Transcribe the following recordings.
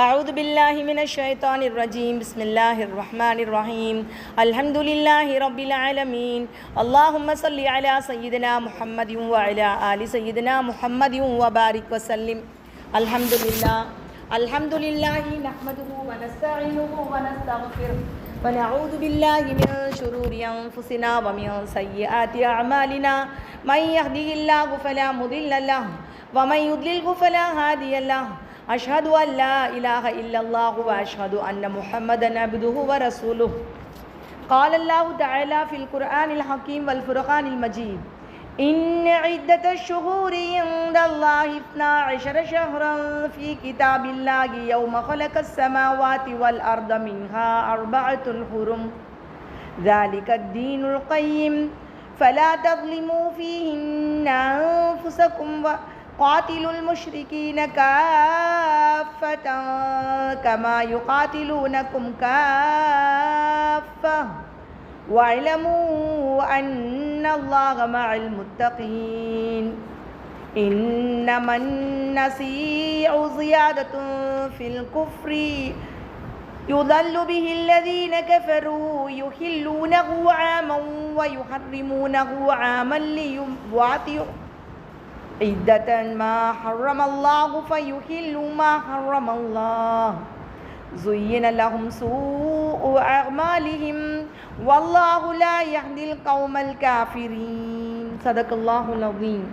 أعوذ بالله من الشيطان الرجيم بسم الله الرحمن الرحيم الحمد لله رب العالمين اللهم صل على سيدنا محمد وعلى آل سيدنا محمد وبارك وسلم الحمد لله نحمده ونستعينه ونستغفره ونعوذ بالله من شرور أنفسنا ومن سيئات أعمالنا من يهده الله فلا مضل له ومن يضلله فلا هادي له أشهد أن لا إله إلا الله وأشهد أن محمدا عبده ورسوله قال الله تعالى في القرآن الحكيم والفرقان المجيد إن عدة الشهور عند الله 12 شهرا في كتاب الله يوم خلق السماوات والأرض منها 4 حرم ذلك الدين القيم فلا تظلموا فيهن أنفسكم قاتلوا المشركين كافة كما يقاتلونكم كافة واعلموا أن الله مع المتقين إنما النسيء زيادة في الكفر يضل به الذين كفروا يحلونه عاما ويحرمونه عاما ليواطئوا عدة ما حرم الله فيحلوا ما حرم الله زين لهم سوء أعمالهم والله لا يهدي القوم الكافرين صدق الله العظيم.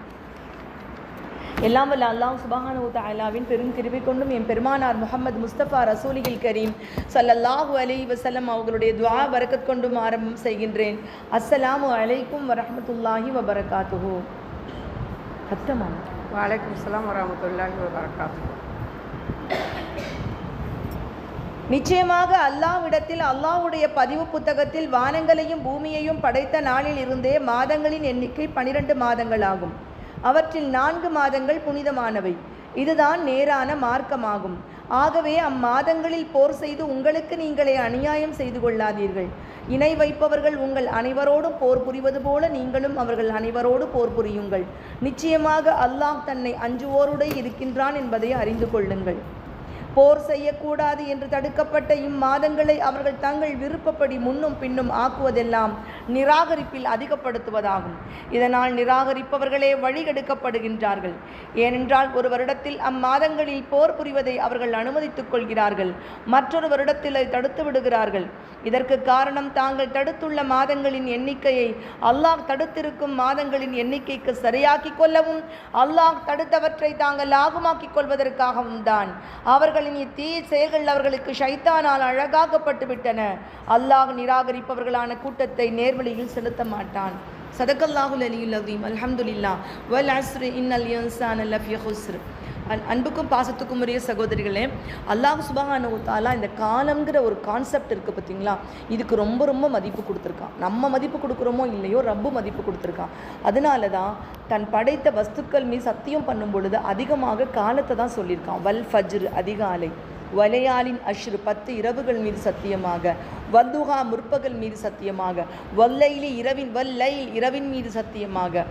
எல்லாம் வல்ல அல்லாஹ் சுப்ஹானஹு வ தஆலாவின் பெரும் கிருபை கொண்டும் என் பெருமானார் முஹம்மது முஸ்தபா ரசூலில் கரீம் ஸல்லல்லாஹு அலைஹி வஸல்லம் அவர்களுடைய துஆ பரக்கத் கொண்டும் ஆரம்பம் செய்கின்றேன். அஸ்ஸலாமு அலைக்கும் வரஹ்மத்துல்லாஹி வ பரகாத்துஹு. வலைக்கும் ஸலாம் வரஹ்மத்துல்லாஹி வபரகாத்துஹு. நிச்சயமாக அல்லாஹ்விடத்தில் அல்லாஹ்வுடைய பதிவு புத்தகத்தில் வானங்களையும் பூமியையும் படைத்த நாளில் இருந்தே மாதங்களின் எண்ணிக்கை 12 மாதங்கள் ஆகும். அவற்றில் 4 மாதங்கள் புனிதமானவை. இதுதான் நேரான மார்க்கமாகும். ஆகவே அம்மாதங்களில் போர் செய்து உங்களுக்கு நீங்களே அநியாயம் செய்து கொள்ளாதீர்கள். இணை வைப்பவர்கள் உங்கள் அனைவரோடும் போர் புரிவது போல நீங்களும் அவர்கள் அனைவரோடு போர் புரியுங்கள். நிச்சயமாக அல்லாஹ் தன்னை அஞ்சுவோருடைய இருக்கின்றான் என்பதை அறிந்து கொள்ளுங்கள். போர் செய்யக்கூடாது என்று தடுக்கப்பட்ட இம்மாதங்களை அவர்கள் தங்கள் விருப்பப்படி முன்னும் பின்னும் ஆக்குவதெல்லாம் நிராகரிப்பில் அதிகப்படுத்துவதாகும். இதனால் நிராகரிப்பவர்களே வழிகெடுக்கப்படுகின்றார்கள். ஏனென்றால் ஒரு வருடத்தில் அம்மாதங்களில் போர் புரிவதை அவர்கள் அனுமதித்துக் கொள்கிறார்கள், மற்றொரு வருடத்தில் அதை தடுத்து விடுகிறார்கள். இதற்கு காரணம் தாங்கள் தடுத்துள்ள மாதங்களின் எண்ணிக்கையை அல்லாஹ் தடுத்திருக்கும் மாதங்களின் எண்ணிக்கைக்கு சரியாக்கி கொள்ளவும் அல்லாஹ் தடுத்தவற்றை தாங்கள் லாபமாக்கிக் கொள்வதற்காகவும் தான். அவர்களின் தீய செயல்கள் அவர்களுக்கு ஷைத்தானால் அழகாக்கப்பட்டு விட்டன. அல்லாஹ் நிராகரிப்பவர்களான கூட்டத்தை நேர்வழியில் செலுத்த மாட்டான். சதகல்லாஹுல் அலியுல் அஸீம். அல்ஹம்துலில்லாஹ் வல் அஸ்ரி இன்னல் இன்சான லஃபீ குஸ்ர். அன்புக்கும் பாசத்துக்கும் உரிய சகோதரிகளே, அல்லாஹ் சுப்ஹானஹு வ தஆலா இந்த காலம்ங்கிற ஒரு கான்செப்ட் இருக்குது பார்த்தீங்களா, இதுக்கு ரொம்ப ரொம்ப மதிப்பு கொடுத்துருக்கான். நம்ம மதிப்பு கொடுக்குறோமோ இல்லையோ ரப்பு மதிப்பு கொடுத்துருக்கான். அதனால தான் தன் படைத்த வஸ்துக்கள் மீது சத்தியம் பண்ணும் பொழுது அதிகமாக காலத்தை தான் சொல்லியிருக்கான். வல் ஃபஜ்ர் அதிகாலை, வலையாலின் அஷ்ரு 10 இரவுகள் மீது சத்தியமாக, வல்துஹா முற்பகல் மீது சத்தியமாக, வல்லைலி இரவின் மீது சத்தியமாக.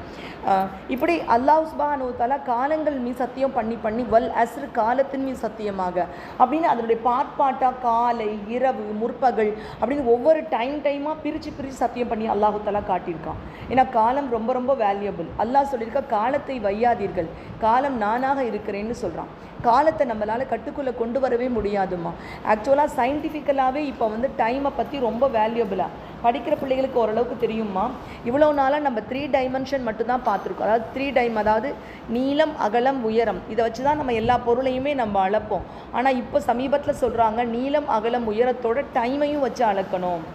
இப்படி அல்லாஹ் சுப்ஹானஹு வ தஆலா காலங்கள் மீது சத்தியம் பண்ணி வல் அஸ்ர் காலத்தின் மீது சத்தியமாக அப்படின்னு அதனுடைய பாட்டாக காலை இரவு முற்பகல் அப்படின்னு ஒவ்வொரு டைமாக பிரித்து சத்தியம் பண்ணி அல்லாஹு தஆலா காட்டியிருக்கான். ஏன்னா காலம் ரொம்ப ரொம்ப வேல்யூபிள். அல்லாஹ் சொல்லியிருக்கா காலத்தை வையாதீர்கள், காலம் நானாக இருக்கிறேன்னு சொல்கிறான். காலத்தை நம்மளால் கட்டுக்குள்ளே கொண்டு வரவே முடியாதுமா. ஆக்சுவலாக சயின்டிஃபிக்கலாகவே இப்போ டைமை பற்றி ரொம்ப வேல்யூபிளாக படிக்கிற பிள்ளைகளுக்கு ஓரளவுக்கு தெரியுமா. இவ்வளோ நாளாக நம்ம 3 டைமென்ஷன் மட்டும்தான் பார்த்துருக்கோம். அதாவது 3 அதாவது நீளம் அகலம் உயரம், இதை வச்சு தான் நம்ம எல்லா பொருளையுமே நம்ம அளப்போம். ஆனால் இப்போ சமீபத்தில் சொல்கிறாங்க நீளம் அகலம் உயரத்தோட டைமையும் வச்சு அளக்கணும்.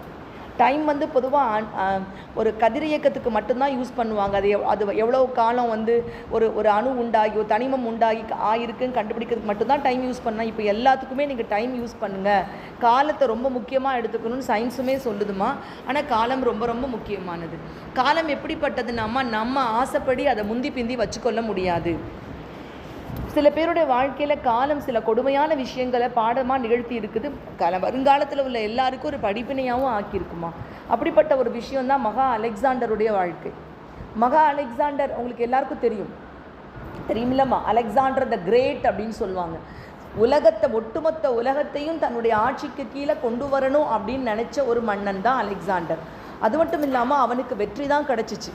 டைம் பொதுவாக ஒரு கதிரியக்கத்துக்கு மட்டும்தான் யூஸ் பண்ணுவாங்க. அது எவ்வளோ காலம் ஒரு அணு உண்டாகி ஒரு தனிமம் உண்டாகி ஆயிருக்குன்னு கண்டுபிடிக்கிறதுக்கு மட்டும்தான் டைம் யூஸ் பண்ணால். இப்போ எல்லாத்துக்குமே நீங்கள் டைம் யூஸ் பண்ணுங்கள், காலத்தை ரொம்ப முக்கியமாக எடுத்துக்கணும்னு சயின்ஸுமே சொல்லுதுமா. ஆனால் காலம் ரொம்ப ரொம்ப முக்கியமானது. காலம் எப்படிப்பட்டதுன்னாமா நம்ம ஆசைப்படி அதை முந்தி பிந்தி வச்சுக்கொள்ள முடியாது. சில பேருடைய வாழ்க்கையில் காலம் சில கொடுமையான விஷயங்களை பாடமாக நிகழ்த்தி இருக்குது. வருங்காலத்தில் உள்ள எல்லாருக்கும் ஒரு படிப்பினையாகவும் ஆக்கியிருக்குமா. அப்படிப்பட்ட ஒரு விஷயம்தான் மகா அலெக்சாண்டருடைய வாழ்க்கை. மகா அலெக்சாண்டர் உங்களுக்கு எல்லாருக்கும் தெரியுமில்லம்மா. அலெக்சாண்டர் த கிரேட் அப்படின்னு சொல்லுவாங்க. உலகத்தை, ஒட்டுமொத்த உலகத்தையும் தன்னுடைய ஆட்சிக்கு கீழே கொண்டு வரணும் அப்படின்னு நினச்ச ஒரு மன்னன் தான் அலெக்சாண்டர். அது மட்டும் இல்லாமல் அவனுக்கு வெற்றி தான் கிடச்சிச்சு.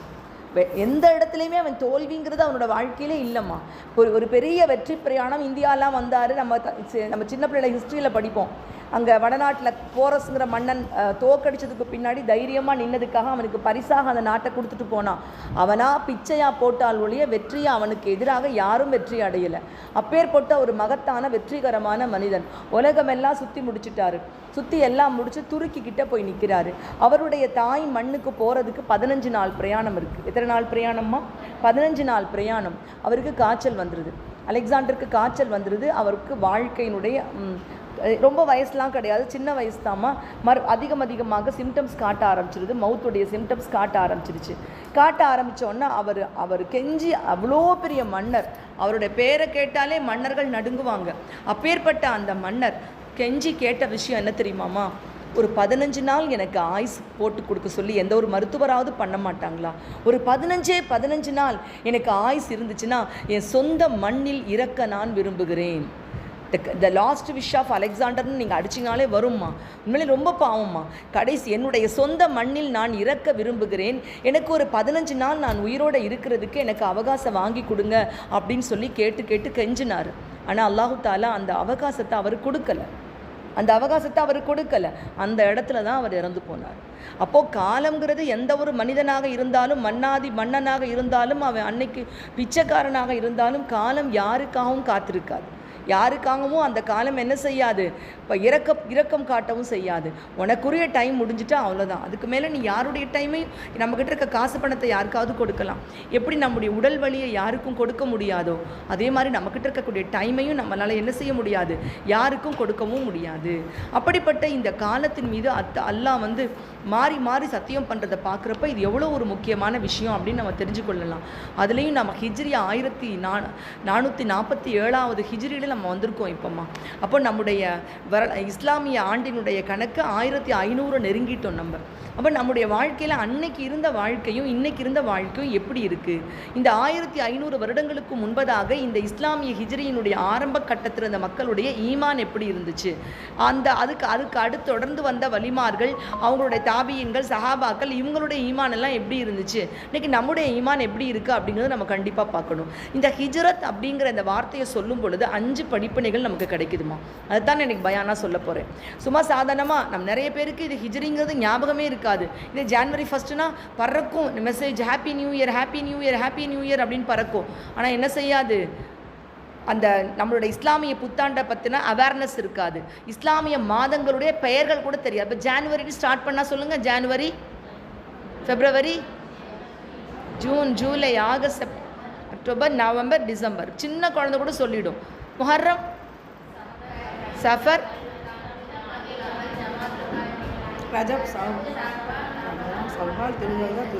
எந்த இடத்துலையுமே அவன் தோல்விங்கிறது அவனோட வாழ்க்கையிலே இல்லைம்மா. ஒரு பெரிய வெற்றி பிரயாணம் இந்தியாலாம் வந்தார். நம்ம சின்ன பிள்ளைல ஹிஸ்ட்ரியில் படிப்போம். அங்கே வடநாட்டில் போரஸ்ங்கிற மன்னன் தோக்கடிச்சதுக்கு பின்னாடி தைரியமாக நின்னதுக்காக அவனுக்கு பரிசாக அந்த நாட்டை கொடுத்துட்டு போனான். அவனா பிச்சையாக போட்டால் ஒழிய வெற்றியை அவனுக்கு எதிராக யாரும் வெற்றி அடையலை. அப்பேற்பட்ட ஒரு மகத்தான வெற்றிகரமான மனிதன். உலகமெல்லாம் சுற்றி முடிச்சுட்டாரு. சுற்றி எல்லாம் முடிச்சு துருக்கிக்கிட்ட போய் நிற்கிறாரு. அவருடைய தாய் மண்ணுக்கு போகிறதுக்கு 15 நாள் பிரயாணம் இருக்குது. எத்தனை நாள் பிரயாணம்மா? 15 நாள் பிரயாணம். அவருக்கு காய்ச்சல் வந்துடுது. அலெக்சாண்டருக்கு காய்ச்சல் வந்துடுது. அவருக்கு வாழ்க்கையினுடைய ரொம்ப வயசுலாம் கிடையாது, சின்ன வயசு தாம்மா. அதிகமாக சிம்டம்ஸ் காட்ட ஆரம்பிச்சிருது. மவுத்துடைய சிம்டம்ஸ் காட்ட ஆரம்பிச்சிருச்சு. காட்ட ஆரம்பித்தோன்னா அவர் கெஞ்சி, அவ்வளோ பெரிய மன்னர், அவருடைய பேரை கேட்டாலே மன்னர்கள் நடுங்குவாங்க. அப்பேற்பட்ட அந்த மன்னர் கெஞ்சி கேட்ட விஷயம் என்ன தெரியுமாம்மா? ஒரு 15 நாள் எனக்கு ஆயுஸ் போட்டு கொடுக்க சொல்லி எந்த ஒரு மருத்துவராவது பண்ண மாட்டாங்களா? ஒரு 15 நாள் எனக்கு ஆயுஸ் இருந்துச்சுன்னா என் சொந்த மண்ணில் இறக்க நான் விரும்புகிறேன். த லாஸ்ட் விஷ் ஆஃப் அலெக்சாண்டர்னு நீங்கள் அடிச்சிங்கனாலே வரும்மா. உண்மையிலே ரொம்ப பாவம்மா. கடைசி என்னுடைய சொந்த மண்ணில் நான் இறக்க விரும்புகிறேன், எனக்கு ஒரு 15 நாள் நான் உயிரோடு இருக்கிறதுக்கு எனக்கு அவகாசம் வாங்கி கொடுங்க அப்படின்னு சொல்லி கேட்டு கெஞ்சினார். ஆனால் அல்லாஹு தாலா அந்த அவகாசத்தை அவர் கொடுக்கல. அந்த இடத்துல தான் அவர் இறந்து போனார். அப்போது காலம்ங்கிறது எந்த ஒரு மனிதனாக இருந்தாலும், மன்னனாக இருந்தாலும், அவன் அன்னைக்கு பிச்சைக்காரனாக இருந்தாலும், காலம் யாருக்காகவும் காத்திருக்காது. யாருக்காகவும் அந்த காலம் என்ன செய்யாது? இப்போ இரக்கம் காட்டவும் செய்யாது. உனக்குரிய டைம் முடிஞ்சிட்டா அவ்வளோதான். அதுக்கு மேலே நீ யாருடைய டைமையும், நம்மக்கிட்ட இருக்க காசு பணத்தை யாருக்காவது கொடுக்கலாம். எப்படி நம்முடைய உடல் வலியை யாருக்கும் கொடுக்க முடியாதோ அதே மாதிரி நம்மக்கிட்ட இருக்கக்கூடிய டைமையும் நம்மளால் என்ன செய்ய முடியாது? யாருக்கும் கொடுக்கவும் முடியாது. அப்படிப்பட்ட இந்த காலத்தின் மீது அல்லாஹ் மாறி சத்தியம் பண்ணுறதை பார்க்குறப்ப இது எவ்வளோ ஒரு முக்கியமான விஷயம் அப்படின்னு நம்ம தெரிஞ்சு கொள்ளலாம். அதுலேயும் நம்ம ஹிஜ்ரி 1447 ஹிஜ்ரியில் நம்ம வந்திருக்கோம் இப்போம்மா. அப்போ நம்முடைய இஸ்லாமிய ஆண்டினுடைய கணக்கு 1500 நெருங்கிட்டோம் நம்ம. அப்போ நம்முடைய வாழ்க்கையில் அன்னைக்கு இருந்த வாழ்க்கையும் இன்னைக்கு இருந்த வாழ்க்கையும் எப்படி இருக்குது? இந்த 1500 வருடங்களுக்கு முன்பதாக இந்த இஸ்லாமிய ஹிஜ்ரியினுடைய ஆரம்ப கட்டத்தில் இருந்த மக்களுடைய ஈமான் எப்படி இருந்துச்சு? அதுக்கு அடுத்து தொடர்ந்து வந்த வலிமார்கள், அவங்களுடைய தாபியன்கள், சஹாபாக்கள், இவங்களுடைய ஈமான் எல்லாம் எப்படி இருந்துச்சு? இன்னைக்கு நம்முடைய ஈமான் எப்படி இருக்குது அப்படிங்கிறத நம்ம கண்டிப்பாக பார்க்கணும். இந்த ஹிஜ்ரத் அப்படிங்கிற இந்த வார்த்தையை சொல்லும் பொழுது 5 படிப்பினைகள் நமக்கு கிடைக்குதுமா. அதுதான் எனக்கு பயானா சொல்ல போகிறேன். சும்மா சாதாரணமாக நம்ம நிறைய பேருக்கு இது ஹிஜ்ரிங்கிறது ஞாபகமே இருக்காது. இது ஜனவரி 1 பறக்கும் மெசேஜ், ஹாப்பி நியூ இயர் அப்படின்னு பறக்கும். ஆனால் என்ன செய்யாது? அந்த நம்மளுடைய இஸ்லாமிய புத்தாண்டை பற்றின அவேர்னஸ் இருக்காது. இஸ்லாமிய மாதங்களுடைய பெயர்கள் கூட தெரியாது. இப்போ ஜான்வரி ஸ்டார்ட் பண்ணால் சொல்லுங்கள். January, February, June, July, August, October, November, December. சின்ன குழந்தை கூட சொல்லிடும். முஹர்ரம், சஃபர், ரஜப்,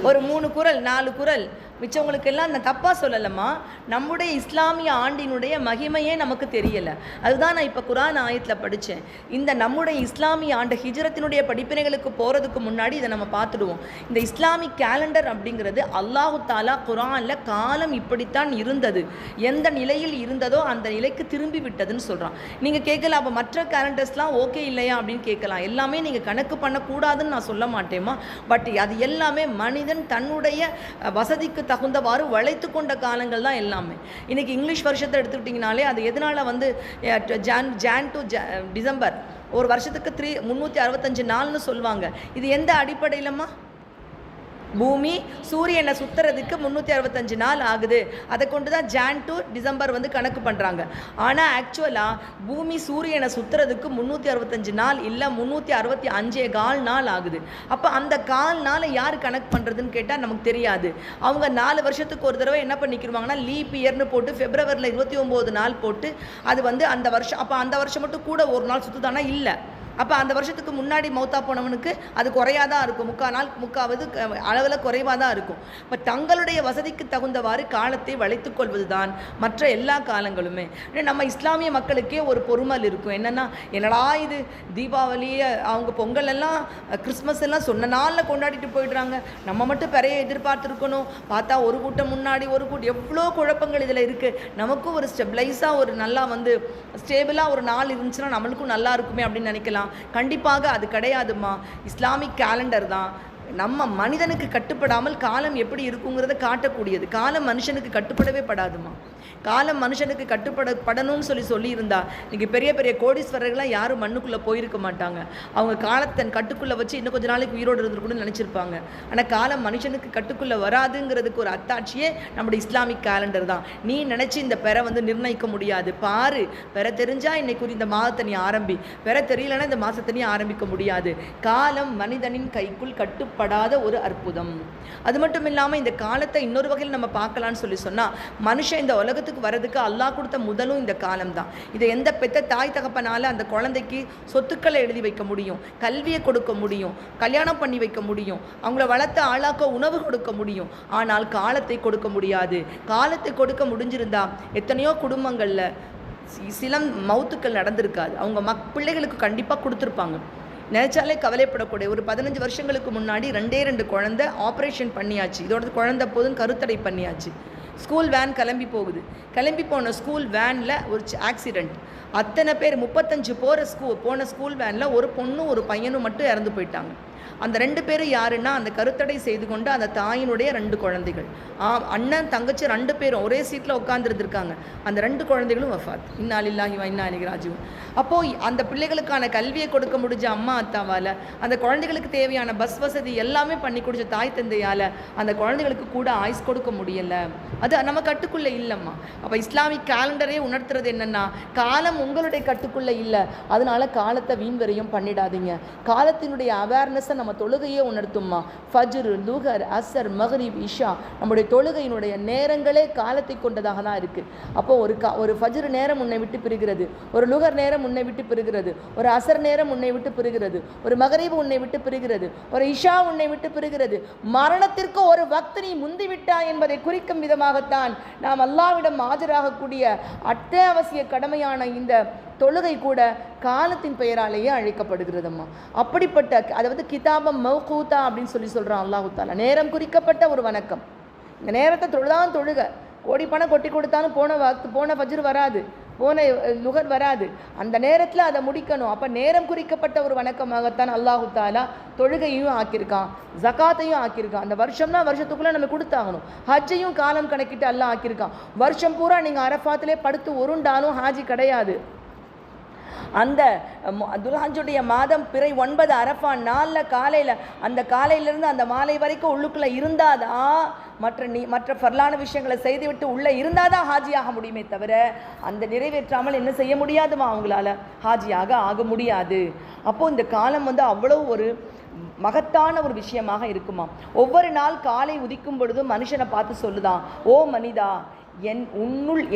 ஒரு 3 குறள் 4 குறள். மிச்சவங்களுக்கெல்லாம் நான் தப்பாக சொல்லலைம்மா. நம்முடைய இஸ்லாமிய ஆண்டினுடைய மகிமையே நமக்கு தெரியலை. அதுதான் நான் இப்போ குரான் ஆயத்தில் படித்தேன். இந்த நம்முடைய இஸ்லாமிய ஆண்டு ஹிஜ்ரத்தினுடைய படிப்பினைகளுக்கு போகிறதுக்கு முன்னாடி இதை நம்ம பார்த்துடுவோம். இந்த இஸ்லாமிக் கேலண்டர் அப்படிங்கிறது அல்லாஹு தாலா குரானில் காலம் இப்படித்தான் இருந்தது, எந்த நிலையில் இருந்ததோ அந்த நிலைக்கு திரும்பி விட்டதுன்னு சொல்கிறான். நீங்கள் கேட்கலாம், அப்போ மற்ற கேலண்டர்ஸ்லாம் ஓகே இல்லையா அப்படின்னு கேட்கலாம். எல்லாமே நீங்கள் கணக்கு பண்ணக்கூடாதுன்னு நான் சொல்ல மாட்டேம்மா. பட் அது எல்லாமே மனிதன் தன்னுடைய வசதிக்கு தகுந்தவாறு வளைத்து கொண்ட காலங்கள் தான் எல்லாமே. இன்றைக்கி இங்கிலீஷ் வருஷத்தை எடுத்துக்கிட்டிங்கனாலே அது எதனால் ஜான் டு டிசம்பர் ஒரு வருஷத்துக்கு 365 நாள்னு சொல்லுவாங்க. இது எந்த அடிப்படையிலம்மா? பூமி சூரியனை சுற்றுறதுக்கு 365 நாள் ஆகுது. அதை கொண்டு தான் ஜான் டு டிசம்பர் கணக்கு பண்ணுறாங்க. ஆனால் ஆக்சுவலாக பூமி சூரியனை சுற்றுறதுக்கு 365 நாள் இல்லை, 365 நாள் ஆகுது. அப்போ அந்த கால் நாளை யார் கணக்கு பண்ணுறதுன்னு கேட்டால் நமக்கு தெரியாது. அவங்க 4 வருஷத்துக்கு ஒரு தடவை என்ன பண்ணிக்கிடுவாங்கன்னா லீப் இயர்னு போட்டு ஃபெப்ரவரியில் 29 நாள் போட்டு அது அந்த வருஷம், அப்போ அந்த வருஷம் மட்டும் கூட ஒரு நாள் சுற்றுதானா? இல்லை, அப்போ அந்த வருஷத்துக்கு முன்னாடி மௌத்தா போனவனுக்கு அது குறையாதான் இருக்கும், முக்காவது அளவில் குறைவாக தான் இருக்கும். இப்போ தங்களுடைய வசதிக்கு தகுந்தவாறு காலத்தை வளைத்து கொள்வது தான் மற்ற எல்லா காலங்களுமே. நம்ம இஸ்லாமிய மக்களுக்கே ஒரு பொறுமல் இருக்கும், என்னென்னா என்னடா இது தீபாவளியை அவங்க பொங்கல் எல்லாம் கிறிஸ்மஸ் எல்லாம் சொன்ன நாளில் கொண்டாடிட்டு போயிடுறாங்க, நம்ம மட்டும் பெரிய எதிர்பார்த்துருக்கணும், பார்த்தா ஒரு கூட்டம் முன்னாடி ஒரு கூட்டம், எவ்வளோ குழப்பங்கள் இதில் இருக்குது. நமக்கும் ஒரு ஸ்டெபிளைஸாக ஒரு நல்லா ஸ்டேபிளாக ஒரு நாள் இருந்துச்சுன்னா நம்மளுக்கும் நல்லா இருக்குமே அப்படின்னு நினைக்கலாம். கண்டிப்பாக அது கிடையாதுமா. இஸ்லாமிக் கேலண்டர் தான் நம்ம மனிதனுக்கு கட்டுப்படாமல் காலம் எப்படி இருக்குங்கிறத காட்டக்கூடியது. காலம் மனுஷனுக்கு கட்டுப்படவே படாதுமா. காலம் மனுஷனுக்கு கட்டுப்படணும்னு சொல்லியிருந்தா இன்றைக்கி பெரிய பெரிய கோடீஸ்வரர்கள்லாம் யாரும் மண்ணுக்குள்ளே போயிருக்க மாட்டாங்க. அவங்க காலத்தை கட்டுக்குள்ளே வச்சு இன்னும் கொஞ்சம் நாளைக்கு உயிரோடு இருந்துருக்குன்னு நினச்சிருப்பாங்க. ஆனால் காலம் மனுஷனுக்கு கட்டுக்குள்ளே வராதுங்கிறதுக்கு ஒரு அத்தாட்சியே நம்முடைய இஸ்லாமிக் கேலண்டர் தான். நீ நினச்சி இந்த பெற நிர்ணயிக்க முடியாது. பாரு, பெற தெரிஞ்சால் இன்னைக்கு இந்த மாதத்தை நீ ஆரம்பி, பெற தெரியலன்னா இந்த மாதத்தை நீ ஆரம்பிக்க முடியாது. காலம் மனிதனின் கைக்குள் கட்டுப்படாத ஒரு அற்புதம். அது மட்டும் இல்லாமல் இந்த காலத்தை இன்னொரு வகையில் நம்ம பார்க்கலான்னு சொன்னால், மனுஷன் இந்த உலகத்துக்கு வரதுக்கு அல்லாஹ் கொடுத்த முதலும் இந்த காலம் தான். இதை எந்த பெத்த தாய் தகப்பனால அந்த குழந்தைக்கு சொத்துக்களை எழுதி வைக்க முடியும், கல்வியை கொடுக்க முடியும், கல்யாணம் பண்ணி வைக்க முடியும், அவங்கள வளர்த்த ஆளாக்க உணவு கொடுக்க முடியும். ஆனால் காலத்தை கொடுக்க முடியாது. காலத்தை கொடுக்க முடிஞ்சிருந்தா எத்தனையோ குடும்பங்களில் சில மௌத்துக்கள் நடந்திருக்காது. அவங்க பிள்ளைகளுக்கு கண்டிப்பாக கொடுத்துருப்பாங்க. நினைச்சாலே கவலைப்படக்கூடிய ஒரு 15 வருஷங்களுக்கு முன்னாடி 2 குழந்தை ஆப்ரேஷன் பண்ணியாச்சு. இதோட குழந்தை போதும் கருத்தடை பண்ணியாச்சு. ஸ்கூல் வேன் கிளம்பி போன ஸ்கூல் வேனில் ஒரு ஆக்சிடெண்ட். அத்தனை பேர் 35 போன ஸ்கூல் வேனில் ஒரு பொண்ணும் ஒரு பையனும் மட்டும் இறந்து போயிட்டாங்க. அந்த 2 பேரும் யாருன்னா அந்த கருத்தடை செய்து கொண்டு அந்த தாயினுடைய 2 குழந்தைகள். அண்ணன் தங்கச்சி 2 பேரும் ஒரே சீட்டில் உட்காந்துருந்துருக்காங்க. அந்த 2 குழந்தைகளும் வஃபாத். இன்னா லில்லாஹி வ இன்னா இலைஹி ராஜிஊன். அப்போது அந்த பிள்ளைகளுக்கான கல்வியை கொடுக்க முடிஞ்ச அம்மா அத்தாவால், அந்த குழந்தைகளுக்கு தேவையான பஸ் வசதி எல்லாமே பண்ணி கொடுத்த தாய் தந்தையால் அந்த குழந்தைகளுக்கு கூட ஆயுஸ் கொடுக்க முடியலை. அது நம்ம கட்டுக்குள்ளே இல்லைம்மா. அப்போ இஸ்லாமிக் கேலண்டரே உணர்த்துறது என்னென்னா, காலம் உங்களுடைய கட்டுக்குள்ளே இல்லை, அதனால காலத்தை வீண்வரையும் பண்ணிடாதீங்க. காலத்தினுடைய அவேர்னஸை நம்ம தொழுகையே உணர்த்தும்மா. ஃபஜ்ர், லுஹர், அசர், மக்ரிப், இஷா, நம்முடைய தொழுகையினுடைய நேரங்களே காலத்தை கொண்டதாக தான் இருக்குது. அப்போது ஒரு ஃபஜ்ர் நேரம் உன்னை விட்டு பிரிகிறது, ஒரு லுஹர் நேரம் உன்னை விட்டு பிரிகிறது, ஒரு அசர் நேரம் உன்னை விட்டு பிரிகிறது, ஒரு மக்ரிப் உன்னை விட்டு பிரிகிறது, ஒரு இஷா உன்னை விட்டு பிரிகிறது. மரணத்திற்கு ஒரு வக்த் நீ முந்திவிட்டா என்பதை குறிக்கும் விதமாகத்தான் நாம் அல்லாஹ்விடம் ஆஜராகக்கூடிய அத்தியாவசிய கடமையான இந்த தொழுகை கூட காலத்தின் பெயராலேயே அழைக்கப்படுகிறதம்மா. அப்படிப்பட்ட அதாவது கிதாபம் மௌகூத்தா அப்படின்னு சொல்கிறான் அல்லாஹு தாலா. நேரம் குறிக்கப்பட்ட ஒரு வணக்கம். இந்த நேரத்தை தொழுதான் தொழுக. கோடி பணம் கொட்டி கொடுத்தாலும் போன ஃபஜ்ர் வராது, போன லுகர் வராது. அந்த நேரத்தில் அதை முடிக்கணும். அப்போ நேரம் குறிக்கப்பட்ட ஒரு வணக்கமாகத்தான் அல்லாஹு தாலா தொழுகையும் ஆக்கியிருக்கான், ஜகாத்தையும் ஆக்கியிருக்கான். அந்த வருஷம்னா வருஷத்துக்குள்ளே நம்ம கொடுத்தாகணும். ஹஜ்ஜையும் காலம் கணக்கிட்டு அல்லாஹ் ஆக்கியிருக்கான். வருஷம் பூரா நீங்கள் அரஃபாத்திலே படுத்து உருண்டாலும் ஹாஜி கிடையாது. அந்த துல்ஹஜ்ஜுடைய மாதம் பிறை 9 அரஃபா நாளில் காலையில், அந்த காலையிலேருந்து அந்த மாலை வரைக்கும் உள்ளுக்குள்ளே இருந்தாதான் மற்ற ஃபர்லான விஷயங்களை செய்துவிட்டு உள்ளே இருந்தால் தான் ஹாஜியாக முடியுமே தவிர அந்த நிறைவேற்றாமல் என்ன செய்ய முடியாதுமா, அவங்களால ஹாஜியாக ஆக முடியாது. அப்போது இந்த காலம் அவ்வளோ ஒரு மகத்தான ஒரு விஷயமாக இருக்குமா. ஒவ்வொரு நாள் காலை உதிக்கும் பொழுதும் மனுஷனை பார்த்து சொல்லுதான், ஓ மனிதா,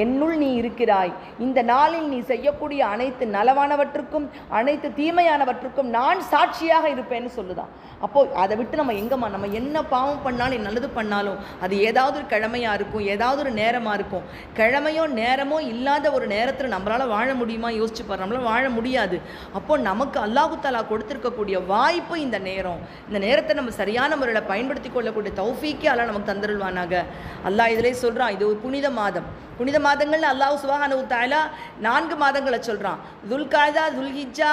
என்னுள் நீ இருக்கிறாய். இந்த நாளில் நீ செய்யக்கூடிய அனைத்து நலவானவற்றுக்கும் அனைத்து தீமையானவற்றுக்கும் நான் சாட்சியாக இருப்பேன்னு சொல்லுதான். அப்போது அதை விட்டு நம்ம எங்கம்மா, நம்ம என்ன பாவம் பண்ணாலும் நல்லது பண்ணாலும் அது ஏதாவது ஒரு கிழமையாக இருக்கும், ஏதாவது ஒரு நேரமாக இருக்கும். கிழமையோ நேரமோ இல்லாத ஒரு நேரத்தில் நம்மளால் வாழ முடியுமா? யோசிச்சு பாரு, நம்மளால் வாழ முடியாது. அப்போது நமக்கு அல்லாஹு தஆலா கொடுத்துருக்கக்கூடிய வாய்ப்பு இந்த நேரம். இந்த நேரத்தை நம்ம சரியான முறையில் பயன்படுத்தி கொள்ளக்கூடிய தௌஃபீக்கே அல்லாஹ் நமக்கு தந்தருள்வானாக. அல்லாஹ் இதிலே சொல்கிறான், இது ஒரு புனித மாதம். புனித மாதங்கள்னு அல்லாஹ் சுப்ஹானஹு தஆலா 4 மாதங்களை சொல்கிறான். துல்காதா, துல்ஹிஜ்ஜா,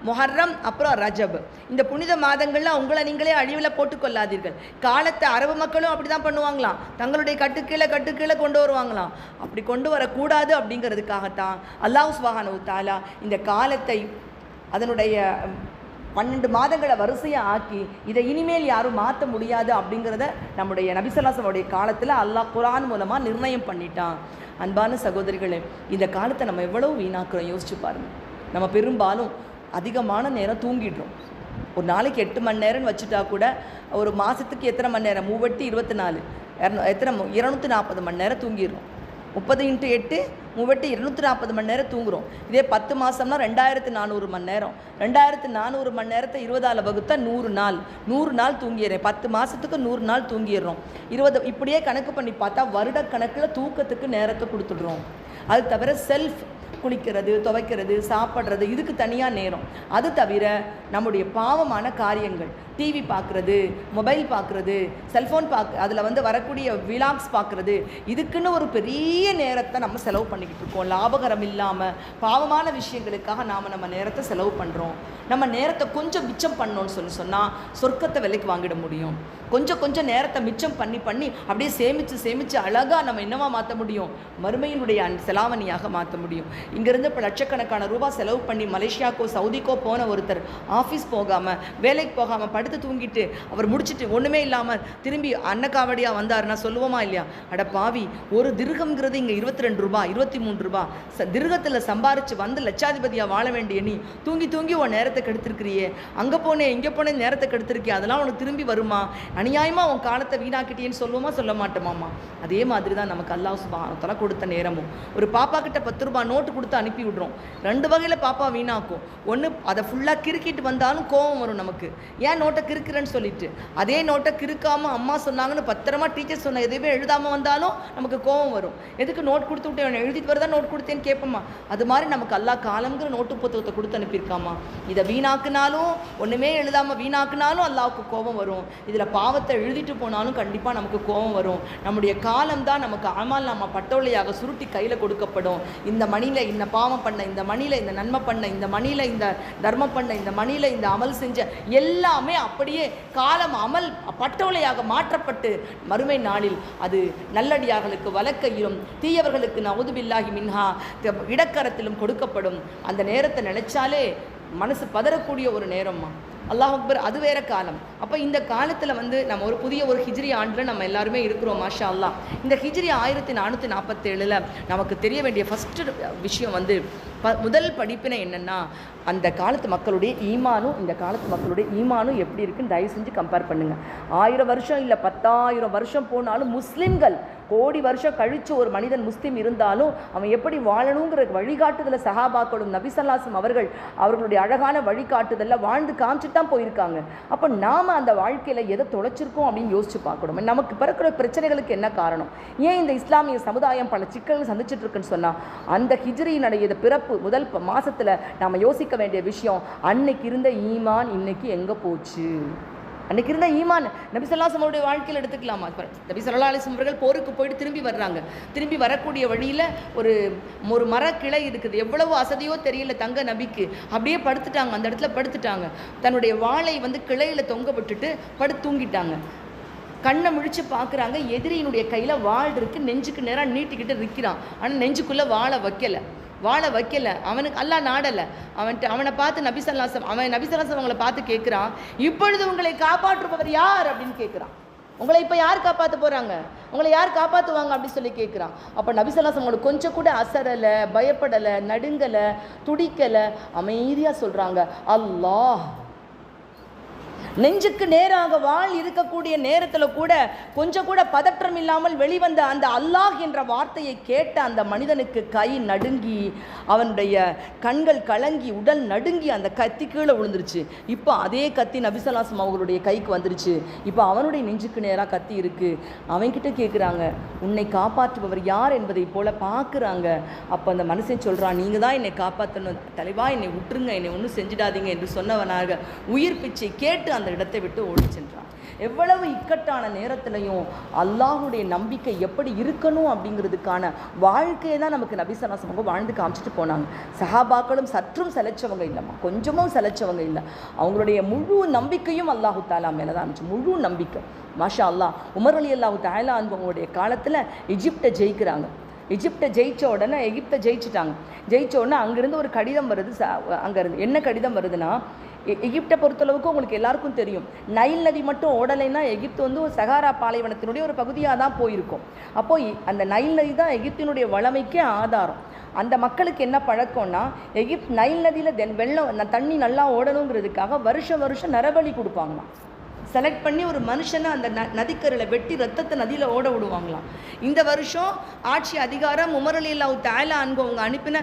முஹர்ரம், அப்புறம் ரஜப். இந்த புனித மாதங்கள்லாம் உங்களை நீங்களே அழிவில் போட்டுக்கொள்ளாதீர்கள். காலத்தை அரபு மக்களும் அப்படி தான் பண்ணுவாங்களாம், தங்களுடைய கட்டுக்கீழே கொண்டு வருவாங்களாம். அப்படி கொண்டு வரக்கூடாது அப்படிங்கிறதுக்காகத்தான் அல்லாஹ் சுப்ஹானஹு தஆலா இந்த காலத்தை அதனுடைய 12 மாதங்களை வரிசையாக ஆக்கி இதை இனிமேல் யாரும் மாற்ற முடியாது அப்படிங்கிறத நம்முடைய நபி ஸல்லல்லாஹு அலைஹி வஸல்லம் காலத்தில் அல்லாஹ் குர்ஆன் மூலமாக நிர்ணயம் பண்ணிட்டான். அன்பான சகோதரிகளே, இந்த காலத்தை நம்ம எவ்வளவு வீணாக்குறோம் யோசிச்சு பாருங்கள். நம்ம பெரும்பாலும் அதிகமான நேரம் தூங்கிடுறோம். ஒரு நாளைக்கு 8 மணி நேரம்னு வச்சுட்டா கூட ஒரு மாதத்துக்கு எத்தனை மணி நேரம்? 3 8 24, 240 மணி நேரம் தூங்கிடுறோம். 30 × 8 மூவெட்டு 240 மணி நேரம் தூங்குகிறோம். இதே 10 மாதம்னா 2400 மணி நேரம். 2400 மணி நேரத்தை 20ஆல் வகுத்தா 100 நாள். 100 நாள் தூங்கிடுறேன். 10 மாதத்துக்கு 100 நாள் தூங்கிடுறோம். 20 இப்படியே கணக்கு பண்ணி பார்த்தா வருடக்கணக்கில் தூக்கத்துக்கு நேரத்தை கொடுத்துடுறோம். அது தவிர செல்ஃப் குளிக்கிறது, துவைக்கிறது, சாப்பிட்றது, இதுக்கு தனியாக நேரம். அது தவிர நம்முடைய பாவமான காரியங்கள், டிவி பார்க்குறது, மொபைல் பார்க்குறது, செல்ஃபோன் அதில் வரக்கூடிய விலாக்ஸ் பார்க்குறது, இதுக்குன்னு ஒரு பெரிய நேரத்தை நம்ம செலவு பண்ணிக்கிட்டு இருக்கோம். லாபகரம் இல்லாமல் பாவமான விஷயங்களுக்காக நாம் நம்ம நேரத்தை செலவு பண்ணுறோம். நம்ம நேரத்தை கொஞ்சம் மிச்சம் பண்ணோன்னு சொன்னால் சொர்க்கத்தை விலைக்கு வாங்கிட முடியும். கொஞ்சம் நேரத்தை மிச்சம் பண்ணி அப்படியே சேமித்து அழகாக நம்ம என்னவா மாற்ற முடியும்? மறுமையினுடைய செலாவணியாக மாற்ற முடியும். இங்கேருந்து இப்போ லட்சக்கணக்கான ரூபா செலவு பண்ணி மலேசியாக்கோ சவுதிக்கோ போன ஒருத்தர் ஆஃபீஸ் போகாமல், வேலைக்கு போகாமல், படுத்து தூங்கிட்டு அவர் முடிச்சுட்டு ஒன்றுமே இல்லாமல் திரும்பி அன்னக்காவடியாக வந்தாருன்னா சொல்லுவோமா இல்லையா? அட பாவி, ஒரு திர்கம்ங்கிறது இங்கே 22 ரூபா 23 ரூபா. திர்கத்தில் சம்பாரித்து வந்து லட்சாதிபதியாக வாழ வேண்டிய நீ தூங்கி உன் நேரத்தை கெடுத்துருக்கிறியே, அங்கே போனேன் இங்கே போனேன் நேரத்தை கெடுத்துருக்கியே, அதெல்லாம் உனக்கு திரும்பி வருமா? அநியாயமாக உன் காலத்தை வீணாக்கிட்டேன்னு சொல்லுவோமா சொல்ல மாட்டோமாம்மா? அதே மாதிரி தான் நமக்கு அல்லாஹ் சுப்ஹானஹு வ தஆலா கொடுத்த நேரமும். ஒரு பாப்பா கிட்ட 10 ரூபா நோட்டு கொடுத்து அனுப்பி விடுறோம். 2 வகையில் பாப்பா வீணாக்கும். ஒன்று, அதை ஃபுல்லாக கிறுக்கிட்டு வந்தாலும் கோபம் வரும் நமக்கு, ஏன் நோட்டை கிறுக்குறேன்னு சொல்லிட்டு. அதே நோட்டை கிறுக்காமல் அம்மா சொன்னாங்கன்னு பத்திரமா டீச்சர் சொன்ன எதுவுமே எழுதாமல் வந்தாலும் நமக்கு கோபம் வரும். எதுக்கு நோட் கொடுத்து விட்டு எழுதிட்டு வரதான் நோட் கொடுத்தேன்னு கேட்போமா? அது மாதிரி நமக்கு அல்லாஹ் காலம்ங்கிற நோட்டு புத்தகத்தை கொடுத்து அனுப்பியிருக்காமா? இதை வீணாக்குனாலும், ஒன்றுமே எழுதாமல் வீணாக்குனாலும் அல்லாவுக்கு கோபம் வரும். இதில் பாவத்தை எழுதிட்டு போனாலும் கண்டிப்பாக நமக்கு கோபம் வரும். நம்முடைய காலம் தான் நமக்கு அமல் நம்ம பட்டோலையாக சுருட்டி கையில் கொடுக்கப்படும். இந்த மணியில் இந்த பாவம் பண்ண, இந்த மணியில் இந்த நன்மை பண்ண, இந்த மணியில் இந்த தர்மம் பண்ண, இந்த மணியில் இந்த அமல் செஞ்ச, எல்லாமே அப்படியே காலம் அமல் பட்டோலையாக மாற்றப்பட்டு மறுமை நாளில் அது நல்லடியார்களுக்கு வலக்கையிலும் தீயவர்களுக்கு நவுதுபில்லாஹி மின்ஹா இடக்கரத்திலும் கொடுக்கப்படும். அந்த நேரத்தை நினைச்சாலே மனசு பதறக்கூடிய ஒரு நேரம்மா. அல்லாஹ் அக்பர். அது வேற காலம். அப்போ இந்த காலத்தில் நம்ம ஒரு புதிய ஒரு ஹிஜ்ரி ஆண்டில் நம்ம எல்லாருமே இருக்கிறோம். மாஷா அல்லாஹ். இந்த ஹிஜ்ரி 1447 நமக்கு தெரிய வேண்டிய ஃபஸ்ட்டு விஷயம் முதல் படிப்பினை என்னென்னா, அந்த காலத்து மக்களுடைய ஈமானும் இந்த காலத்து மக்களுடைய ஈமானும் எப்படி இருக்குன்னு தயவு செஞ்சு கம்பேர் பண்ணுங்கள். 1000 வருஷம் இல்லை 10,000 வருஷம் போனாலும் முஸ்லீம்கள், கோடி வருஷம் கழித்து ஒரு மனிதன் முஸ்லீம் இருந்தாலும் அவன் எப்படி வாழணுங்கிற வழிகாட்டுதலை சஹாபாக்களும் நபி ஸல்லல்லாஹு அவர்களுடைய அழகான வழிகாட்டுதலில் வாழ்ந்து காமிச்சிட்டு தான் போயிருக்காங்க. அப்போ நாம் அந்த வாழ்க்கையில் எதை தொலைச்சிருக்கோம் அப்படின்னு யோசிச்சு பார்க்கணும். நமக்கு பிறக்கிற பிரச்சனைகளுக்கு என்ன காரணம்? ஏன் இந்த இஸ்லாமிய சமுதாயம் பல சிக்கல்கள் சந்திச்சுட்டு இருக்குன்னு சொன்னால், அந்த ஹிஜ்ரியினுடைய பிறப்பு முதல் மாதத்தில் நாம் யோசிக்க வேண்டிய விஷயம், அன்னைக்கு இருந்த ஈமான் இன்னைக்கு எங்கே போச்சு? அன்றைக்கி இருந்த ஈமான் நபி ஸல்லல்லாஹு அலைஹி வஸல்லம் வாழ்க்கையில் எடுத்துக்கலாமா? நபி ஸல்லல்லாஹு அலைஹி வஸல்லம் அவர்கள் போருக்கு போயிட்டு திரும்பி வர்றாங்க. திரும்பி வரக்கூடிய வழியில் ஒரு மரக்கிளை இருக்குது. எவ்வளவு அசதியோ தெரியல தங்க நபிக்கு. அப்படியே படுத்துட்டாங்க, அந்த இடத்துல படுத்துட்டாங்க. தன்னுடைய வாளை கிளையில் தொங்க விட்டுட்டு தூங்கிட்டாங்க. கண்ணை முழிச்சு பார்க்குறாங்க, எதிரியினுடைய கையில் வாள் இருக்குது, நெஞ்சுக்கு நேராக நீட்டிக்கிட்டு நிற்கிறான். ஆனால் நெஞ்சுக்குள்ளே வாழை வைக்கலை. அவனுக்கு அல்லாஹ் நாடலை. அவனை பார்த்து நபி ஸல்லல்லாஹு அவங்களை பார்த்து கேட்குறான், இப்பொழுது உங்களை காப்பாற்றுபவர் யார் அப்படின்னு கேட்குறான். உங்களை இப்போ யார் காப்பாற்ற போகிறாங்க? உங்களை யார் காப்பாற்றுவாங்க அப்படின்னு சொல்லி கேட்குறான். அப்போ நபி ஸல்லல்லாஹு அவங்களுக்கு கொஞ்சம் கூட அசரலை, பயப்படலை, நடுங்கலை, துடிக்கலை, அமைதியாக சொல்கிறாங்க, அல்லாஹ். நெஞ்சுக்கு நேராக வாழ் இருக்கக்கூடிய நேரத்தில் கூட கொஞ்சம் கூட பதற்றம் இல்லாமல் வெளிவந்த அந்த அல்லாஹ் என்ற வார்த்தையை கேட்ட அந்த மனிதனுக்கு கை நடுங்கி, அவனுடைய கண்கள் கலங்கி, உடல் நடுங்கி அந்த கத்தி கீழே விழுந்துருச்சு. இப்போ அதே கத்தி நபி ஸல்லல்லாஹு அலைஹி அவர்களுடைய கைக்கு வந்துருச்சு. இப்போ அவனுடைய நெஞ்சுக்கு நேராக கத்தி இருக்குது. அவன்கிட்ட கேட்குறாங்க, உன்னை காப்பாற்றுபவர் யார் என்பதை போல பார்க்குறாங்க. அப்போ அந்த மனுஷன் சொல்கிறான், நீங்கள் தான் என்னை காப்பாற்றணும் தலைவா, என்னை விட்டுருங்க, என்னை ஒன்றும் செஞ்சிடாதீங்க என்று சொன்னவனாக உயிர் பிச்சை கேட்டு அந்த இடத்தை விட்டு ஓடி சென்றான். எவ்வளவு இக்கட்டான நேரத்திலையும் அல்லாஹுடைய நம்பிக்கை எப்படி இருக்கணும் அப்படிங்கிறதுக்கான வாழ்க்கையை தான் நமக்கு நபி ஸல்லல்லாஹு அலைஹி வஸல்லம் வாழ்ந்து காமிச்சிட்டு போனாங்க. சஹாபாக்களும் சற்றும் செலச்சவங்க இல்லைம்மா, கொஞ்சமும் செலச்சவங்க இல்லை. அவங்களுடைய முழு நம்பிக்கையும் அல்லாஹு தாலா மேலே தான் இருந்துச்சு, முழு நம்பிக்கை. மாஷா அல்லாஹ். உமர் ரலியல்லாஹு தஆலா அவங்களுடைய காலத்தில் எகிப்தை ஜெயிக்கிறாங்க. எகிப்தை ஜெயித்த உடனே எகிப்தை ஜெயிச்சிட்டாங்க. ஜெயித்த உடனே அங்கேருந்து ஒரு கடிதம் வருது. அங்கேருந்து என்ன கடிதம் வருதுன்னா, எகிப்தை பொறுத்தளவுக்கு உங்களுக்கு எல்லாருக்கும் தெரியும், நைல் நதி மட்டும் ஓடலைன்னா எகிப்து ஒரு சகாரா பாலைவனத்தினுடைய ஒரு பகுதியாக தான் போயிருக்கும். அப்போது அந்த நைல் நதி தான் எகிப்தினுடைய வளமைக்கே ஆதாரம். அந்த மக்களுக்கு என்ன பழக்கம்னா, நைல் நதியில் வெள்ளம் தண்ணி நல்லா ஓடணுங்கிறதுக்காக வருஷம் நரபலி கொடுப்பாங்களாம். செலக்ட் பண்ணி ஒரு மனுஷனை அந்த நதிக்கரையில் வெட்டி ரத்தத்தை நதியில் ஓட விடுவாங்களாம். இந்த வருஷம் ஆட்சி அதிகாரம் உமர் ரலியல்லாஹு தஆலா அன்ஹு அவங்க அனுப்பின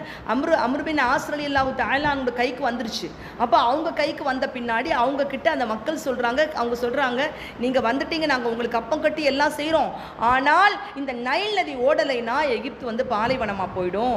அம்ரு பின் ஆஸ் ரலியல்லாஹு தஆலா அன்ஹு கைக்கு வந்துருச்சு. அப்போ அவங்க கைக்கு வந்த பின்னாடி அவங்க கிட்ட அந்த மக்கள் அவங்க சொல்கிறாங்க, நீங்கள் வந்துட்டீங்க, நாங்கள் உங்களுக்கு அப்பம் கட்டி எல்லாம் செய்கிறோம், ஆனால் இந்த நைல் நதி ஓடலைன்னா எகிப்து வந்து பாலைவனமாக போயிடும்,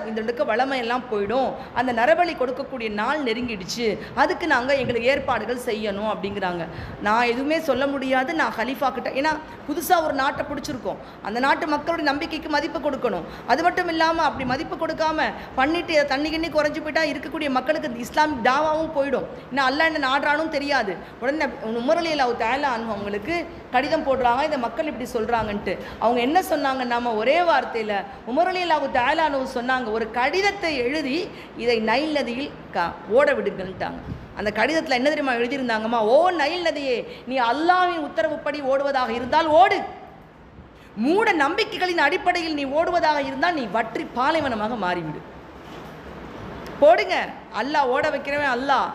இந்த வளமையெல்லாம் போயிடும், அந்த நரபலி கொடுக்கக்கூடிய நாள் நெருங்கிடுச்சு, அதுக்கு நாங்கள் எங்களுக்கு ஏற்பாடுகள் செய்யணும் அப்படிங்கிறாங்க. நான் எதுவுமே சொல்ல முடியாது, நான் ஹலீஃபா கிட்ட, ஏன்னா புதுசாக ஒரு நாட்டை பிடிச்சிருக்கோம், அந்த நாட்டு மக்களுடைய நம்பிக்கைக்கு மதிப்பு கொடுக்கணும். அது மட்டும் இல்லாமல் அப்படி மதிப்பு கொடுக்காம பண்ணிட்டு தண்ணி கிண்ணி குறைஞ்சி போயிட்டா இருக்கக்கூடிய மக்களுக்கு இஸ்லாமிக் தாவாவும் போயிடும். இன்னும் அல்லாஹ் என்ன நாடுறானும் தெரியாது. உடனே உமர் ரலியல்லாஹு தஆலா அன்ஹு அவங்களுக்கு கடிதம் போடுறாங்க, இந்த மக்கள் இப்படி சொல்கிறாங்கன்ட்டு. அவங்க என்ன சொன்னாங்க, நாம ஒரே வார்த்தையில் உமர் ரலியல்லாஹு தஆலா அன்ஹு சொன்னாங்க, ஒரு கடிதத்தை எழுதி இதை நைல் நதியில் ஓட விடுங்கள்ட்டாங்க. அந்த கடிதத்தில் என்ன தெரியுமா எழுதியிருந்தாங்கம்மா, ஓ நைல் நதியே, நீ அல்லாஹ்வின் உத்தரவுப்படி ஓடுவதாக இருந்தால் ஓடு, மூட நம்பிக்கைகளின் அடிப்படையில் நீ ஓடுவதாக இருந்தால் நீ வற்றி பாலைவனமாக மாறிவிடு. போடுங்க, அல்லாஹ் ஓட வைக்கிறவன் அல்லாஹ்.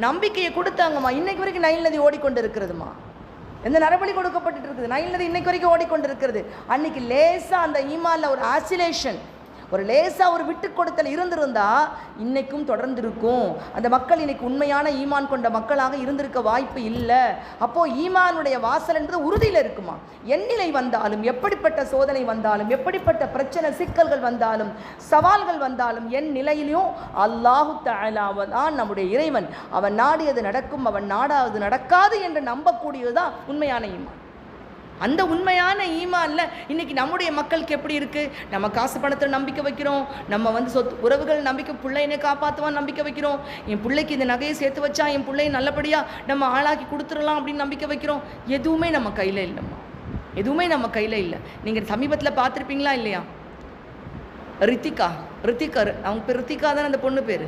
நம்பிக்கையை கொடுத்தாங்கம்மா. இன்னைக்கு வரைக்கும் நைல் நதி ஓடிக்கொண்டு இருக்கிறதுமா, எந்த நரபலி கொடுக்கப்பட்டு இருக்குது, நைல் நதி இன்னைக்கு வரைக்கும் ஓடிக்கொண்டு இருக்கிறது. அன்னைக்கு லேசாக அந்த ஈமான்ல ஒரு ஆசிலேஷன், ஒரு லேசாக ஒரு விட்டு கொடுத்தல் இருந்திருந்தா இன்னைக்கும் தொடர்ந்து இருக்கும். அந்த மக்கள் இன்னைக்கு உண்மையான ஈமான் கொண்ட மக்களாக இருந்திருக்க வாய்ப்பு இல்லை. அப்போது ஈமானுடைய வாசல் என்பது உறுதியில் இருக்குமா. எந்நிலை வந்தாலும், எப்படிப்பட்ட சோதனை வந்தாலும், எப்படிப்பட்ட பிரச்சனை சிக்கல்கள் வந்தாலும், சவால்கள் வந்தாலும், என் நிலையிலையும் அல்லாஹு தஆலா தான் நம்முடைய இறைவன், அவன் நாடியது நடக்கும், அவன் நாடாவது நடக்காது என்று நம்பக்கூடியதுதான் உண்மையான ஈமான். அந்த உண்மையான ஈமான்ல இன்னைக்கு நம்முடைய மக்களுக்கு எப்படி இருக்குது, நம்ம காசு பணத்தில் நம்பிக்கை வைக்கிறோம், நம்ம வந்து சொத்து உறவுகள் நம்பிக்கை, பிள்ளைனை காப்பாற்றுவான் நம்பிக்கை வைக்கிறோம், என் பிள்ளைக்கு இந்த நகையை சேர்த்து வச்சா என் பிள்ளையை நல்லபடியாக நம்ம ஆளாக்கி கொடுத்துடலாம் அப்படின்னு நம்பிக்கை வைக்கிறோம். எதுவுமே நம்ம கையில் இல்லைம்மா, எதுவுமே நம்ம கையில் இல்லை. நீங்கள் சமீபத்தில் பார்த்துருப்பீங்களா இல்லையா, ரித்திகா அவங்க பேர் ரித்திகா தானே அந்த பொண்ணு பேர்,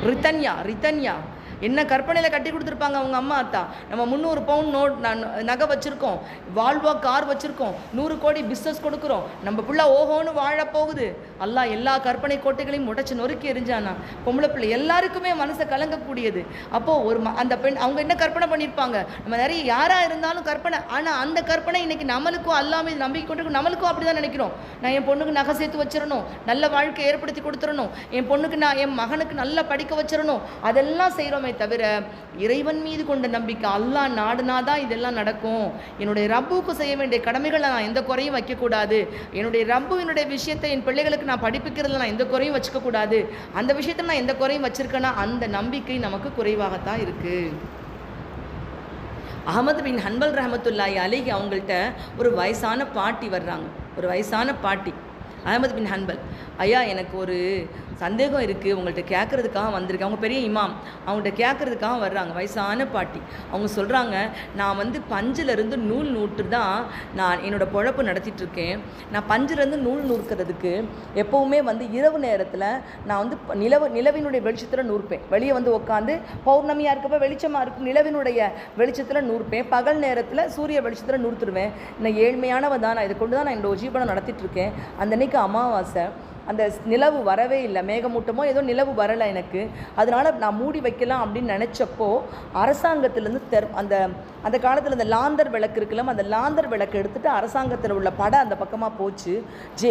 ரித்தன்யா என்ன கற்பனையில் கட்டி கொடுத்துருப்பாங்க அவங்க அம்மா அத்தா. நம்ம 300 பவுன் நகை வச்சுருக்கோம், வால்வா கார் வச்சுருக்கோம், 100 கோடி பிஸ்னஸ் கொடுக்குறோம், நம்ம பிள்ளை ஓஹோன்னு வாழ போகுது. அல்லாஹ் எல்லா கற்பனை கோட்டைகளையும் உடைச்சு நொறுக்கி எரிஞ்சானா. பொம்பளை பிள்ளை எல்லாருக்குமே மனசை கலங்கக்கூடியது. அப்போது அந்த பெண் அவங்க என்ன கற்பனை பண்ணியிருப்பாங்க, நம்ம நிறைய யாராக இருந்தாலும் கற்பனை, ஆனால் அந்த கற்பனை இன்னைக்கு நம்மளுக்கும் அல்லாமே நம்பிக்கை கொண்டு நம்மளுக்கும் அப்படி தான் நினைக்கிறோம். நான் என் பொண்ணுக்கு நகை சேர்த்து வச்சிடணும், நல்ல வாழ்க்கை ஏற்படுத்தி கொடுத்துடணும், என் பொண்ணுக்கு என் மகனுக்கு நல்லா படிக்க வச்சிடணும், அதெல்லாம் செய்கிறோம். தவிர இறைவன் மீது கொண்ட நம்பிக்கை, அல்லாஹ் நாடுனாதான் இதெல்லாம் நடக்கும், என்னுடைய ரப்புக்கு செய்ய வேண்டிய கடமைகளை நான் எந்த குறையும் வைக்கக்கூடாது, என்னுடைய ரப்புவினுடைய விஷயத்தை என் பிள்ளைகளுக்கு நான் படிப்பிக்கிறதுல நான் எந்த குறையும் வச்சுக்கக்கூடாது, அந்த விஷயத்தில் நான் எந்த குறையும் வச்சிருக்கேன்னா அந்த நம்பிக்கை நமக்கு குறைவாகத்தான் இருக்குது. அஹமது பின் ஹன்பல் ரஹமத்துல்லாஹி அலைஹி அவங்கள்ட்ட ஒரு வயசான பாட்டி வர்றாங்க. ஒரு வயசான பாட்டி அஹமது பின் ஹன்பல், ஐயா எனக்கு ஒரு சந்தேகம் இருக்குது, உங்கள்கிட்ட கேட்குறதுக்காக வந்திருக்கேன். அவங்க பெரிய இமாம், அவங்கள்ட்ட கேட்குறதுக்காக வர்றாங்க. வயசான பாட்டி அவங்க சொல்கிறாங்க, நான் வந்து பஞ்சிலிருந்து நூல் நூற்று தான் நான் என்னோடய பொழப்பு நடத்திட்டுருக்கேன். நான் பஞ்சிலேருந்து நூல் நூற்கிறதுக்கு எப்போவுமே வந்து இரவு நேரத்தில் நான் வந்து நிலவினுடைய வெளிச்சத்தில் நூற்பேன். வெளியே வந்து உட்காந்து பௌர்ணமியாக இருக்கப்போ வெளிச்சமாக இருக்கும், நிலவினுடைய வெளிச்சத்தில் நூற்பேன். பகல் நேரத்தில் சூரிய வெளிச்சத்தில் நூற்றுருவேன். நான் ஏழ்மையானவன் தான், நான் இதை கொண்டு தான் நான் என்னோட ஜீவனம் நடத்திட்டுருக்கேன். அந்த அன்னைக்கு அமாவாசை, அந்த நிலவு வரவே இல்லை, மேகமூட்டமோ ஏதோ நிலவு வரலை எனக்கு. அதனால் நான் மூடி வைக்கலாம் அப்படின்னு நினச்சப்போ அரசாங்கத்திலேருந்து அந்த காலத்தில் அந்த லாந்தர் விளக்கு இருக்கலாம், அந்த லாந்தர் விளக்கு எடுத்துகிட்டு அரசாங்கத்தில் உள்ள படம் அந்த பக்கமாக போச்சு.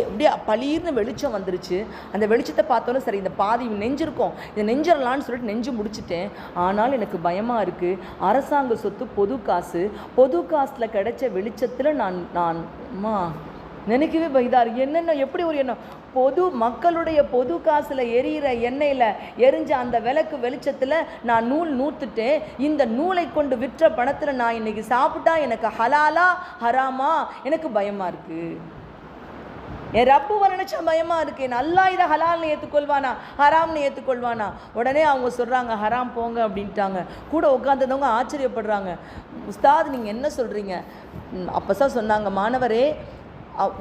அப்படியே பளீர்னு வெளிச்சம் வந்துருச்சு. அந்த வெளிச்சத்தை பார்த்தோன்னே சரி இந்த பாதி நெஞ்சிருக்கோம், இதை நெஞ்சிடலான்னு சொல்லிட்டு நெஞ்சு முடிச்சுட்டேன். ஆனால் எனக்கு பயமாக இருக்குது, அரசாங்க சொத்து பொது காசில் கிடைச்ச வெளிச்சத்தில் நான் நினைக்கவே இதாரு. என்னென்ன எப்படி ஒரு எண்ணம், மக்களுடைய பொது காசில் எரியிற எண்ணெயில் எரிஞ்ச அந்த விளக்கு வெளிச்சத்தில் நான் நூல் நூற்றுட்டேன். இந்த நூலை கொண்டு விற்ற பணத்தில் நான் இன்னைக்கு சாப்பிட்டா எனக்கு ஹலாலா ஹராமா எனக்கு பயமாக இருக்குது. என் ரப்புவை நினச்சா பயமாக இருக்குது. நல்லா இதை ஹலால்னு ஏற்றுக்கொள்வானா ஹராம்னு ஏற்றுக்கொள்வானா? உடனே அவங்க சொல்கிறாங்க ஹராம் போங்க அப்படின்ட்டாங்க. கூட உட்காந்துருந்தவங்க ஆச்சரியப்படுறாங்க, உஸ்தாத் நீங்கள் என்ன சொல்கிறீங்க? அப்போ தான் சொன்னாங்க, மாணவரே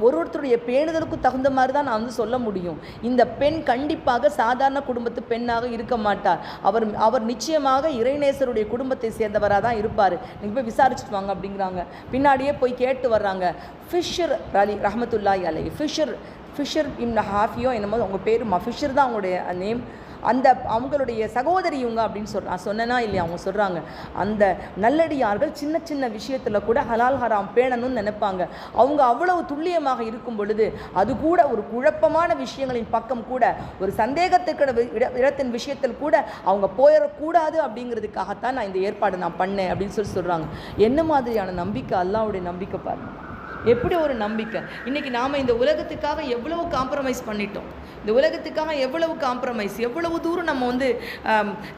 ஒருத்தருடைய பேணுதலுக்கும் தகுந்த மாதிரி தான் நான் வந்து சொல்ல முடியும். இந்த பெண் கண்டிப்பாக சாதாரண குடும்பத்து பெண்ணாக இருக்க மாட்டார். அவர் நிச்சயமாக இறைநேசருடைய குடும்பத்தை சேர்ந்தவராக தான் இருப்பார். நீங்கள் போய் விசாரிச்சுட்டு வாங்க அப்படிங்கிறாங்க. பின்னாடியே போய் கேட்டு வர்றாங்க. ஃபிஷர் அலி ரஹமத்துல்லாஹி அலைஹி, ஃபிஷர் இப்னு ஹாஃபியோ என்னமோ அவங்க பேர், ஃபிஷர் தான் அவங்களுடைய நேம். அந்த அவங்களுடைய சகோதரி இவங்க அப்படின்னு நான் சொன்னேன்னா இல்லையா, அவங்க சொல்கிறாங்க அந்த நல்லடியார்கள் சின்ன சின்ன விஷயத்தில் கூட ஹலால் ஹராம் பேணணும்னு நினைப்பாங்க. அவங்க அவ்வளவு துல்லியமாக இருக்கும் பொழுது அது கூட ஒரு குழப்பமான விஷயங்களின் பக்கம் கூட ஒரு சந்தேகத்துக்கு இடத்தின் விஷயத்தில் கூட அவங்க போயிடக்கூடாது அப்படிங்கிறதுக்காகத்தான் நான் இந்த ஏற்பாடு நான் பண்ணேன் அப்படின்னு சொல்கிறாங்க. என்ன மாதிரியான நம்பிக்கை, அல்லாஹ்வுடைய நம்பிக்கை பாருங்க, எப்படி ஒரு நம்பிக்கை. இன்றைக்கி நாம் இந்த உலகத்துக்காக எவ்வளவு காம்ப்ரமைஸ் பண்ணிட்டோம், இந்த உலகத்துக்காக எவ்வளவு காம்ப்ரமைஸ், எவ்வளவு தூரம் நம்ம வந்து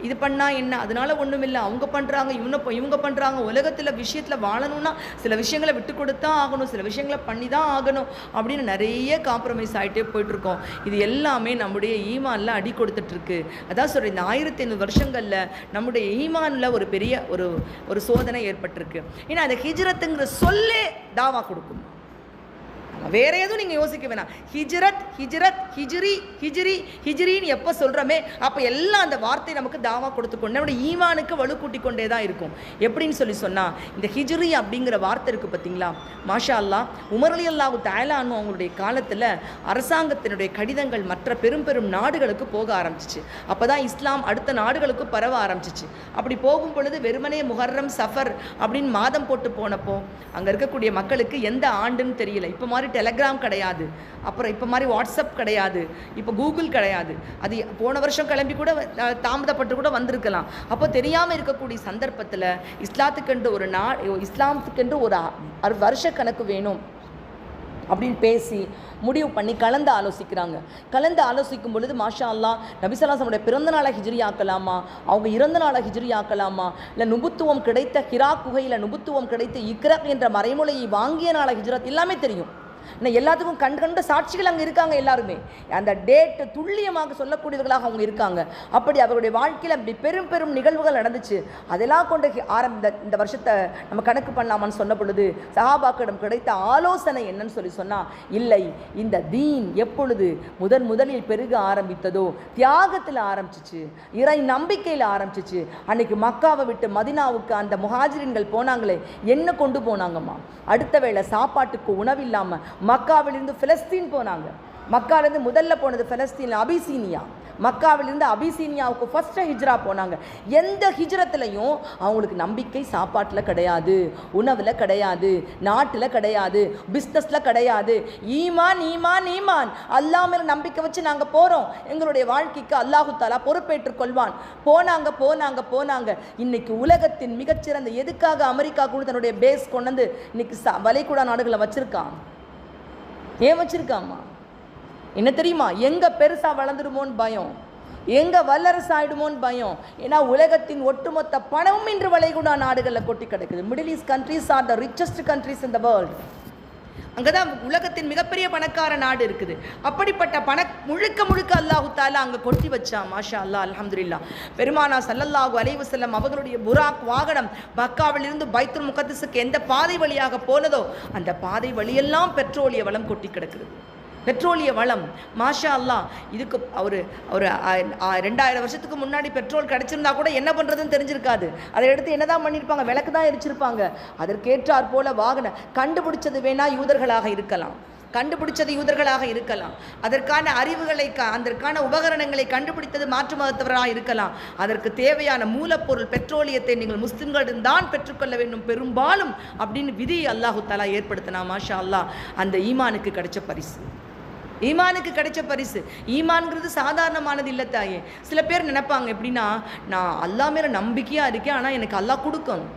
இது பண்ணால் என்ன, அதனால ஒன்றும் இல்லை, அவங்க பண்ணுறாங்க இவங்க பண்ணுறாங்க, உலகத்தில் விஷயத்தில் வாழணும்னா சில விஷயங்களை விட்டு கொடுத்தா ஆகணும், சில விஷயங்களை பண்ணி தான் ஆகணும் அப்படின்னு நிறைய காம்ப்ரமைஸ் ஆகிட்டே போயிட்டுருக்கோம். இது எல்லாமே நம்முடைய ஈமானில் அடி கொடுத்துட்ருக்கு. அதான் சொல்கிறேன், இந்த 1500 வருஷங்களில் நம்முடைய ஈமானில் ஒரு பெரிய ஒரு சோதனை ஏற்பட்டிருக்கு. ஏன்னா அந்த ஹிஜ்ரத்துங்கிற சொல்லே தாவா கொடுக்கும். வேற எதுவும் நீங்கள் யோசிக்க வேணாம். ஹிஜ்ரத் ஹிஜ்ரத் ஹிஜ்ரி ஹிஜ்ரி ஹிஜ்ரின்னு எப்போ சொல்கிறோமே அப்போ எல்லாம் அந்த வார்த்தை நமக்கு தாவா கொடுத்துக்கொண்டு நம்முடைய ஈமானுக்கு வலு கூட்டி கொண்டே தான் இருக்கும். எப்படின்னு சொன்னால் இந்த ஹிஜ்ரி அப்படிங்கிற வார்த்தை இருக்குது பார்த்தீங்களா, மாஷா அல்லாஹ். உமர் ரலியல்லாஹு தஆலா அன்ஹு அவங்களுடைய காலத்தில் அரசாங்கத்தினுடைய கடிதங்கள் மற்ற பெரும் பெரும் நாடுகளுக்கு போக ஆரம்பிச்சிச்சு. அப்போ தான் இஸ்லாம் அடுத்த நாடுகளுக்கு பரவ ஆரம்பிச்சிச்சு. அப்படி போகும் பொழுது வெறுமனே முஹர்ரம் சஃபர் அப்படின்னு மாதம் போட்டு போனப்போ அங்கே இருக்கக்கூடிய மக்களுக்கு எந்த ஆண்டுன்னு தெரியல. இப்போ மாதிரி டெலகிராம் கிடையாது, அப்புறம் இப்போ மாதிரி வாட்ஸ்அப் கிடையாது, இப்போ கூகுள் கிடையாது. அது போன வருஷம் கிளம்பி கூட தாமதப்பட்டு கூட வந்திருக்கலாம். அப்போ தெரியாமல் இருக்கக்கூடிய சந்தர்ப்பத்தில் இஸ்லாத்துக்கென்று இஸ்லாத்துக்கென்று ஒரு வருஷ கணக்கு வேணும் அப்படின்னு பேசி முடிவு பண்ணி கலந்து ஆலோசிக்கிறாங்க. கலந்து ஆலோசிக்கும் பொழுது மாஷா அல்லாஹ் நபி ஸல்லல்லாஹு அலைஹி வஸல்லம் பிறந்த நாளை ஹிஜ்ரி ஆக்கலாமா, அவங்க இறந்த நாளை ஹிஜ்ரி ஆக்கலாமா, இல்லை நுபுத்துவம் கிடைத்த ஹிரா குகையில் நுபுத்துவம் கிடைத்த இக்ரக் என்ற மறைமொழியை வாங்கிய நாளை ஹிஜ்ரத் எல்லாமே தெரியும். இன்னும் எல்லாத்துக்கும் கண்ட சாட்சிகள் அங்கே இருக்காங்க. எல்லாருமே அந்த டேட்டு துல்லியமாக சொல்லக்கூடியவர்களாக அவங்க இருக்காங்க. அப்படி அவருடைய வாழ்க்கையில் அப்படி பெரும் பெரும் நிகழ்வுகள் நடந்துச்சு. அதெல்லாம் கொண்டு இந்த வருஷத்தை நம்ம கணக்கு பண்ணலாமான்னு சொன்ன பொழுது சஹாபாக்களிடம் கிடைத்த ஆலோசனை என்னன்னு சொன்னால், இல்லை, இந்த தீன் எப்பொழுது முதலில் பெருக ஆரம்பித்ததோ தியாகத்தில் ஆரம்பிச்சிச்சு, இறை நம்பிக்கையில் ஆரம்பிச்சிச்சு. அன்னைக்கு மக்காவை விட்டு மதினாவுக்கு அந்த முஹாஜிரின்கள் போனாங்களே, என்ன கொண்டு போனாங்கம்மா? அடுத்த வேளை சாப்பாட்டுக்கு உணவில்லாமல் மக்காவிலிருந்து பிலஸ்தீன் போனாங்க. மக்காவிலிருந்து முதல்ல போனது பிலஸ்தீன், அபிசீனியா. மக்காவிலிருந்து அபிசீனியாவுக்கு ஃபர்ஸ்ட் ஹிஜ்ரா போனாங்க. எந்த ஹிஜ்ரத்துலையும் அவங்களுக்கு நம்பிக்கை சாப்பாட்டில் கிடையாது, உணவில் கிடையாது, நாட்டில் கிடையாது, பிஸ்னஸில் கிடையாது. ஈமான் ஈமான் ஈமான், அல்லாஹ் மேல நம்பிக்கை வச்சு நாங்கள் போகிறோம், எங்களுடைய வாழ்க்கைக்கு அல்லாஹு தஆலா பொறுப்பேற்றுக் கொள்வான். போனாங்க. இன்னைக்கு உலகத்தின் மிகச்சிறந்த, எதுக்காக அமெரிக்கா கூட தன்னுடைய பேஸ் கொண்டு வந்து இன்னைக்கு வளைகுடா நாடுகளை வச்சிருக்கான்? ஏன் வச்சிருக்காமா? என்ன தெரியுமா? எங்கே பெருசாக வளர்ந்துடுமோன்னு பயம், எங்கே வல்லரசு ஆகிடுமோன்னு பயம். ஏன்னா உலகத்தின் ஒட்டுமொத்த பணமும் இன்று வளைகுடா நாடுகளில் கொட்டி கிடக்குது. Middle east countries are the richest countries in the world. அங்கே தான் உலகத்தின் மிகப்பெரிய பணக்கார நாடு இருக்குது. அப்படிப்பட்ட முழுக்க அல்லாஹு தஆலா அங்கே கொட்டி வச்சான். மாஷா அல்லாஹ், அல்ஹம்துலில்லாஹ். பெருமானா ஸல்லல்லாஹு அலைஹி வஸல்லம் அவர்களுடைய புராக் வாகனம் மக்காவிலிருந்து பைத்துல் முகத்தஸுக்கு எந்த பாதை வழியாக போனதோ அந்த பாதை வழியெல்லாம் பெட்ரோலிய வளம் கொட்டி கிடக்குது. பெட்ரோலிய வளம் மாஷா அல்லாஹ். இதுக்கு ஒரு 2000 வருஷத்துக்கு முன்னாடி பெட்ரோல் கிடச்சிருந்தா கூட என்ன பண்ணுறதுன்னு தெரிஞ்சிருக்காது. அதை எடுத்து என்ன தான் பண்ணியிருப்பாங்க? விளக்கு தான் எரிச்சிருப்பாங்க. அதற்கேற்றாற் போல வாகனம் கண்டுபிடிச்சது வேணால் யூதர்களாக இருக்கலாம், அதற்கான அறிவுகளை அதற்கான உபகரணங்களை கண்டுபிடித்தது மாற்று மதத்தவராக இருக்கலாம். அதற்கு தேவையான மூலப்பொருள் பெட்ரோலியத்தை நீங்கள் முஸ்லிம்களிடம் தான் பெற்றுக்கொள்ள வேண்டும் பெரும்பாலும் அப்படின்னு விதி அல்லாஹு தஆலா ஏற்படுத்தினா. மாஷா அல்லாஹ், அந்த ஈமானுக்கு கிடைச்ச பரிசு. ஈமான்ங்கிறது சாதாரணமானது இல்லை தாயே. சில பேர் நினைப்பாங்க எப்படின்னா, நான் அல்லாஹ் மேலே நம்பிக்கையாக இருக்கேன், ஆனால் எனக்கு அல்லாஹ் கொடுக்கணும்.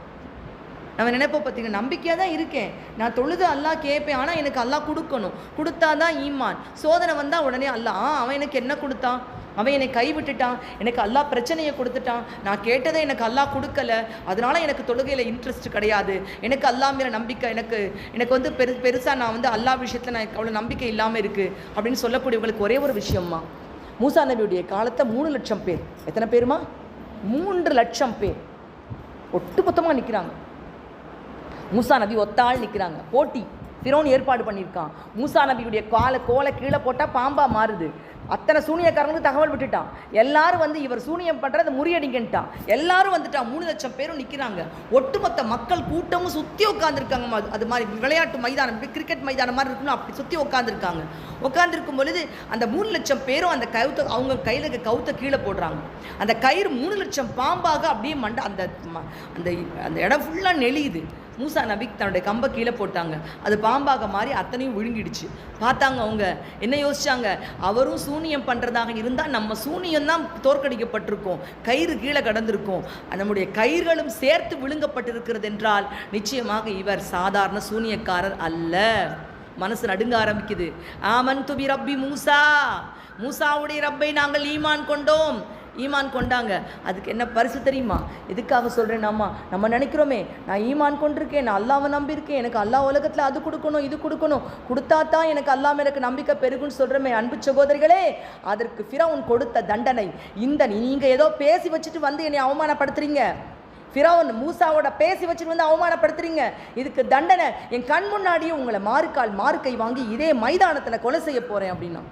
நம்ம நினைப்போம் பார்த்தீங்கன்னா, நம்பிக்கையாக தான் இருக்கேன், நான் தொழுது அல்லாஹ் கேட்பேன், ஆனால் எனக்கு அல்லாஹ் கொடுக்கணும், கொடுத்தா தான் ஈமான். சோதனை வந்தால் உடனே அல்லாஹ் அவன் எனக்கு என்ன கொடுத்தான், அவன் என்னை கைவிட்டுட்டான், எனக்கு அல்லாஹ் பிரச்சனையை கொடுத்துட்டான், நான் கேட்டதை எனக்கு அல்லாஹ் கொடுக்கல, அதனால எனக்கு தொழுகையில் இன்ட்ரெஸ்ட் கிடையாது, எனக்கு அல்லாஹ் மேலே நம்பிக்கை எனக்கு வந்து பெருசாக நான் வந்து அல்லாஹ் விஷயத்தில் நான் அவ்வளோ நம்பிக்கை இல்லாமல் இருக்குது அப்படின்னு சொல்லக்கூடியவங்களுக்கு ஒரே ஒரு விஷயம்மா, மூசா நபியுடைய காலத்தை 3 லட்சம் பேர், எத்தனை பேருமா? 3 லட்சம் பேர் ஒட்டுமொத்தமாக நிற்கிறாங்க. மூசா நபி ஒத்தாள் நிற்கிறாங்க. போட்டி ஃபிரௌன் ஏற்பாடு பண்ணியிருக்கான். மூசா நபியுடைய கோலை கீழே போட்டால் பாம்பாக மாறுது. அத்தனை சூனியக்காரங்களுக்கு தகவல் விட்டுட்டான். எல்லாரும் வந்து இவர் சூனியம் பண்ணுறதை முறியடிங்கன்ட்டான். எல்லாரும் வந்துட்டான். 3 லட்சம் பேரும் நிற்கிறாங்க. ஒட்டுமொத்த மக்கள் கூட்டமும் சுற்றி உட்காந்துருக்காங்க. அது மாதிரி விளையாட்டு மைதானம், கிரிக்கெட் மைதானம் மாதிரி இருக்கணும், அப்படி சுற்றி உட்காந்துருக்காங்க. உட்காந்துருக்கும் பொழுது அந்த 3 லட்சம் பேரும் அந்த கவுத்தை அவங்க கையில் கவுத்தை கீழே போடுறாங்க. அந்த கயிறு 3 லட்சம் பாம்பாக அப்படியே அந்த அந்த இடம் ஃபுல்லாக நெளியுது. மூசா நபி தன்னுடைய கம்பை கீழே போட்டாங்க. அது பாம்பாக மாறி அத்தனையும் விழுங்கிடுச்சு. பார்த்தாங்க அவங்க என்ன யோசிச்சாங்க, அவரும் சூனியம் பண்ணுறதாக இருந்தால் நம்ம சூனியம் தான் தோற்கடிக்கப்பட்டிருக்கோம், கயிறு கீழே கடந்திருக்கோம், நம்முடைய கயிர்களும் சேர்த்து விழுங்கப்பட்டிருக்கிறது என்றால் நிச்சயமாக இவர் சாதாரண சூனியக்காரர் அல்ல. மனசு நடுங்க ஆரம்பிக்குது. ஆமன்து பி ரப்பி மூசா, மூசாவுடைய ரப்பை நாங்கள் ஈமான் கொண்டோம். ஈமான் கொண்டாங்க. அதுக்கு என்ன பரிசு தெரியுமா? எதுக்காக சொல்கிறேன்னாம்மா, நம்ம நினைக்கிறோமே நான் ஈமான் கொண்டிருக்கேன், நான் அல்லாவை நம்பியிருக்கேன், எனக்கு அல்லாஹ் உலகத்தில் அது கொடுக்கணும் இது கொடுக்கணும், கொடுத்தா தான் எனக்கு அல்லாஹ் எனக்கு நம்பிக்கை பெருகுன்னு சொல்கிறோமே. அன்பு சகோதரிகளே, அதற்கு ஃபிரௌன் கொடுத்த தண்டனை இந்த. நீங்கள் ஏதோ பேசி வச்சுட்டு வந்து என்னை அவமானப்படுத்துறீங்க. ஃபிரௌன் மூசாவோட பேசி வச்சுட்டு வந்து அவமானப்படுத்துறீங்க. இதுக்கு தண்டனை என் கண் முன்னாடியே உங்களை மாறுக்கை வாங்கி இதே மைதானத்தில் கொலை செய்ய போகிறேன் அப்படின்னா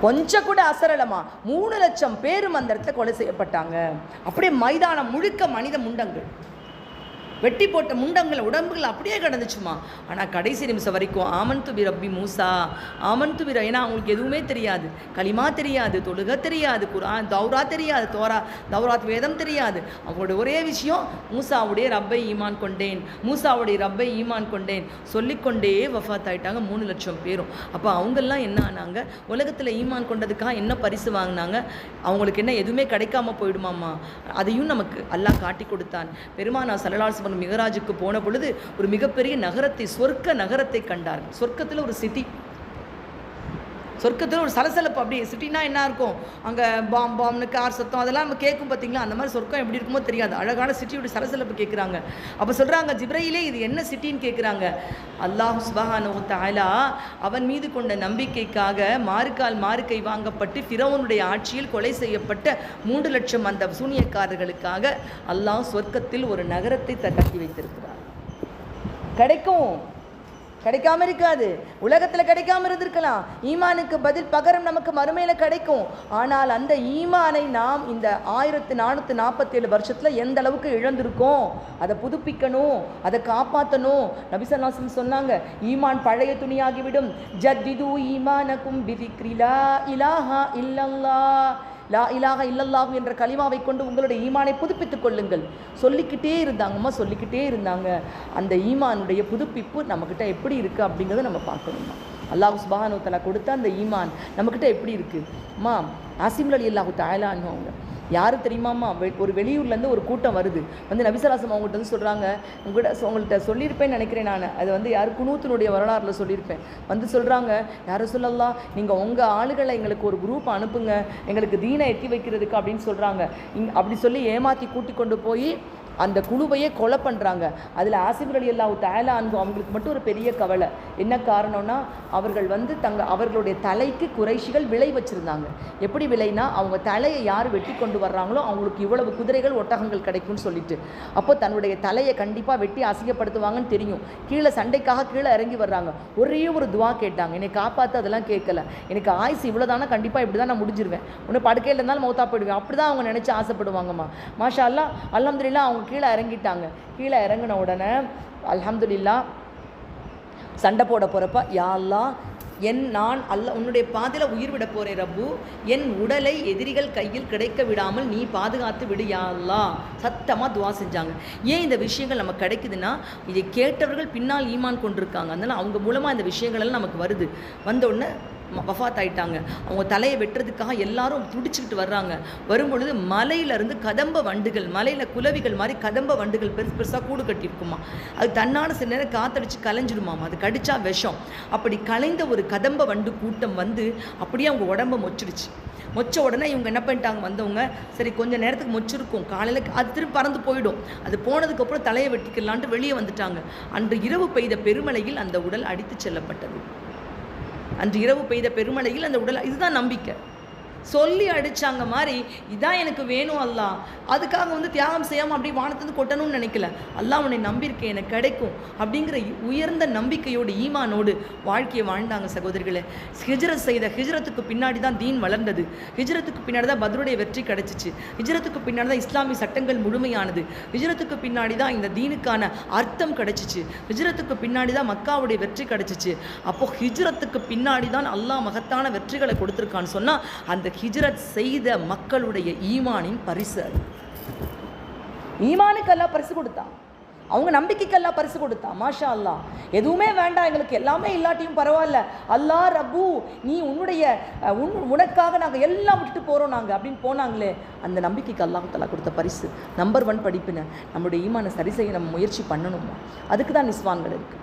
கொஞ்சம் கூட அசரலமா 3 லட்சம் பேரும் அந்த இடத்துல கொலை செய்யப்பட்டாங்க. அப்படியே மைதானம் முழுக்க மனித முண்டங்கள், வெட்டி போட்ட முண்டங்கள் உடம்புகள் அப்படியே கிடந்துச்சுமா. ஆனால் கடைசி நிமிஷம் வரைக்கும் ஆமன்து பி ரப்பி மூசா, ஆமன்து பி, ஏன்னா அவங்களுக்கு எதுவுமே தெரியாது, களிமா தெரியாது, தொழுக தெரியாது, குர்ஆன் தௌரா தெரியாது, தௌராத் வேதம் தெரியாது. அவங்களோட ஒரே விஷயம் மூசாவுடைய ரப்பை ஈமான் கொண்டேன், மூசாவுடைய ரப்பை ஈமான் கொண்டேன் சொல்லிக்கொண்டே வஃபாத் ஆயிட்டாங்க 3 லட்சம் பேரும். அப்போ அவங்கெல்லாம் என்ன ஆனாங்க, உலகத்தில் ஈமான் கொண்டதுக்காக என்ன பரிசு வாங்கினாங்க? அவங்களுக்கு என்ன எதுவுமே கிடைக்காம போயிடுமாம்மா? அதையும் நமக்கு அல்லாஹ் காட்டி கொடுத்தான். பெருமானா ஸல்லல்லாஹு அலைஹி வஸல்லம் மிகராஜுக்கு போன பொழுது ஒரு மிகப்பெரிய நகரத்தை, சொர்க்க நகரத்தை கண்டார். சொர்க்கத்தில் ஒரு சிட்டி, சொர்க்கத்தில் ஒரு சலசலப்பு. அப்படி சிட்டினா என்ன இருக்கும், அங்கே பாம்னு கார் சத்தம் அதெல்லாம் நம்ம கேட்கும் பார்த்தீங்களா, அந்த மாதிரி சொர்க்கம் எப்படி இருக்குமோ தெரியாது. அழகான சிட்டியோட சலசலப்பு கேட்குறாங்க. அப்போ சொல்கிறாங்க ஜிப்ரையிலே இது என்ன சிட்டின்னு கேட்குறாங்க. அல்லாஹ் சுப்ஹானஹு வ தஆலா அவன் மீது கொண்ட நம்பிக்கைக்காக மாறுக்கை வாங்கப்பட்டு ஃபிரௌனுடைய ஆட்சியில் கொலை செய்யப்பட்ட 3 லட்சம் அந்த சூனியக்காரர்களுக்காக அல்லாஹ் சொர்க்கத்தில் ஒரு நகரத்தை கட்டி வைத்திருக்கிறார். கிடைக்காம இருக்காது, உலகத்தில் கிடைக்காம இருந்திருக்கலாம். ஈமானுக்கு பதில் பகரம் நமக்கு மறுமையில் கிடைக்கும். ஆனால் அந்த ஈமானை நாம் இந்த 1447 வருஷத்தில் எந்த அளவுக்கு இழந்திருக்கோம், அதை புதுப்பிக்கணும், அதை காப்பாற்றணும். நபி ஸல்லல்லாஹு அலைஹி வஸல்லம் சொன்னாங்க, ஈமான் பழைய துணியாகிவிடும். ஜத்திது ஈமானக்கும் பிதிக்ரி லா இலாஹா இல்லல்லாஹ், லா இலாஹ இல்லல்லாஹு என்ற கலிமாவை கொண்டு உங்களுடைய ஈமானை புதுப்பித்துக் கொள்ளுங்கள். சொல்லிக்கிட்டே இருந்தாங்க. அந்த ஈமானுடைய புதுப்பிப்பு நம்மக்கிட்ட எப்படி இருக்குது அப்படிங்கிறத நம்ம பார்க்கணுமா. அல்லாஹ் சுப்ஹானஹு வ தஆலா கொடுத்த அந்த ஈமான் நம்மக்கிட்ட எப்படி இருக்குது? அம்மா ஆசிம் ரலியல்லாஹு தஆலா அன்ஹு அவங்க யார் தெரியுமாம்மா, ஒரு வெளியூர்லேருந்து ஒரு கூட்டம் வருது. வந்து நபி ஸல்லல்லாஹு அலைஹி வஸல்லம் அவங்கள்ட்ட வந்து சொல்கிறாங்க, உங்கள்கிட்ட சொல்லியிருப்பேன்னு நினைக்கிறேன் நான், அது வந்து யார் குனூத்தினுடைய வரலாறுல சொல்லியிருப்பேன். வந்து சொல்கிறாங்க, யார் சொல்லலாம், நீங்கள் உங்கள் ஆளுகளை எங்களுக்கு ஒரு குரூப் அனுப்புங்க, எங்களுக்கு தீனை எட்டி வைக்கிறதுக்கு அப்படின்னு சொல்கிறாங்க. அப்படி சொல்லி ஏமாற்றி கூட்டி கொண்டு போய் அந்த குழுவையே கொலை பண்ணுறாங்க. அதில் ஆசிம் ரலியல்லாஹு தஆலா அன்ஹு அவங்களுக்கு மட்டும் ஒரு பெரிய கவலை. என்ன காரணம்னா, அவர்கள் வந்து அவர்களுடைய தலைக்கு குறைஷிகள் விலை வச்சுருந்தாங்க. எப்படி விலைனா, அவங்க தலையை யார் வெட்டி கொண்டு வர்றாங்களோ அவங்களுக்கு இவ்வளவு குதிரைகள் ஒட்டகங்கள் கிடைக்கும்னு சொல்லிட்டு, அப்போ தன்னுடைய தலையை கண்டிப்பாக வெட்டி அசிங்கப்படுத்துவாங்கன்னு தெரியும். சண்டைக்காக கீழே இறங்கி வர்றாங்க. ஒரே ஒரு துவா கேட்டாங்க, என்னை காப்பாற்று. அதெல்லாம் கேட்கல, எனக்கு ஆயுசு இவ்வளோதானா, கண்டிப்பாக இப்படி தான் நான் முடிஞ்சிருவேன், ஒன்று படுக்கையில் இருந்தாலும் மௌத்தா போயிடுவேன், அப்படி தான் அவங்க நினச்சி ஆசைப்படுவாங்கம்மா. மாஷா அல்லாஹ், அல்ஹம்துலில்லாஹ் அவங்க கீழே இறங்கிட்டாங்க. கீழே இறங்கின உடனே அல்ஹம்துலில்லாஹ் சண்டை போட போகிறப்ப, யா அல்லாஹ் நான் உன்னுடைய பாதையில் உயிர் விட போகிறேன் ரப்பு, என் உடலை எதிரிகள் கையில் கிடைக்க விடாமல் நீ பாதுகாத்து விடு யா அல்லாஹ். சத்தமாக துவா செஞ்சாங்க. ஏன் இந்த விஷயங்கள் நமக்கு கிடைக்குதுன்னா, இதை கேட்டவர்கள் பின்னால் ஈமான் கொண்டிருக்காங்க. அதனால் அவங்க மூலமாக இந்த விஷயங்கள் எல்லாம் நமக்கு வருது. வந்தோடனே வஃபாத் ஆயிட்டாங்க. அவங்க தலையை வெட்டுறதுக்காக எல்லாரும் துடிச்சுக்கிட்டு வர்றாங்க. வரும்பொழுது மலையிலேருந்து கதம்ப வண்டுகள், மலையில் குலவிகள் மாதிரி கதம்ப வண்டுகள் பெருசாக கூடு கட்டியிருக்குமா. அது தன்னான சில நேரம் காத்தடிச்சு கலைஞ்சிடுமாமா, அது கடிச்சா விஷம். அப்படி கலைந்த ஒரு கதம்ப வண்டு கூட்டம் வந்து அப்படியே அவங்க உடம்பை மொச்ச உடனே இவங்க என்ன பண்ணிட்டாங்க, வந்தவங்க சரி கொஞ்சம் நேரத்துக்கு மொச்சிருக்கும், காலையில் அது திரும்ப பறந்து போயிடும், அது போனதுக்கப்புறம் தலையை வெட்டிக்கலான்ட்டு வெளியே வந்துட்டாங்க. அன்று இரவு பெய்த பெருமழையில் அந்த உடல் அடித்து செல்லப்பட்டது. அன்று இரவு பெய்த பெருமழையில் அந்த உடல், இதுதான் நம்பிக்கை. சொல்லி அடித்தாங்க மாதிரி இதான் எனக்கு வேணும் அல்லா, அதுக்காக தியாகம் செய்யாமல் அப்படியே வானத்துலேருந்து கொட்டணும்னு நினைக்கல. அல்லா உன்னை நம்பியிருக்கேன், எனக்கு கிடைக்கும் அப்படிங்கிற உயர்ந்த நம்பிக்கையோடு ஈமானோடு வாழ்க்கையை வாழ்ந்தாங்க சகோதரிகளே. ஹிஜ்ரத் செய்த ஹிஜ்ரத்துக்கு பின்னாடி தான் தீன் வளர்ந்தது. ஹிஜ்ரத்துக்கு பின்னாடி தான் பத்ருடைய வெற்றி கிடைச்சிச்சு. ஹிஜ்ரத்துக்கு பின்னாடி தான் இஸ்லாமிய சட்டங்கள் முழுமையானது. ஹிஜ்ரத்துக்கு பின்னாடி தான் இந்த தீனுக்கான அர்த்தம் கிடைச்சிச்சு. ஹிஜ்ரத்துக்கு பின்னாடி தான் மக்காவுடைய வெற்றி கிடைச்சிச்சு. அப்போது ஹிஜ்ரத்துக்கு பின்னாடி தான் அல்லாஹ் மகத்தான வெற்றிகளை கொடுத்துருக்கான்னு சொன்னால் அந்த ஹிஜ்ரத் செய்த மக்களுடைய ஈமானின் பரிசு அது. ஈமானுக்கு அல்லாஹ் பரிசு கொடுத்தான், அவங்க நம்பிக்கைக்கு எல்லாம் பரிசு கொடுத்தான். மாஷா அல்லாஹ். எதுவுமே வேண்டாம் எங்களுக்கு, எல்லாமே இல்லாட்டியும் பரவாயில்ல, அல்லாஹ் ரப்பு நீ உனக்காக நாங்கள் எல்லாம் விட்டுட்டு போகிறோம் நாங்கள் அப்படின்னு போனாங்களே, அந்த நம்பிக்கைக்கு அல்லாஹ் தஆலா கொடுத்த பரிசு. நம்பர் 1 படிப்புன்னு நம்முடைய ஈமானை சரி செய்ய நம்ம முயற்சி பண்ணணுமா? அதுக்கு தான் நிஸ்வான்கள் இருக்குது.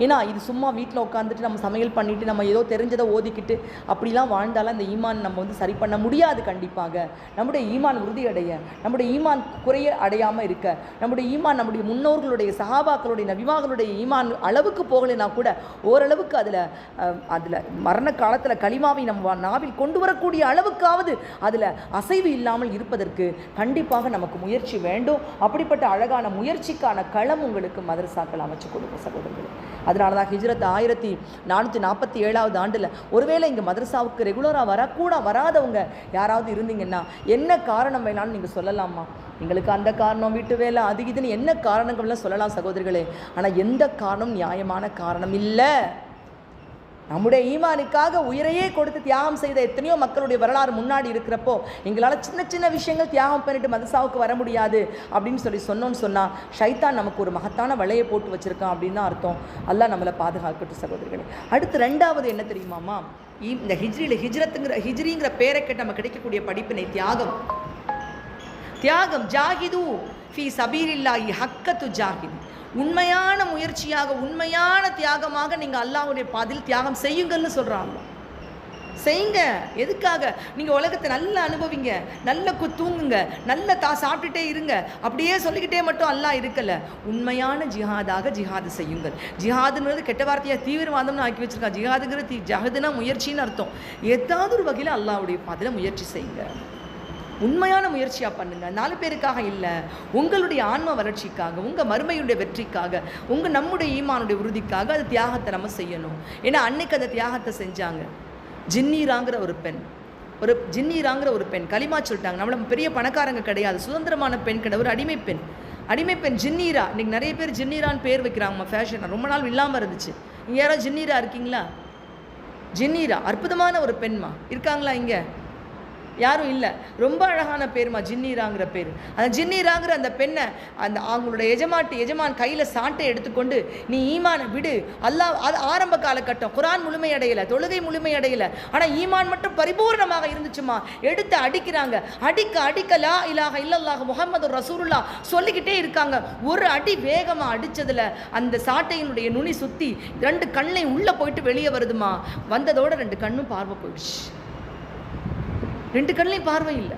ஏன்னா இது சும்மா வீட்டில் உட்காந்துட்டு நம்ம சமையல் பண்ணிவிட்டு நம்ம ஏதோ தெரிஞ்சதை ஓதிக்கிட்டு அப்படிலாம் வாழ்ந்தாலும் அந்த ஈமான் நம்ம சரி பண்ண முடியாது. கண்டிப்பாக நம்முடைய ஈமான் உறுதியடைய, நம்முடைய ஈமான் குறைய அடையாமல் இருக்க, நம்முடைய ஈமான் நம்முடைய முன்னோர்களுடைய சஹாபாக்களுடைய நபிமார்களுடைய ஈமான் அளவுக்கு போகலைன்னா கூட ஓரளவுக்கு அதில் மரண காலத்தில் கலிமாவை நம்ம நாவில் கொண்டு வரக்கூடிய அளவுக்காவது அதில் அசைவு இல்லாமல் இருப்பதற்கு கண்டிப்பாக நமக்கு முயற்சி வேண்டும். அப்படிப்பட்ட அழகான முயற்சிக்கான களம் உங்களுக்கு மதரசாக்கள் அமைச்சு கொடுக்கும் சகோதரர்களே. அதனால தான் ஹிஜ்ரத் 1447 ஆண்டில் ஒருவேளை இங்கே மதரசாவுக்கு ரெகுலராக வராதவங்க யாராவது இருந்தீங்கன்னா என்ன காரணம் வேணாலும் நீங்கள் சொல்லலாமா? எங்களுக்கு அந்த காரணம், வீட்டு வேலை, அது இதுன்னு என்ன காரணங்கள்லாம் சொல்லலாம் சகோதரிகளே. ஆனால் எந்த காரணம் நியாயமான காரணம் இல்லை. நம்முடைய ஈமானுக்காக உயிரையே கொடுத்து தியாகம் செய்த எத்தனையோ மக்களுடைய வரலாறு முன்னாடி இருக்கிறப்போ எங்களால் சின்ன சின்ன விஷயங்கள் தியாகம் பண்ணிட்டு மதரசாவுக்கு வர முடியாது அப்படின்னு சொன்னோன்னு சொன்னால் ஷைத்தான் நமக்கு ஒரு மகத்தான வலையை போட்டு வச்சுருக்கான் அப்படின்னு தான் அர்த்தம். அல்லாஹ் நம்மளை பாதுகாக்கட்டும் சகோதரிகளே. அடுத்து 2வது என்ன தெரியுமாம்மா? இந்த ஹிஜ்ரிங்கிற பேரை கேட்டு நம்ம கிடைக்கக்கூடிய படிப்பினை தியாகம். ஜாஹிது ஃபி சபீலில்லாஹி ஹக்கத்து ஜாஹிது. உண்மையான முயற்சியாக, உண்மையான தியாகமாக நீங்கள் அல்லாஹ்வுடைய பாதையில் தியாகம் செய்யுங்கள்னு சொல்கிறாங்க. செய்யுங்க. எதுக்காக? நீங்கள் உலகத்தை நல்லா அனுபவிங்க, நல்ல தூங்குங்க, நல்ல சாப்பிட்டுட்டே இருங்க, அப்படியே சொல்லிக்கிட்டே மட்டும் அல்லாஹ் இருக்கலை. உண்மையான ஜிஹாது செய்யுங்கள். ஜிஹாதுங்கிறது கெட்ட வார்த்தையாக தீவிரவாதம்னு ஆக்கி வச்சுருக்காங்க. ஜிஹாதுங்கிறது ஜஹதுனா முயற்சின்னு அர்த்தம். ஏதாவது ஒரு வகையில் அல்லாஹ்வுடைய பாதையில் முயற்சி செய்யுங்க. உண்மையான முயற்சியாக பண்ணுங்க. 4 பேருக்காக இல்லை, உங்களுடைய ஆன்ம வளர்ச்சிக்காக, உங்கள் மறுமையுடைய வெற்றிக்காக, நம்முடைய ஈமானுடைய உறுதிக்காக அது தியாகத்தை நம்ம செய்யணும். ஏன்னா அன்னைக்கு அந்த தியாகத்தை செஞ்சாங்க. ஜின்னீராங்கிற ஒரு பெண் கலிமா சொல்லிட்டாங்க. நம்மள பெரிய பணக்காரங்க கிடையாது, சுதந்திரமான பெண் கிடையாது, ஒரு அடிமை பெண் ஜின்னீரா. இன்றைக்கி நிறைய பேர் ஜின்னீரான்னு பேர் வைக்கிறாங்கம்மா, ஃபேஷன் ரொம்ப நாள் இல்லாமல் இருந்துச்சு. இங்கே யாராவது ஜின்னீரா இருக்கீங்களா? ஜின்னீரா அற்புதமான ஒரு பெண்மா இருக்காங்களா? இங்கே யாரும் இல்லை. ரொம்ப அழகான பேருமா ஜின்னீராங்கிற பேர். அந்த ஜின்னீராங்கிற அந்த பெண்ணை அவங்களோட எஜமான் கையில் சாட்டை எடுத்துக்கொண்டு நீ ஈமானை விடு, அல்லாஹ் அது ஆரம்ப காலகட்டம், குரான் முழுமையடையலை, தொழுகை முழுமையடையலை, ஆனால் ஈமான் மட்டும் பரிபூர்ணமாக இருந்துச்சுமா. எடுத்து அடிக்கிறாங்க. அடிக்க லா இலாஹ இல்லல்லாஹ் முஹம்மது ரசூலுல்லாஹ் சொல்லிக்கிட்டே இருக்காங்க. ஒரு அடி வேகமாக அடித்ததில் அந்த சாட்டையினுடைய நுனி சுற்றி 2 கண்ணையும் உள்ளே போயிட்டு வெளியே வருதுமா. வந்ததோட 2 கண்ணும் பார்வை போயிடுச்சு. 2 கண்ணையும் பார்வை இல்லை.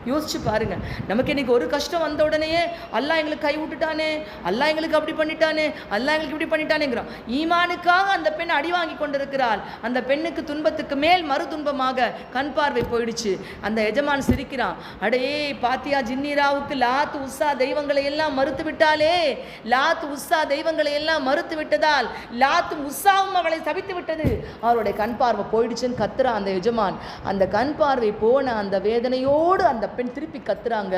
யோசிச்சு பாருங்க. நமக்கு இன்னைக்கு ஒரு கஷ்டம் வந்த உடனேயே அல்லாஹ் எங்களுக்கு கை விட்டுட்டானே, அல்லாஹ் எங்களுக்கு அப்படி பண்ணிட்டானே, அல்லாஹ் எங்களுக்கு இப்படி பண்ணிட்டானேங்கிறோம். ஈமானுக்காக அந்த பெண் அடி வாங்கி கொண்டிருக்கிறாள். அந்த பெண்ணுக்கு துன்பத்துக்கு மேல் மறு துன்பமாக கண் பார்வை போயிடுச்சு. அந்த எஜமான் சிரிக்கிறான். அடே பாத்தியா, ஜின்னீராவுக்கு லாத் உஸ்ஸா தெய்வங்களை எல்லாம் மறுத்து விட்டாலே, லாத் உஸ்ஸா தெய்வங்களை எல்லாம் மறுத்து விட்டதால் லாத்தும் உஸ்ஸாவும் அவளை சபித்து விட்டது. அவருடைய கண் பார்வை போயிடுச்சுன்னு கத்துறான் அந்த எஜமான். அந்த கண் பார்வை போன அந்த வேதனையோடு அந்த பெண் திருப்பி கத்துறாங்க.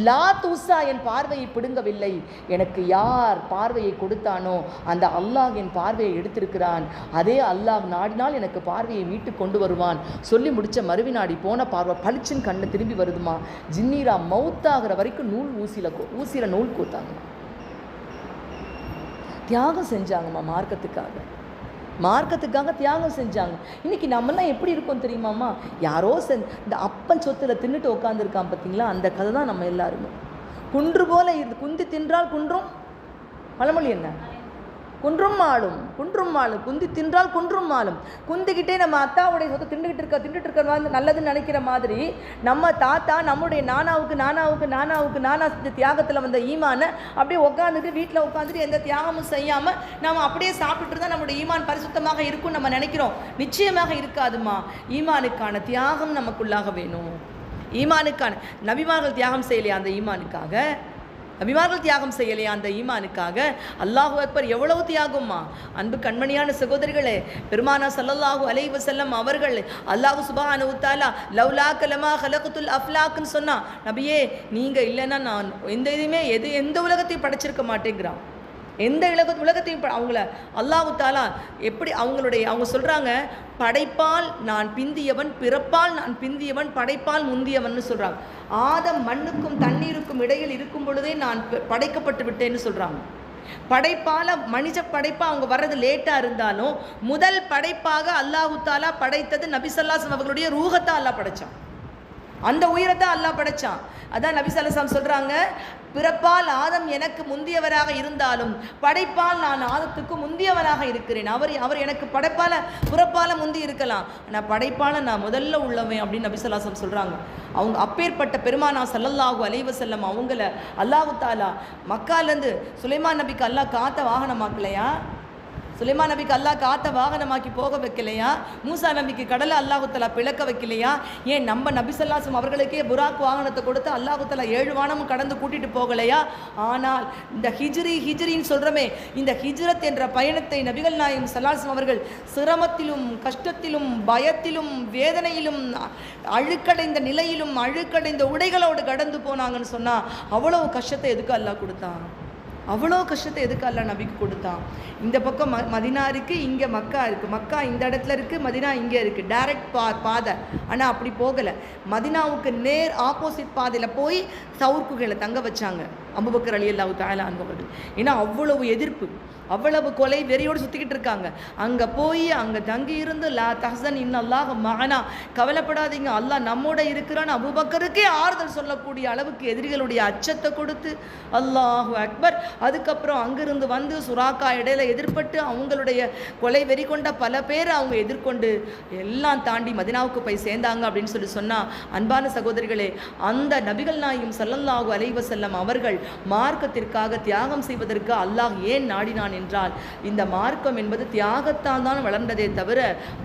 லாத் உஸ்ஸா என் பார்வையை பிடுங்கவில்லை, எனக்கு யார் பார்வையை கொடுத்தானோ அந்த அல்லாஹ் என் பார்வையை எடுத்திருக்கிறான். அதே அல்லாஹ் நாடினால் எனக்கு பார்வையை மீட்டு கொண்டு வருவான். சொல்லி முடிச்ச மறுவினாடி போன பார்வை பளிச்சின் கண்ணு திரும்பி வருதுமா. ஜின்னீரா மௌத்தாகிற வரைக்கும் ஊசியில் நூல் கோத்தாங்க. தியாகம் செஞ்சாங்கம்மா மார்க்கத்துக்காக தியாகம் செஞ்சாங்க. இன்றைக்கி நம்மெல்லாம் எப்படி இருக்கோம் தெரியுமாம்மா? யாரோ இந்த அப்பன் சொத்தில் தின்னுட்டு உட்காந்துருக்கான் பார்த்தீங்களா, அந்த கதை தான் நம்ம எல்லாருமே. குன்று போல இருந்து குந்தி தின்றால் குன்றும் பழமொழி என்ன? குன்றும் மாளும் குந்தி தின்றால் குன்றும் மாளும். குந்திக்கிட்டே நம்ம அத்தாவுடைய சொத்தை தின்னுட்டு இருக்கிற நல்லதுன்னு நினைக்கிற மாதிரி நம்ம தாத்தா நம்முடைய நானா செஞ்ச தியாகத்தில் வந்த ஈமானை அப்படியே உட்காந்துட்டு வீட்டில் உட்காந்துட்டு எந்த தியாகமும் செய்யாமல் நம்ம அப்படியே சாப்பிட்டு இருந்தால் நம்முடைய ஈமான் பரிசுத்தமாக இருக்கும் நம்ம நினைக்கிறோம். நிச்சயமாக இருக்காதுமா. ஈமானுக்கான தியாகம் நமக்குள்ளாக வேணும். ஈமானுக்கான நபிமார்கள் தியாகம் செய்யலையா அந்த ஈமானுக்காக? நபிமார்கள் தியாகம் செய்யலையா அந்த ஈமானுக்காக? அல்லாஹு அக்பர், எவ்வளவு தியாகம்மா! அன்பு கண்மணியான சகோதரிகளே, பெருமானா ஸல்லல்லாஹு அலைஹி வஸல்லம் அவர்கள் அல்லாஹ் சுப்ஹானஹு வ தஆலா லவ்லா கலமா ஹலகத்துல் அஃப்லாக்னு சொன்னா, நபியே நீங்கள் இல்லைன்னா நான் எந்த உலகத்தையும் படைச்சிருக்க மாட்டேங்கிறான். எந்த உலகத்தையும் அவங்கள அல்லாஹு தாலா எப்படி அவங்க சொல்கிறாங்க, படைப்பால் நான் பிந்தியவன், பிறப்பால் நான் பிந்தியவன், படைப்பால் முந்தியவன் சொல்கிறாங்க. ஆதம் மண்ணுக்கும் தண்ணீருக்கும் இடையில் இருக்கும் பொழுதே நான் படைக்கப்பட்டு விட்டேன்னு சொல்கிறாங்க. படைப்பால் மனித படைப்பாக அவங்க வர்றது லேட்டாக இருந்தாலும் முதல் படைப்பாக அல்லாஹு தாலா படைத்தது நபி ஸல்லல்லாஹு அலைஹி வஸல்லம் அவர்களுடைய ரூஹத்தை அல்லாஹ் படைத்தான். அந்த உயிரத்தை அல்லாஹ் படைத்தான். அதான் நபி ஸல்லல்லாஹு அலைஹி வஸல்லம் சொல்கிறாங்க, பிறப்பால் ஆதம் எனக்கு முந்தியவராக இருந்தாலும் படைப்பால் நான் ஆதத்துக்கு முந்தியவராக இருக்கிறேன். அவர் எனக்கு பிறப்பால முந்தி இருக்கலாம், ஆனால் படைப்பால் நான் முதல்ல உள்ளவன் அப்படின்னு நபி ஸல்லல்லாஹு அலைஹி வஸல்லம் சொல்கிறாங்க. அவங்க அப்பேற்பட்ட பெருமானா ஸல்லல்லாஹு அலைஹி வஸல்லம் அவங்கள அல்லாஹு தாலா மக்காலேருந்து சுலைமான் நபிக்கு அல்லாஹ் காத்த வாகனமாக்கலையா? சுலைமான் நபிக்கு அல்லாஹ் காத்த வாகனமாக்கி போக வைக்கலையா? மூசா நபிக்கு கடலை அல்லாஹு தஆலா பிளக்க வைக்கலையா? ஏன் நம்ம நபி ஸல்லல்லாஹு அலைஹி வஸல்லம் அவர்களுக்கே புராக் வாகனத்தை கொடுத்து அல்லாஹு தஆலா 7 வானமும் கடந்து கூட்டிட்டு போகலையா? ஆனால் இந்த ஹிஜ்ரின்னு சொல்கிறோமே, இந்த ஹிஜ்ரத் என்ற பயணத்தை நபிகள் நாயகம் ஸல்லல்லாஹு அலைஹி வஸல்லம் அவர்கள் சிரமத்திலும் கஷ்டத்திலும் பயத்திலும் வேதனையிலும் அழுக்கடைந்த நிலையிலும் அழுக்கடைந்த உடைகளோடு கடந்து போனாங்கன்னு சொன்னால் அவ்வளவு கஷ்டத்தை எதுக்கு அல்லாஹ் கொடுத்தான்? அவ்வளோ கஷ்டத்தை எதுக்கு அல்லாஹ் நபிக்கு கொடுத்தான்? இந்த பக்கம் மதினா இருக்குது, இங்கே மக்கா இருக்குது. மக்கா இந்த இடத்துல இருக்குது, மதினா இங்கே இருக்குது. டைரக்ட் பாதை. ஆனால் அப்படி போகலை. மதினாவுக்கு நேர் ஆப்போசிட் பாதையில் போய் சவுர் குகையில தங்க வச்சாங்க அபூபக்கர் ரலியல்லாஹு தஆலா அன்ஹு அவர்கள். ஏன்னா அவ்வளவு எதிர்ப்பு, அவ்வளவு கொலை வெறியோடு சுற்றிக்கிட்டு இருக்காங்க. அங்கே போய் அங்கே தங்கி இருந்து லா தஹ்சன் இன்னல்லாஹ் மஅனா, கவலைப்படாதீங்க அல்லாஹ் நம்மோட இருக்கிறான்னு அபூபக்கருக்கே ஆறுதல் சொல்லக்கூடிய அளவுக்கு எதிரிகளுடைய அச்சத்தை கொடுத்து, அல்லாஹு அக்பர். அதுக்கப்புறம் அங்கிருந்து வந்து சுராக்கா இடையில எதிர்பட்டு அவங்களுடைய கொலை வெறி கொண்ட பல பேர் அவங்க எதிர்கொண்டு எல்லாம் தாண்டி மதினாவுக்கு போய் சேர்ந்தாங்க அப்படின்னு சொன்னால், அன்பான சகோதரிகளே, அந்த நபிகள் நாயகம் ஸல்லல்லாஹு அலைஹி வஸல்லம் அவர்கள் மார்க்கத்திற்காக தியாகம் செய்வதற்கு அல்லாஹ் ஏன் நாடினான் என்றால், இந்த மார்க்கம் என்பது தியாகத்தால் தான் வளர்ந்ததே தவிர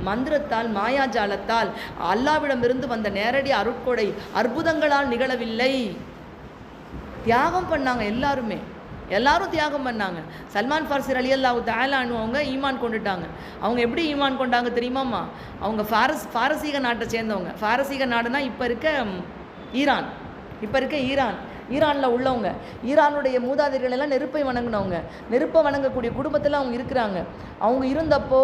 மந்திரத்தால் மாயாஜாலத்தால் அல்லாஹ்விடமிருந்து வந்த நேரடி அருட்கொடை அற்புதங்களால் நிகழவில்லை. தியாகம் பண்ணாங்க, எல்லாரும் தியாகம் பண்ணாங்க. சல்மான் ஃபார்சி ரலியல்லாஹு தஆலா அன்ஹு அவங்க ஈமான் கொண்டுட்டாங்க. அவங்க எப்படி ஈமான் கொண்டாங்க தெரியுமாம்மா? அவங்க பாரசீக நாட்டை சேர்ந்தவங்க. பாரசீக நாடுனா இப்போ இருக்க ஈரானில் உள்ளவங்க. ஈரானுடைய மூதாதையர்கள் எல்லாம் நெருப்பை வணங்கினவங்க. நெருப்பை வணங்கக்கூடிய குடும்பத்தில் அவங்க இருக்கிறாங்க. அவங்க இருந்தப்போ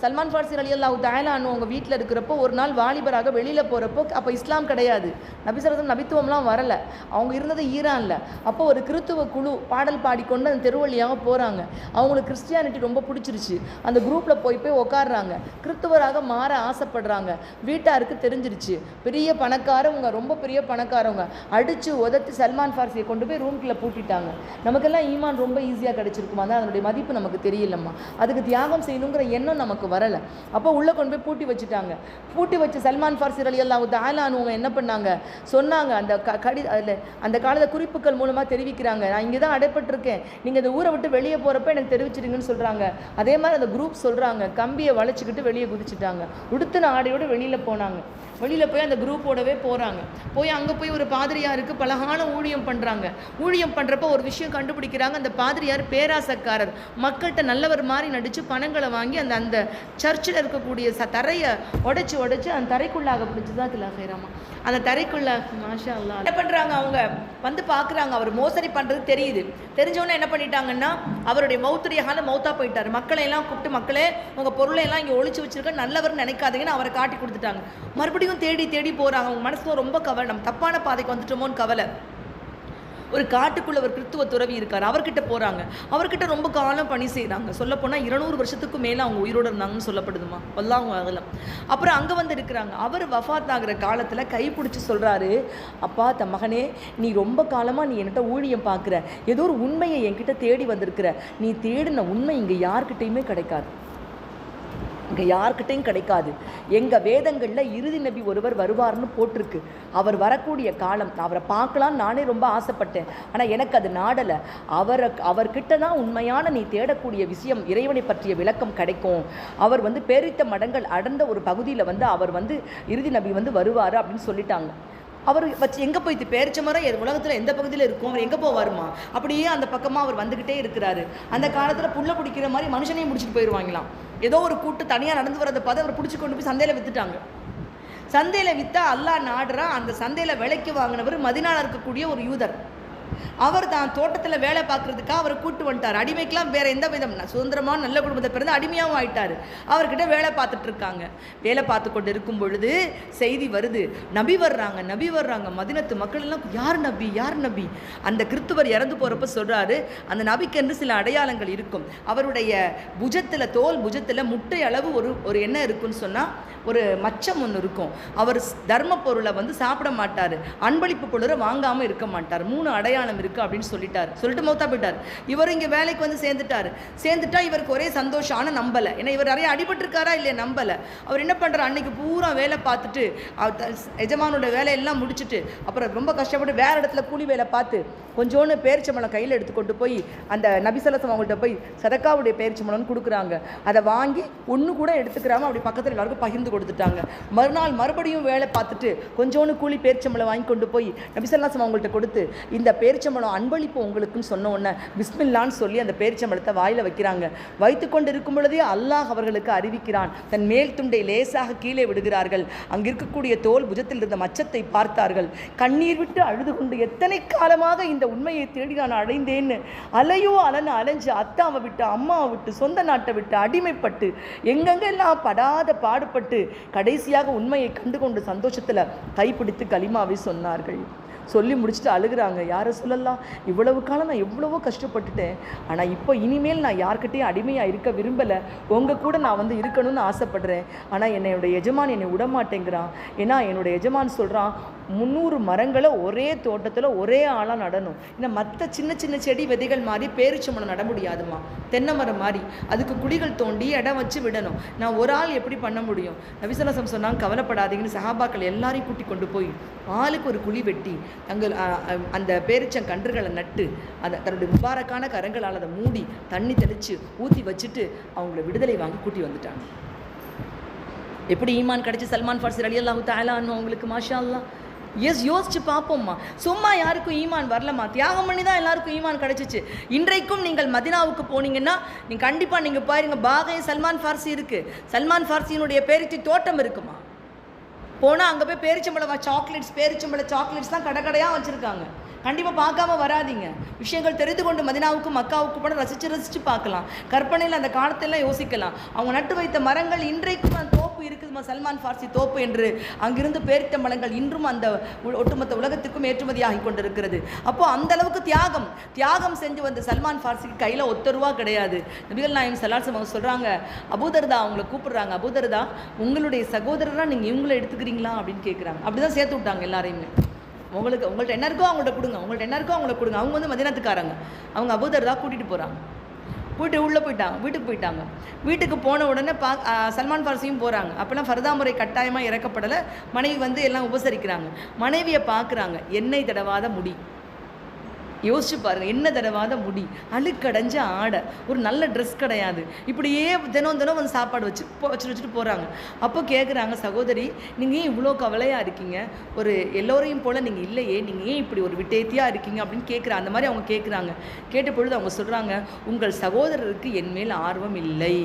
சல்மான் ஃபார்சி ரலியல்லாஹு தஆலா அன்ஹு அவங்க வீட்டில் இருக்கிறப்போ ஒரு நாள் வாலிபராக வெளியில் போகிறப்போ, அப்போ இஸ்லாம் கிடையாது, நபி ஸல்லல்லாஹு அலைஹி வஸல்லம் நபித்துவம்லாம் வரலை. அவங்க இருந்தது ஈரானில். அப்போ ஒரு கிறித்துவ குழு பாடல் பாடிக்கொண்டு அந்த தெருவழியாக போகிறாங்க. அவங்களுக்கு கிறிஸ்டியானிட்டி ரொம்ப பிடிச்சிருச்சு. அந்த குரூப்பில் போய் உட்காடுறாங்க. கிறித்துவராக மாற ஆசைப்படுறாங்க. வீட்டாருக்கு தெரிஞ்சிருச்சு. பெரிய பணக்காரவங்க, ரொம்ப பெரிய பணக்காரவங்க. அடித்து உதத்தி சல்மான் ஃபார்சியை கொண்டு போய் ரூம்குள்ளே பூட்டிட்டாங்க. நமக்கெல்லாம் ஈமான் ரொம்ப ஈஸியாக கிடைச்சிருக்குமா? தான் அதனுடைய மதிப்பு நமக்கு தெரியலம்மா. அதுக்கு தியாகம் செய்யணுங்கிற எண்ணம் நமக்கு வரலை. அப்போ உள்ளே கொண்டு போய் பூட்டி வச்சுட்டாங்க. பூட்டி வச்சு சல்மான் ஃபார்சி ரலியல்லாஹு தஆலா அன்ஹு என்ன பண்ணாங்க சொன்னாங்க, அந்த காலத்தை குறிப்புகள் மூலமாக தெரிவிக்கிறாங்க, நான் இங்கே தான் அடைப்பட்டிருக்கேன், நீங்கள் இந்த ஊரை விட்டு வெளியே போகிறப்ப எனக்கு தெரிவிச்சிருங்கன்னு சொல்கிறாங்க. அதே மாதிரி அந்த குரூப் சொல்கிறாங்க, கம்பியை வளைச்சிக்கிட்டு வெளியே குதிச்சுட்டாங்க. உடுத்தின ஆடையோடு வெளியில் போனாங்க. வெளியில் போய் அந்த குரூப்போடவே போகிறாங்க. அங்கே போய் ஒரு பாதிரியாருக்கு பலகான ஊழியம் பண்ணுறாங்க. ஊழியம் பண்ணுறப்போ ஒரு விஷயம் கண்டுபிடிக்கிறாங்க. அந்த பாதிரியார் பேராசக்காரர். மக்கள்கிட்ட நல்லவர் மாதிரி நடித்து பணங்களை வாங்கி அந்த சர்ச்சில் இருக்கக்கூடிய தரையை உடைச்சு அந்த தரைக்குள்ளாக பிடிச்சிதான் திலாகைராமா. அந்த தரைக்குள்ள மாஷா அல்லாஹ் என்ன பண்ணுறாங்க, அவங்க வந்து பார்க்குறாங்க. அவர் மோசடி பண்ணுறது தெரியுது. தெரிஞ்சவொன்னே என்ன பண்ணிட்டாங்கன்னா, அவருடைய மௌத்தா போயிட்டார். மக்களை எல்லாம் கூப்பிட்டு, மக்களே உங்கள் பொருளை எல்லாம் இங்கே ஒழிச்சு வச்சிருக்க, நல்லவர் நினைக்காதீங்கன்னு அவரை காட்டி கொடுத்துட்டாங்க. மறுபடியும் தேடி போகிறாங்க. அவங்க மனசுல ரொம்ப கவலை, நம்ம தப்பான பாதைக்கு வந்துட்டோமோன்னு கவலை. ஒரு காட்டுக்குள்ள ஒரு கிறித்துவ துறவி இருக்கார், அவர்கிட்ட போகிறாங்க. அவர்கிட்ட ரொம்ப காலம் பணி செய்கிறாங்க. சொல்லப்போனால் 200 வருஷத்துக்கு மேலே அவங்க உயிரோடு இருந்தாங்கன்னு சொல்லப்படுதுமா, வல்லாஹு அகலம். அப்புறம் அங்கே வந்து இருக்கிறாங்க. அவர் வஃபாத் ஆகிற காலத்தில் கைப்பிடிச்சி சொல்கிறாரு, அப்பா மகனே, நீ ரொம்ப காலமாக நீ என்கிட்ட ஊழியம் பார்க்குற, ஏதோ ஒரு உண்மையை என்கிட்ட தேடி வந்திருக்கிற, நீ தேடின உண்மை இங்கே யார்கிட்டையுமே கிடைக்காது, இங்கே யார்கிட்டையும் கிடைக்காது. எங்கள் வேதங்களில் இறுதி நபி ஒருவர் வருவார்னு போட்டிருக்கு. அவர் வரக்கூடிய காலம், அவரை பார்க்கலான்னு நானே ரொம்ப ஆசைப்பட்டேன். ஆனால் எனக்கு அது நாடலை. அவர்கிட்ட தான் உண்மையான நீ தேடக்கூடிய விஷயம், இறைவனை பற்றிய விளக்கம் கிடைக்கும். அவர் வந்து பேரித்த மடங்கள் அடர்ந்த ஒரு பகுதியில் வந்து அவர் வந்து இறுதி நபி வந்து வருவார் அப்படின்னு சொல்லிட்டாங்க. அவர் வச்சு எங்கே போய்த்து பேரிச்ச மரம் உலகத்தில் எந்த பகுதியில் இருக்கும், அவர் எங்கே போவாருமா? அப்படியே அந்த பக்கமாக அவர் வந்துக்கிட்டே இருக்கிறாரு. அந்த காலத்தில் புல்லை பிடிக்கிற மாதிரி மனுஷனையும் முடிச்சுட்டு போயிடுவாங்களாம். ஏதோ ஒரு கூட்டு தனியாக நடந்து வரதை பார்த்து அவர் பிடிச்சி கொண்டு போய் சந்தையில் விற்றுட்டாங்க. சந்தையில் விற்றா அல்லாஹ் நாடுறா. அந்த சந்தையில் விலைக்கு வாங்கினவர் மதினால இருக்கக்கூடிய ஒரு யூதர். அவர் தான் தோட்டத்தில் வேலை பார்க்குறதுக்காக அவரை கூட்டு வந்துட்டார். அடிமைக்கெலாம் வேறு எந்த விதம், சுதந்திரமான நல்ல குடும்பத்தை பிறந்து அடிமையாகவும் ஆயிட்டார். அவர்கிட்ட வேலை பார்த்துட்டு இருக்காங்க. வேலை பார்த்து கொண்டு இருக்கும் பொழுது செய்தி வருது, நபி வர்றாங்க. மதினத்து மக்கள் எல்லாம் யார் நபி, யார் நபி? அந்த கிறித்துவர் இறந்து போகிறப்ப சொல்கிறாரு, அந்த நபிக்கென்று சில அடையாளங்கள் இருக்கும். அவருடைய புஜத்தில், தோல் புஜத்தில் முட்டை அளவு ஒரு என்ன இருக்குன்னு சொன்னால் ஒரு மச்சம் ஒன்று இருக்கும். அவர் தர்ம பொருளை வந்து சாப்பிட மாட்டார், அன்பளிப்பு பொருளை வாங்காமல் இருக்க மாட்டார். 3 அடையாளம் இருக்குது அப்படின்னு சொல்லிட்டு மௌத்தா போயிட்டார். இவர் இங்கே வேலைக்கு வந்து சேர்ந்துட்டா இவருக்கு ஒரே சந்தோஷம். ஆனால் நம்பலை. ஏன்னா இவர் நிறைய அடிபட்டிருக்காரா இல்லையா, நம்பலை. அவர் என்ன பண்ணுறார், அன்னைக்கு பூரா வேலை பார்த்துட்டு எஜமானோட வேலையெல்லாம் முடிச்சுட்டு அப்புறம் ரொம்ப கஷ்டப்பட்டு வேறு இடத்துல கூலி வேலை பார்த்து கொஞ்சோன்னு பேரிச்சம்பழம் கையில் எடுத்துக்கொண்டு போய் அந்த நபிசல்லல்லாஹு அவங்கள்ட்ட போய் சதக்காவுடைய பேரிச்சம்பழம்னு கொடுக்குறாங்க. அதை வாங்கி ஒன்று கூட எடுத்துக்கிறாம அப்படி பக்கத்தில் எல்லாருக்கும் பகிர்ந்து கொடுத்துட்டாங்க. மறுநாள் மறுபடியும் வேலை பார்த்துட்டு கொஞ்சோன்னு கூலி பேரிச்சம்பழம் வாங்கி கொண்டு போய் நபிசல்லல்லாஹு அவங்கள்ட்ட கொடுத்து, இந்த பேரிச்சம்பழம் அன்பளிப்பு உங்களுக்குன்னு சொன்ன உடனே பிஸ்மில்லான்னு சொல்லி அந்த பேரிச்சம்பழத்தை வாயில் வைக்கிறாங்க. வைத்து கொண்டு இருக்கும் பொழுதே அல்லாஹ் அவர்களுக்கு அறிவிக்கிறான். தன் மேல் துண்டை லேசாக கீழே விடுகிறார்கள். அங்கே இருக்கக்கூடிய தோல் புஜத்தில் இருந்த மச்சத்தை பார்த்தார்கள். கண்ணீர் விட்டு அழுது கொண்டு, எத்தனை காலமாக இந்த உண்மையை தேடி நான் அடைந்தேன்னு அலைஞ்சு அத்தாவை விட்டு, அம்மாவை விட்டு, சொந்த நாட்டை விட்டு, அடிமைப்பட்டு எங்கெங்கெல்லாம் படாத பாடுபட்டு கடைசியாக உண்மையை கண்டு கொண்டு சந்தோஷத்தில் கைப்பிடித்து கலிமாவை சொன்னார்கள். சொல்லி முடிச்சுட்டு அழுகிறாங்க. யாரை சொல்லலாம், இவ்வளவு காலம் நான் எவ்வளவோ கஷ்டப்பட்டுட்டேன், ஆனால் இப்போ இனிமேல் நான் யார்கிட்டையும் அடிமையாக இருக்க விரும்பலை, உங்கள் கூட நான் வந்து இருக்கணும்னு ஆசைப்படுறேன். ஆனால் என்னுடைய எஜமான் என்னை விடமாட்டேங்கிறான். ஏன்னா என்னுடைய எஜமான் சொல்கிறான், 300 மரங்களை ஒரே தோட்டத்தில் ஒரே ஆளாக நடணும். இன்னும் மற்ற சின்ன சின்ன செடி விதைகள் மாதிரி பேரிச்சம்பழம் நட முடியாதுமா, தென்னை மரம் மாதிரி அதுக்கு குழிகள் தோண்டி இடம் வச்சு விடணும். நான் ஒரு ஆள் எப்படி பண்ண முடியும்? நபிசல்லல்லாஹு சொன்னாங்க, கவலைப்படாதீங்கன்னு சஹாபாக்கள் எல்லாரையும் கூட்டி கொண்டு போய் ஆளுக்கு ஒரு குழி வெட்டி தங்கள் அந்த பேரிச்சங்கன்றுகளை நட்டு அதை தன்னுடைய முபாரக்கான கரங்களால் அதை மூடி தண்ணி தெளித்து ஊற்றி வச்சுட்டு அவங்கள விடுதலை வாங்கி கூட்டி வந்துட்டாங்க. எப்படி ஈமான் கிடைச்சி சல்மான் ஃபார்சி ரலியல்லாஹு தஆலா அன்ஹு அவங்களுக்கு மாஷா அல்லாஹ். யோசிச்சு பார்ப்போம்மா. சும்மா யாருக்கும் ஈமான் வரலம்மா, தியாகம் பண்ணி தான் எல்லாருக்கும் ஈமான் கிடைச்சிச்சு. இன்றைக்கும் நீங்கள் மதினாவுக்கு போனீங்கன்னா நீங்கள் கண்டிப்பாக நீங்கள் பாருங்க, பாகை சல்மான் ஃபார்சி இருக்குது. சல்மான் ஃபார்சியினுடைய பேரிச்சை தோட்டம் இருக்குமா, போனால் அங்கே போய் பேரிச்சம்பழம் சாக்லேட்ஸ், பேரிச்சம்பழ சாக்லேட்ஸ் தான் கடையாக வச்சுருக்காங்க. கண்டிப்பாக பார்க்காம வராதிங்க. விஷயங்கள் தெரிந்து கொண்டு மதினாவுக்கு மக்காவுக்கு போன ரசித்து பார்க்கலாம். கற்பனையில் அந்த காலத்தெல்லாம் யோசிக்கலாம். அவங்க நட்டு வைத்த மரங்கள் இன்றைக்கும் அந்த தோப்பு இருக்குதுமா, சல்மான் ஃபார்சி தோப்பு என்று. அங்கிருந்து பேரித்த மரங்கள் இன்றும் அந்த ஒட்டுமொத்த உலகத்துக்கும் ஏற்றுமதியாகி கொண்டிருக்கிறது. அப்போது அந்த அளவுக்கு தியாகம் செஞ்சு வந்த சல்மான் ஃபார்சிக்கு கையில் ₹1 கிடையாது. நபிகள் நாயகம் ஸல்லல்லாஹு அலைஹி வஸல்லம் சொல்கிறாங்க, அபூதர்தா அவங்களை கூப்பிடுறாங்க, அபூதர்தா உங்களுடைய சகோதரராக நீங்கள் இவங்களை எடுத்துக்கிறீங்களா அப்படின்னு கேட்குறாங்க. அப்படி தான் சேர்த்து விட்டாங்க எல்லாரையுமே. உங்கள்கிட்ட என்ன இருக்கோ அவங்கள்ட்ட கொடுங்க, அவங்க வந்து மதினாத்துக்காரங்க. அவங்க அபூதர்தா கூட்டிகிட்டு போகிறாங்க. உள்ளே போயிட்டாங்க, வீட்டுக்கு போயிட்டாங்க. வீட்டுக்கு போன உடனே சல்மான் ஃபார்சியும் போகிறாங்க. அப்போலாம் ஃபர்தா முறை கட்டாயமாக இறக்கப்படலை. மனைவி வந்து எல்லாம் உபசரிக்கிறாங்க. மனைவியை பார்க்குறாங்க, எண்ணெய் தடவாத முடி. யோசிச்சு பாருங்கள், என்ன தடவாத முடி, அழுக்கடைஞ்ச ஆடை, ஒரு நல்ல ட்ரெஸ் கிடையாது. இப்படியே தினம் வந்து சாப்பாடு வச்சுட்டு போகிறாங்க. அப்போ கேட்குறாங்க, சகோதரி நீங்கள் ஏன் இவ்வளோ கவலையாக இருக்கீங்க, ஒரு எல்லோரையும் போல் நீங்கள் இல்லையே, நீங்கள் ஏன் இப்படி ஒரு விட்டேத்தியாக இருக்கீங்க அப்படின்னு கேட்குறாங்க. அந்த மாதிரி அவங்க கேட்குறாங்க. கேட்ட பொழுது அவங்க சொல்கிறாங்க, உங்கள் சகோதரருக்கு என் மேல் ஆர்வம் இல்லை,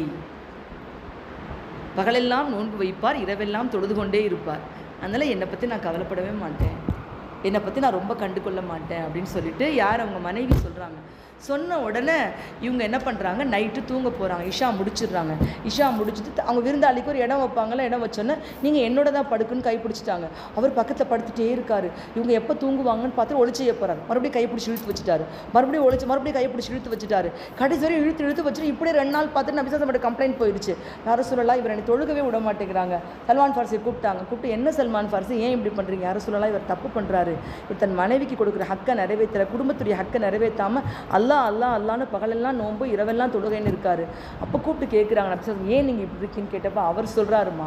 பகலெல்லாம் நோன்பு வைப்பார், இரவெல்லாம் தொழுது கொண்டே இருப்பார், அதனால் என்னை பற்றி நான் கவலைப்படவே மாட்டேன். என்னை பற்றி நான் ரொம்ப கண்டுகொள்ள மாட்டேன் அப்படின்னு சொல்லிட்டு யார் அவங்க மனைவி சொல்கிறாங்க. சொன்ன உடனே இவங்க என்ன பண்ணுறாங்க, நைட்டு தூங்க போகிறாங்க. இஷா முடிச்சிடுறாங்க. இஷா முடிச்சுட்டு அவங்க விருந்தாளிக்கு ஒரு இடம் வைப்பாங்களா, இடம் வச்சோன்னே நீங்கள் என்னோட தான் படுக்குன்னு கை பிடிச்சிட்டாங்க. அவர் பக்கத்தில் படுத்துகிட்டே இருக்கார். இவங்க எப்போ தூங்குவாங்கன்னு பார்த்து ஒளிச்சு போகிறாரு. மறுபடியும் கை பிடிச்சி இழுத்து வச்சுட்டாரு. மறுபடியும் கை பிடிச்சி இழுத்து வச்சுட்டாரு. கடைசி வரையும் இழுத்து வச்சுட்டு இப்படியே 2 நாள் பார்த்துட்டு நபி ஸல்லல்லாஹு கம்ப்ளைண்ட் போயிடுச்சு. யார சொல்லலாம், இவர் என்னை தொழுகவே விட மாட்டேங்கிறாங்க. சல்மான் ஃபார்ஸி கூப்பிட்டு என்ன சல்மான் ஃபார்ஸி ஏன் இப்படி பண்ணுறீங்க, யார சொல்லலாம் இவர் தப்பு பண்ணுறாரு, இவர் தன் மனைவிக்கு கொடுக்குற ஹக்கை நிறைவேற்ற, குடும்பத்துடைய ஹக்கை நிறைவேற்றாமல் அல்லான்னு பகலெல்லாம் நோன்பு இரவெல்லாம் தொழுகைன்னு இருக்காரு. அப்போ கூப்பிட்டு கேட்குறாங்க நபி ஸல்லல்லாஹு ஏன் நீங்கள் இப்படி இருக்கீன்னு கேட்டப்போ அவர் சொல்கிறாருமா,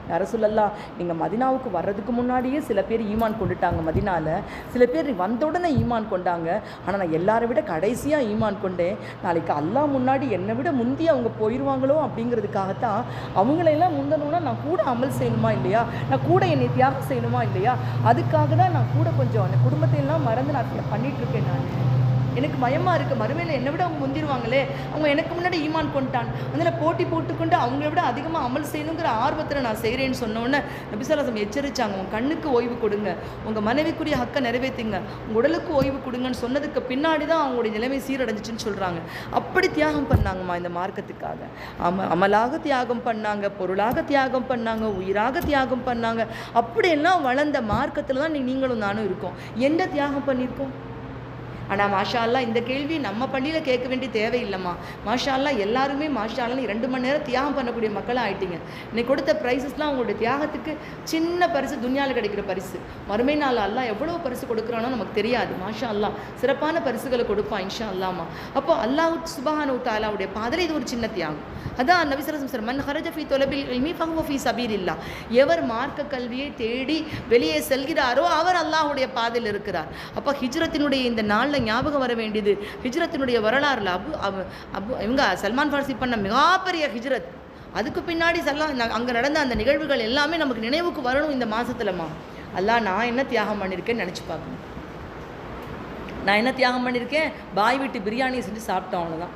யார சொல்லலாம், நீங்கள் மதினாவுக்கு வர்றதுக்கு முன்னாடியே சில பேர் ஈமான் கொண்டுட்டாங்க மதினாவில், சில பேர் வந்த உடனே ஈமான் கொண்டாங்க, ஆனால் நான் எல்லாரை விட கடைசியாக ஈமான் கொண்டேன். நாளைக்கு அல்லாஹ் முன்னாடி என்னை விட முந்தி அவங்க போயிடுவாங்களோ அப்படிங்கிறதுக்காகத்தான் அவங்களையெல்லாம் முந்தணுன்னா நான் கூட அமல் செய்யணுமா இல்லையா, நான் கூட என்னை தியாகம் செய்யணுமா இல்லையா, அதுக்காக தான் நான் கூட கொஞ்சம் அந்த குடும்பத்தையெல்லாம் மறந்து நான் பண்ணிகிட்ருக்கேன். நான் எனக்கு பயமாக இருக்குது, மறுமையில் என்னை விட அவங்க முந்திருவாங்களே, அவங்க எனக்கு முன்னாடி ஈமான் கொண்டான், அதில் போட்டி போட்டுக்கொண்டு அவங்கள விட அதிகமாக அமல் செய்யணுங்கிற ஆர்வத்தில் நான் செய்கிறேன்னு சொன்னோன்னே நபி ஸல்லல்லாஹு அலைஹி வஸல்லம் எச்சரித்தாங்க, உங்கள் கண்ணுக்கு ஓய்வு கொடுங்க, உங்கள் மனைவிக்குரிய ஹக்கை நிறைவேற்றுங்க, உங்கள் உடலுக்கு ஓய்வு கொடுங்கன்னு சொன்னதுக்கு பின்னாடி தான் அவங்களுடைய நிலைமை சீரடைஞ்சிச்சுன்னு சொல்கிறாங்க. அப்படி தியாகம் பண்ணாங்கம்மா இந்த மார்க்கத்துக்காக. அமலாக தியாகம் பண்ணாங்க, பொருளாக தியாகம் பண்ணாங்க, உயிராக தியாகம் பண்ணாங்க. அப்படியெல்லாம் வளர்ந்த மார்க்கத்தில் தான் நீங்களும் நானும் இருக்கோம். என்ன தியாகம் பண்ணியிருக்கோம்? ஆனால் மாஷா அல்லாஹ் இந்த கேள்வி நம்ம பள்ளியில் கேட்க வேண்டிய தேவையில்லைம்மா. மாஷா அல்லாஹ் எல்லாருமே மாஷா அல்லாஹ் 2 மணி நேரம் தியாகம் பண்ணக்கூடிய மக்களாக ஆயிட்டீங்க. இன்னைக்கு கொடுத்த ப்ரைஸஸ்லாம் உங்களுடைய தியாகத்துக்கு சின்ன பரிசு, துன்யாவில் கிடைக்கிற பரிசு. மறுமை நாள் அல்லாஹ் எவ்வளோ பரிசு கொடுக்குறானோ நமக்கு தெரியாது. மாஷா அல்லாஹ் சிறப்பான பரிசுகளை கொடுப்பான் இன்ஷா அல்லாமா. அப்போ அல்லாஹ் சுப்ஹானஹு வ தஆலாவுடைய பாதையில் இது ஒரு சின்ன தியாகம். அதான் நபி ஸல்லல்லாஹு அலைஹி வஸல்லம் மன் ஹரஜ ஃபீ தொலபில் இல்மி ஃபஹுவ ஃபீ சபீலில்லாஹ், எவர் மார்க்க கல்வியை தேடி வெளியே செல்கிறாரோ அவர் அல்லாஹ்வுடைய பாதையில் இருக்கிறார். அப்போ ஹிஜ்ரத்தினுடைய இந்த நாள் ஞாபகம் வர வேண்டியது ஹிஜ்ரத்தினுடைய வரலாறுல இவங்க சல்மான் ஃபார்ஸி பண்ண மிகப்பெரிய ஹிஜ்ரத், அதுக்கு பின்னாடி அங்கே நடந்த அந்த நிகழ்வுகள் எல்லாமே நமக்கு நினைவுக்கு வரணும் இந்த மாதத்துலம்மா. அல்லாஹ் நான் என்ன தியாகம் பண்ணியிருக்கேன்னு நினச்சி பார்க்கணும். நான் என்ன தியாகம் பண்ணியிருக்கேன், பாய் வீட்டு பிரியாணியை செஞ்சு சாப்பிட்டோம், அவ்வளோதான்.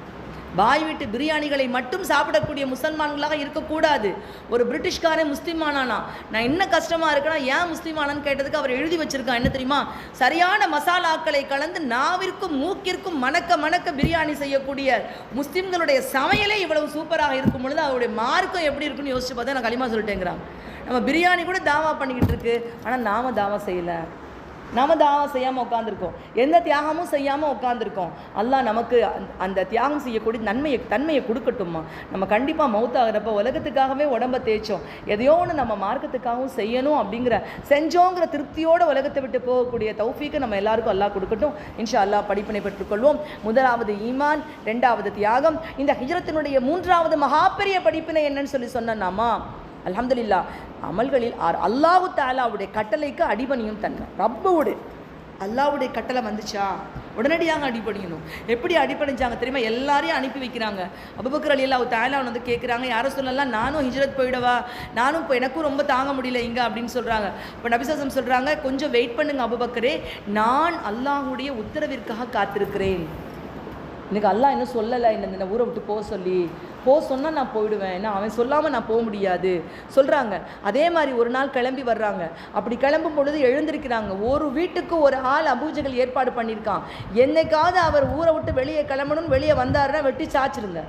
பாய் வீட்டு பிரியாணிகளை மட்டும் சாப்பிடக்கூடிய முசல்மான்களாக இருக்கக்கூடாது. ஒரு பிரிட்டிஷ்காரன் முஸ்லீம் ஆனானா, நான் என்ன கஷ்டமாக இருக்கேன்னா ஏன் முஸ்லீம் ஆனான்னு கேட்டதுக்கு அவர் எழுதி வச்சிருக்கான் என்ன தெரியுமா, சரியான மசாலாக்களை கலந்து நாவிற்கும் மூக்கிற்கும் மணக்க பிரியாணி செய்யக்கூடிய முஸ்லீம்களுடைய சமையலே இவ்வளவு சூப்பராக இருக்கும் பொழுது அவருடைய மார்க்கம் எப்படி இருக்குன்னு யோசிச்சு பார்த்தா நான் களிமா சொல்லிட்டேங்கிறான். நம்ம பிரியாணி கூட தாவா பண்ணிக்கிட்டு இருக்கு, ஆனால் நாம தாவா செய்யலை, நாம தாவம் செய்யாமல் உட்காந்துருக்கோம், எந்த தியாகமும் செய்யாமல் உட்காந்துருக்கோம். அல்லாஹ் நமக்கு அந்த தியாகம் செய்யக்கூடிய தன்மையை கொடுக்கட்டுமா. நம்ம கண்டிப்பாக மௌத்தாகிறப்ப உலகத்துக்காகவே உடம்பை தேய்ச்சோம், எதையோ ஒன்று நம்ம மார்க்கத்துக்காகவும் செய்யணும் அப்படிங்கிற செஞ்சோங்கிற திருப்தியோட உலகத்தை விட்டு போகக்கூடிய தௌஃபீக்கு நம்ம எல்லாருக்கும் அல்லாஹ் கொடுக்கட்டும். இன்ஷா அல்லாஹ் படிப்பினை பெற்றுக்கொள்வோம். முதலாவது ஈமான், 2வது தியாகம். இந்த ஹிஜ்ரத்தினுடைய 3வது மகாபெரிய படிப்பினை என்னன்னு சொன்னாமா, அல்ஹம்துலில்லாஹ் அமல்களில் அல்லாஹு தஆலாவுடைய கட்டளைக்கு அடிபணியும் தன்மை. ரப்போடு அல்லாஹ்வுடைய கட்டளை வந்துச்சா உடனடியாக அடிபணியணும். எப்படி அடிபணிஞ்சாங்க தெரியுமா, எல்லாரையும் அனுப்பி வைக்கிறாங்க. அபூபக்கர் ரலியல்லாஹு தஆலா வந்து கேட்குறாங்க, யாரை சொல்லலாம், நானும் ஹிஜ்ரத் போயிடவா, நானும் இப்போ எனக்கும் ரொம்ப தாங்க முடியல இங்கே அப்படின்னு சொல்கிறாங்க. இப்போ நபி ஸல்லல்லாஹு அலைஹி வஸல்லம் சொல்கிறாங்க, கொஞ்சம் வெயிட் பண்ணுங்க அபூபக்கரே, நான் அல்லாஹ்வுடைய உத்தரவிற்காக காத்திருக்கிறேன். எனக்கு அல்லாஹ் இன்னும் சொல்லலை இந்த ஊரை விட்டு போக சொன்னால் நான் போயிடுவேன், ஏன்னா அவன் சொல்லாமல் நான் போக முடியாது சொல்கிறாங்க. அதே மாதிரி ஒரு நாள் கிளம்பி வர்றாங்க. அப்படி கிளம்பும் பொழுது எழுந்திருக்கிறாங்க. ஒரு வீட்டுக்கு ஒரு ஆள் அபூஜகல் ஏற்பாடு பண்ணியிருக்கான். என்னைக்காவது அவர் ஊரை விட்டு வெளியே கிளம்பணும்னு வெளியே வந்தாருன்னா வெட்டி சாச்சிருங்க,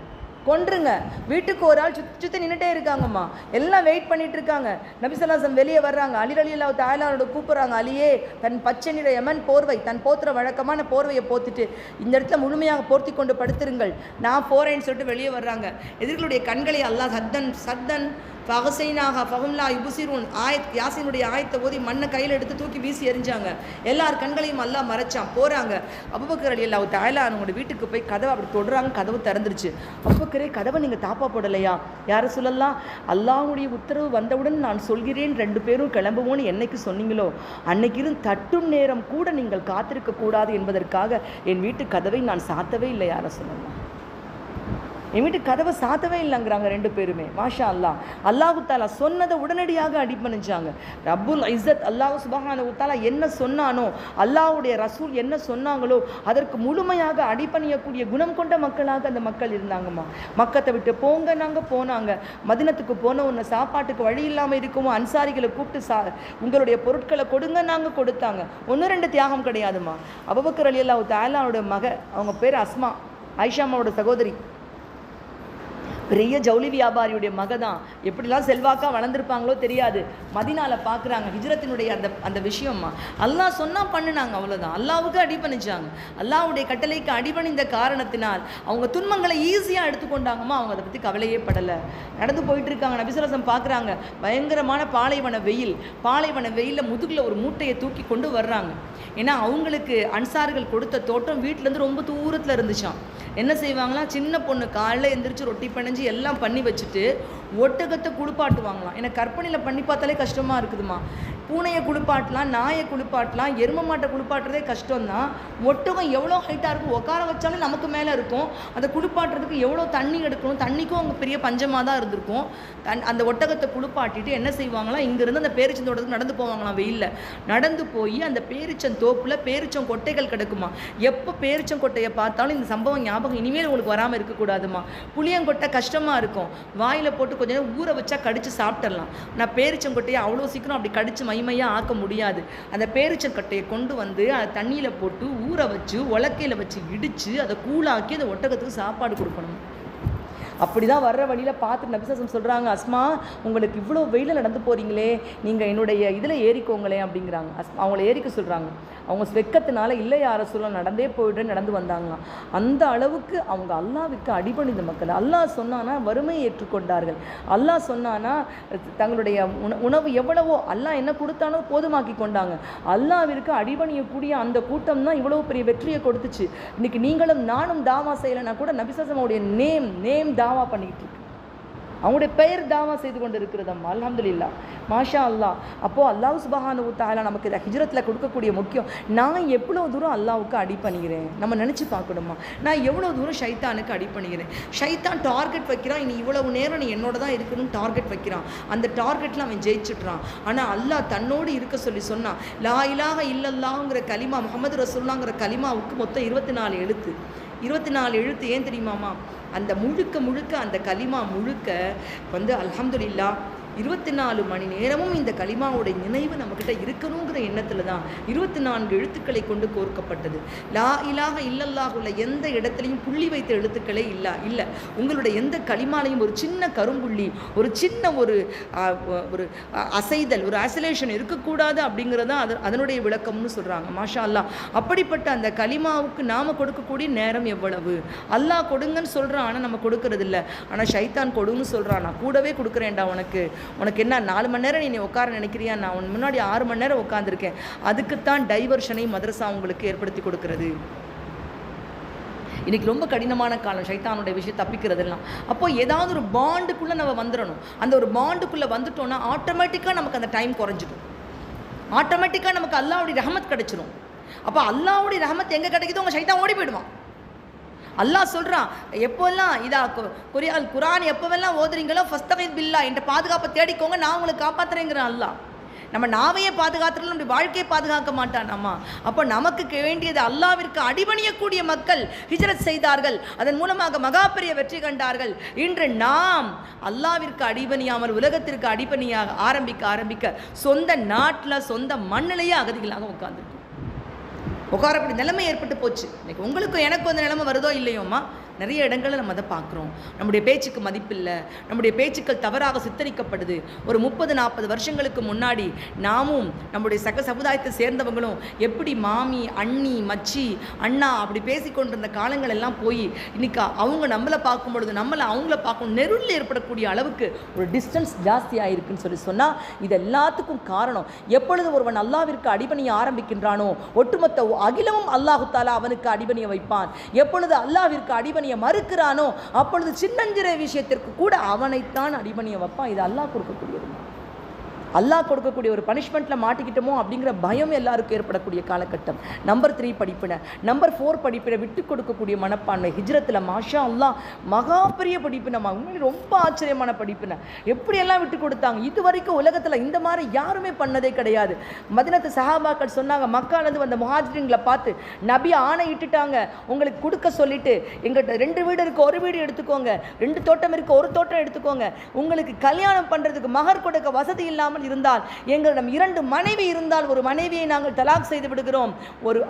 கொன்றுங்க. வீட்டுக்கு ஒரு ஆள் சுற்றி நின்றுட்டே இருக்காங்கம்மா, எல்லாம் வெயிட் பண்ணிட்டு இருக்காங்க. நபி ஸல்லல்லாஹு அலைஹி வஸல்லம் வெளியே வர்றாங்க. அலி ரலியல்லாஹு தஆலாவோட கூப்பிட்றாங்க, அலியே தன் பச்சை நிற யமன் போர்வை, தன் போத்துற வழக்கமான போர்வையை போத்துட்டு இந்த இடத்துல முழுமையாக போர்த்தி கொண்டு படுத்துருங்கள், நான் போகிறேன்னு சொல்லிட்டு வெளியே வர்றாங்க. எதிர்களுடைய கண்களை அல்லாஹ் சத்தன் ஃபஹசைனாக ஃபஹும்லா யுபுசிரூன் யாசினுடைய ஆயத்தை ஓதி மண்ணை கையில் எடுத்து தூக்கி வீசி எறிஞ்சாங்க. எல்லார் கண்களையும் அல்லாஹ் மறைச்சான். போகிறாங்க. அபூபக்கர் ரலியல்லாஹு தஆலா அவங்களோட வீட்டுக்கு போய் கதவை அப்படி தொடுறாங்க. கதவு திறந்துருச்சு. அபூபக்கரே கதவை நீங்கள் தாப்பா போடலையா, யாரை சொல்லலாம், அல்லாஹ்வுடைய உத்தரவு வந்தவுடன் நான் சொல்கிறேன் 2 பேரும் கிளம்புவோன்னு என்னைக்கு சொன்னீங்களோ அன்னைக்கு இருந்து தட்டும் நேரம் கூட நீங்கள் காத்திருக்க கூடாது என்பதற்காக என் வீட்டு கதவை நான் சாத்தவே இல்லை, யாரை சொல்லலாம். என் வீட்டு கதவை சாத்தவே இல்லைங்கிறாங்க 2 பேருமே. மாஷா அல்லாஹ். அல்லாஹு தாலா சொன்னதை உடனடியாக அடிபணிச்சாங்க. ரப்புல் இஸ்ஸத் அல்லாஹ் சுப்ஹானஹு தஆலா என்ன சொன்னானோ, அல்லாஹ்வுடைய ரசூல் என்ன சொன்னாங்களோ அதற்கு முழுமையாக அடிபணியக்கூடிய குணம் கொண்ட மக்களாக அந்த மக்கள் இருந்தாங்கம்மா. மக்கத்தை விட்டு போங்க நாங்கள் போனாங்க. மதினத்துக்கு போன உன்னை சாப்பாட்டுக்கு வழி இல்லாமல் இருக்குமோ அன்சாரிகளை கூப்பிட்டு உங்களுடைய பொருட்களை கொடுங்க நாங்கள் கொடுத்தாங்க. 1-2 தியாகம் கிடையாதுமா. அபூபக்கர் ரலியல்லாஹு தஆலாவோட மக, அவங்க பேர் அஸ்மா, ஆயிஷாமாவோட சகோதரி, பெரிய ஜவுளி வியாபாரியுடைய மக தான். எப்படிலாம் செல்வாக்காக வளர்ந்துருப்பாங்களோ தெரியாது. மதினால பார்க்குறாங்க ஹிஜ்ரத்தினுடைய அந்த விஷயம்மா. அல்லாஹ் சொன்னால் பண்ணினாங்க, அவ்வளோதான். அல்லாவுக்கு அடிபணிச்சாங்க. அல்லாவுடைய கட்டளைக்கு அடிபணிந்த காரணத்தினால் அவங்க துன்பங்களை ஈஸியாக எடுத்துக்கொண்டாங்கம்மா. அவங்க அதை பற்றி கவலையே படலை. நடந்து போயிட்டு இருக்காங்க. நபி ஸல்லல்லாஹு அலைஹி வஸல்லம் பார்க்குறாங்க பயங்கரமான பாலைவன வெயிலில் முதுகில் ஒரு மூட்டையை தூக்கி கொண்டு வர்றாங்க. ஏன்னா அவங்களுக்கு அன்சார்கள் கொடுத்த தோட்டம் வீட்டிலேருந்து ரொம்ப தூரத்தில் இருந்துச்சான். என்ன செய்வாங்களாம், சின்ன பொண்ணு காலைல எந்திரிச்சு ரொட்டி பனைஞ்சு எல்லாம் பண்ணி வச்சுட்டு ஒட்டகத்தை குளிப்பாட்டுவாங்களாம். எனக்கு கற்பனையில் பண்ணி பார்த்தாலே கஷ்டமாக இருக்குதுமா. பூனையை குளிப்பாட்டலாம், நாயை குளிப்பாட்டலாம், எரும மாட்டை குளிப்பாட்டுறதே கஷ்டம்தான். ஒட்டகம் எவ்வளோ ஹைட்டாக இருக்கும், உட்கார வச்சாலும் நமக்கு மேலே இருக்கும். அதை குளிப்பாட்டுறதுக்கு எவ்வளோ தண்ணி எடுக்கணும், தண்ணிக்கும் அவங்க பெரிய பஞ்சமாக தான் இருந்திருக்கும். அந்த ஒட்டகத்தை குளிப்பாட்டிட்டு என்ன செய்வாங்களாம், இங்கேருந்து அந்த பேரிச்சந்தோட்டத்துக்கு நடந்து போவாங்களாம். வெயிலில் நடந்து போய் அந்த பேரிச்சந்தோப்பில் பேரிச்சம் கொட்டைகள் கிடக்குமா. எப்போ பேரிச்சங்கொட்டையை பார்த்தாலும் இந்த சம்பவம் ஞாபகம் இனிமேல் உங்களுக்கு வராமல் இருக்கக்கூடாதுமா. புளியங்கொட்டை கஷ்டமாக இருக்கும், வாயில் போட்டு கொஞ்சம் நேரம் ஊற வச்சா கடித்து சாப்பிட்றலாம். நான் பேரிச்சங்கொட்டையை அவ்வளோ சீக்கிரம் அப்படி கடித்து மைமையாக ஆக்க முடியாது. அந்த பேரிச்சங்கொட்டையை கொண்டு வந்து அதை தண்ணியில் போட்டு ஊற வச்சு உலக்கையில் வச்சு இடித்து அதை கூழாக்கி அந்த ஒட்டகத்துக்கு சாப்பாடு கொடுக்கணும். அப்படி தான் வர்ற வழியில் பார்த்து நபி ஸல்லல்லாஹு அலைஹி வஸல்லம் சொல்கிறாங்க, அஸ்மா உங்களுக்கு இவ்வளோ வெயிலில் நடந்து போகிறீங்களே, நீங்கள் என்னுடைய இதில் ஏறிக்கோங்களே அப்படிங்கிறாங்க. அவங்கள ஏறிக்க சொல்கிறாங்க. அவங்க வெக்கத்தினால இல்லை யார சொல்ல நடந்தே போய்ட்டு நடந்து வந்தாங்களாம். அந்த அளவுக்கு அவங்க அல்லாஹ்விற்கு அடிபணிந்த மக்கள். அல்லாஹ் சொன்னானா வறுமையை ஏற்றுக்கொண்டார்கள். அல்லாஹ் சொன்னானா தங்களுடைய உணவு எவ்வளவோ அல்லாஹ் என்ன கொடுத்தானோ போதுமாக்கி கொண்டாங்க. அல்லாஹ்விற்கு அடிபணியக்கூடிய அந்த கூட்டம் தான் இவ்வளோ பெரிய வெற்றியை கொடுத்துச்சு. இன்னைக்கு நீங்களும் நானும் தாவா செய்யலைன்னா கூட நபி ஸல்லல்லாஹு அலைஹி வஸல்லம் நேம் தாவா பண்ணிக்கிட்டு இருக்கு. அவங்களுடைய பெயர் தாவா செய்து கொண்டு இருக்கிறதம்மா. அல்ஹம்துலில்லாஹ், மாஷா அல்லாஹ். அப்போது அல்லாஹ் சுப்ஹானஹு தஆலா நமக்கு இதை ஹிஜ்ரத்தில் கொடுக்கக்கூடிய முக்கியம், நான் எவ்வளோ தூரம் அல்லாஹ்வுக்கு அடிபணிகிறேன் நம்ம நினச்சி பார்க்கணுமா. நான் எவ்வளோ தூரம் ஷைத்தானுக்கு அடிபணிகிறேன். ஷைத்தான் டார்கெட் வைக்கிறான், இனி இவ்வளவு நேரம் நீ என்னோட தான் இருக்கணும்னு டார்கெட் வைக்கிறான். அந்த டார்கெட்டில் அவன் ஜெயிச்சுட்றான். ஆனால் அல்லாஹ் தன்னோடு இருக்க சொல்லி சொன்னான். லா இலாஹ இல்லல்லாஹ்ங்கிற கலிமா, முஹம்மது ரசூலுல்லாஹ்ங்கிற கலிமாவுக்கு மொத்தம் 24 எழுத்து. 24 எழுத்து ஏன் தெரியுமாமா? அந்த முழுக்க அந்த கலிமா முழுக்க வந்து அல்ஹம்துலில்லாஹ் 24 மணி நேரமும் இந்த கலிமாவுடைய நினைவு நம்மக்கிட்ட இருக்கணுங்கிற எண்ணத்தில் தான் 24 எழுத்துக்களை கொண்டு கோர்க்கப்பட்டது. லா இலாஹ இல்லல்லாஹுல எந்த இடத்துலையும் புள்ளி வைத்த எழுத்துக்களே இல்லை. உங்களுடைய எந்த கலிமாலையும் ஒரு சின்ன கரும்புள்ளி, ஒரு சின்ன ஒரு அசைதல், ஒரு அசலேஷன் இருக்கக்கூடாது அப்படிங்கிறது தான் அதனுடைய விளக்கம்னு சொல்கிறாங்க. மாஷா அல்லாஹ். அப்படிப்பட்ட அந்த கலிமாவுக்கு நாம் கொடுக்கக்கூடிய நேரம் எவ்வளவு? அல்லாஹ் கொடுங்கன்னு சொல்கிறான், ஆனால் நம்ம கொடுக்கறது இல்லை. ஆனால் ஷைத்தான் கொடுன்னு சொல்கிறான், நான் கூடவே கொடுக்குறேன்டா உனக்கு என்ன 4 மணி நேரம் நீ உட்கார நினைக்கிறியா, நான் உன் முன்னாடி 6 மணி நேரம் உட்காந்துருக்கேன். அதுக்குத்தான் டைவர்ஷனை மதரசா உங்களுக்கு ஏற்படுத்தி கொடுக்கிறது. இன்றைக்கி ரொம்ப கடினமான காலம் ஷைத்தானுடைய விஷயம் தப்பிக்கிறதெல்லாம். அப்போது ஏதாவது ஒரு பாண்டுக்குள்ளே நம்ம வந்துடணும். அந்த ஒரு பாண்டுக்குள்ளே வந்துட்டோன்னா ஆட்டோமேட்டிக்காக நமக்கு அந்த டைம் குறைஞ்சிடும். ஆட்டோமேட்டிக்காக நமக்கு அல்லாஹ்வுடைய ரஹமத் கிடைச்சிடும். அப்போ அல்லாஹ்வுடைய ரஹமத் எங்கே கிடைக்குதோ உங்கள் ஷைத்தான் ஓடி போயிடுவான். அல்லாஹ் சொல்கிறான், எப்போல்லாம் குரான் எப்போவெல்லாம் ஓதுறீங்களோ ஃபஸ்தகீத் பில்லா, என்ற பாதுகாப்பை தேடிக்கோங்க, நான் உங்களுக்கு காப்பாற்றுறேங்கிறான் அல்லாஹ். நம்ம நாவையே பாதுகாத்துறதுல நம்முடைய வாழ்க்கையை பாதுகாக்க மாட்டான் அம்மா. அப்போ நமக்கு வேண்டியது அல்லாஹ்விற்கு அடிபணியக்கூடிய மக்கள் ஹிஜ்ரத் செய்தார்கள். அதன் மூலமாக மகா பெரிய வெற்றி கண்டார்கள். இன்று நாம் அல்லாஹ்விற்கு அடிபணியாமல் உலகத்திற்கு அடிபணியாக ஆரம்பிக்க சொந்த நாட்டில் சொந்த மண்ணிலேயே அகதிகளாக உட்கார்ந்துருக்கோம். உட்காரப்படி நிலைமை ஏற்பட்டு போச்சு. இன்னைக்கு உங்களுக்கும் எனக்கும் அந்த நிலைமை வருதோ இல்லையோம்மா, நிறைய இடங்களில் நம்ம அதை பார்க்குறோம். நம்முடைய பேச்சுக்கு மதிப்பில்லை, நம்முடைய பேச்சுக்கள் தவறாக சித்தரிக்கப்படுது. ஒரு 30-40 வருஷங்களுக்கு முன்னாடி நாமும் நம்முடைய சமுதாயத்தை சேர்ந்தவங்களும் எப்படி மாமி, அண்ணி, மச்சி, அண்ணா அப்படி பேசிக்கொண்டிருந்த காலங்கள் எல்லாம் போய் இன்னைக்கு அவங்க நம்மளை பார்க்கும் பொழுது நம்மளை அவங்கள பார்க்கணும் நெருளில் ஏற்படக்கூடிய அளவுக்கு ஒரு டிஸ்டன்ஸ் ஜாஸ்தி ஆகிருக்குன்னு சொன்னால் இது எல்லாத்துக்கும் காரணம், எப்பொழுது ஒருவன் அல்லாஹ்விற்கு அடிபணிய ஆரம்பிக்கின்றானோ ஒட்டுமொத்த அகிலமும் அல்லாஹு தாலா அவனுக்கு அடிபணிய வைப்பான். எப்பொழுது அல்லாஹ்விற்கு அடிபணிய மறுக்கிறானோ அப்பொழுது சின்னஞ்சிற விஷயத்திற்கு கூட அவனைத்தான் அடிபணிய வைப்பான். இது அல்லாஹ் கொடுக்கக்கூடியது. அல்லாஹ் கொடுக்கக்கூடிய ஒரு பனிஷ்மெண்ட்டில் மாட்டிக்கிட்டோமோ அப்படிங்கிற பயம் எல்லாருக்கும் ஏற்படக்கூடிய காலகட்டம். நம்பர் 3 படிப்பினை. நம்பர் 4 படிப்பினை, விட்டு கொடுக்கக்கூடிய மனப்பான்மை. ஹிஜ்ரத்தில் மாஷா அல்லாஹ் மகா பெரிய படிப்பினமா, உண்மையிலே ரொம்ப ஆச்சரியமான படிப்பினை. எப்படியெல்லாம் விட்டு கொடுத்தாங்க, இது வரைக்கும் உலகத்தில் இந்த மாதிரி யாருமே பண்ணதே கிடையாது. மதீனத்து சஹாபாக்கள் சொன்னாங்க, மக்காலேருந்து வந்த முஹாஜிரின்களை பார்த்து நபி ஆணை இட்டுட்டாங்க, உங்களுக்கு கொடுக்க சொல்லிட்டு, எங்கிட்ட 2 வீடு இருக்குது, ஒரு வீடு எடுத்துக்கோங்க, 2 தோட்டம் இருக்குது, ஒரு தோட்டம் எடுத்துக்கோங்க, உங்களுக்கு கல்யாணம் பண்ணுறதுக்கு மகர் கொடுக்க வசதி இல்லாமல் இருந்தால், எங்களிடம் 2 மனைவி இருந்தால் ஒரு மனைவியை நாங்கள் தலாக் செய்து விடுகிறோம்,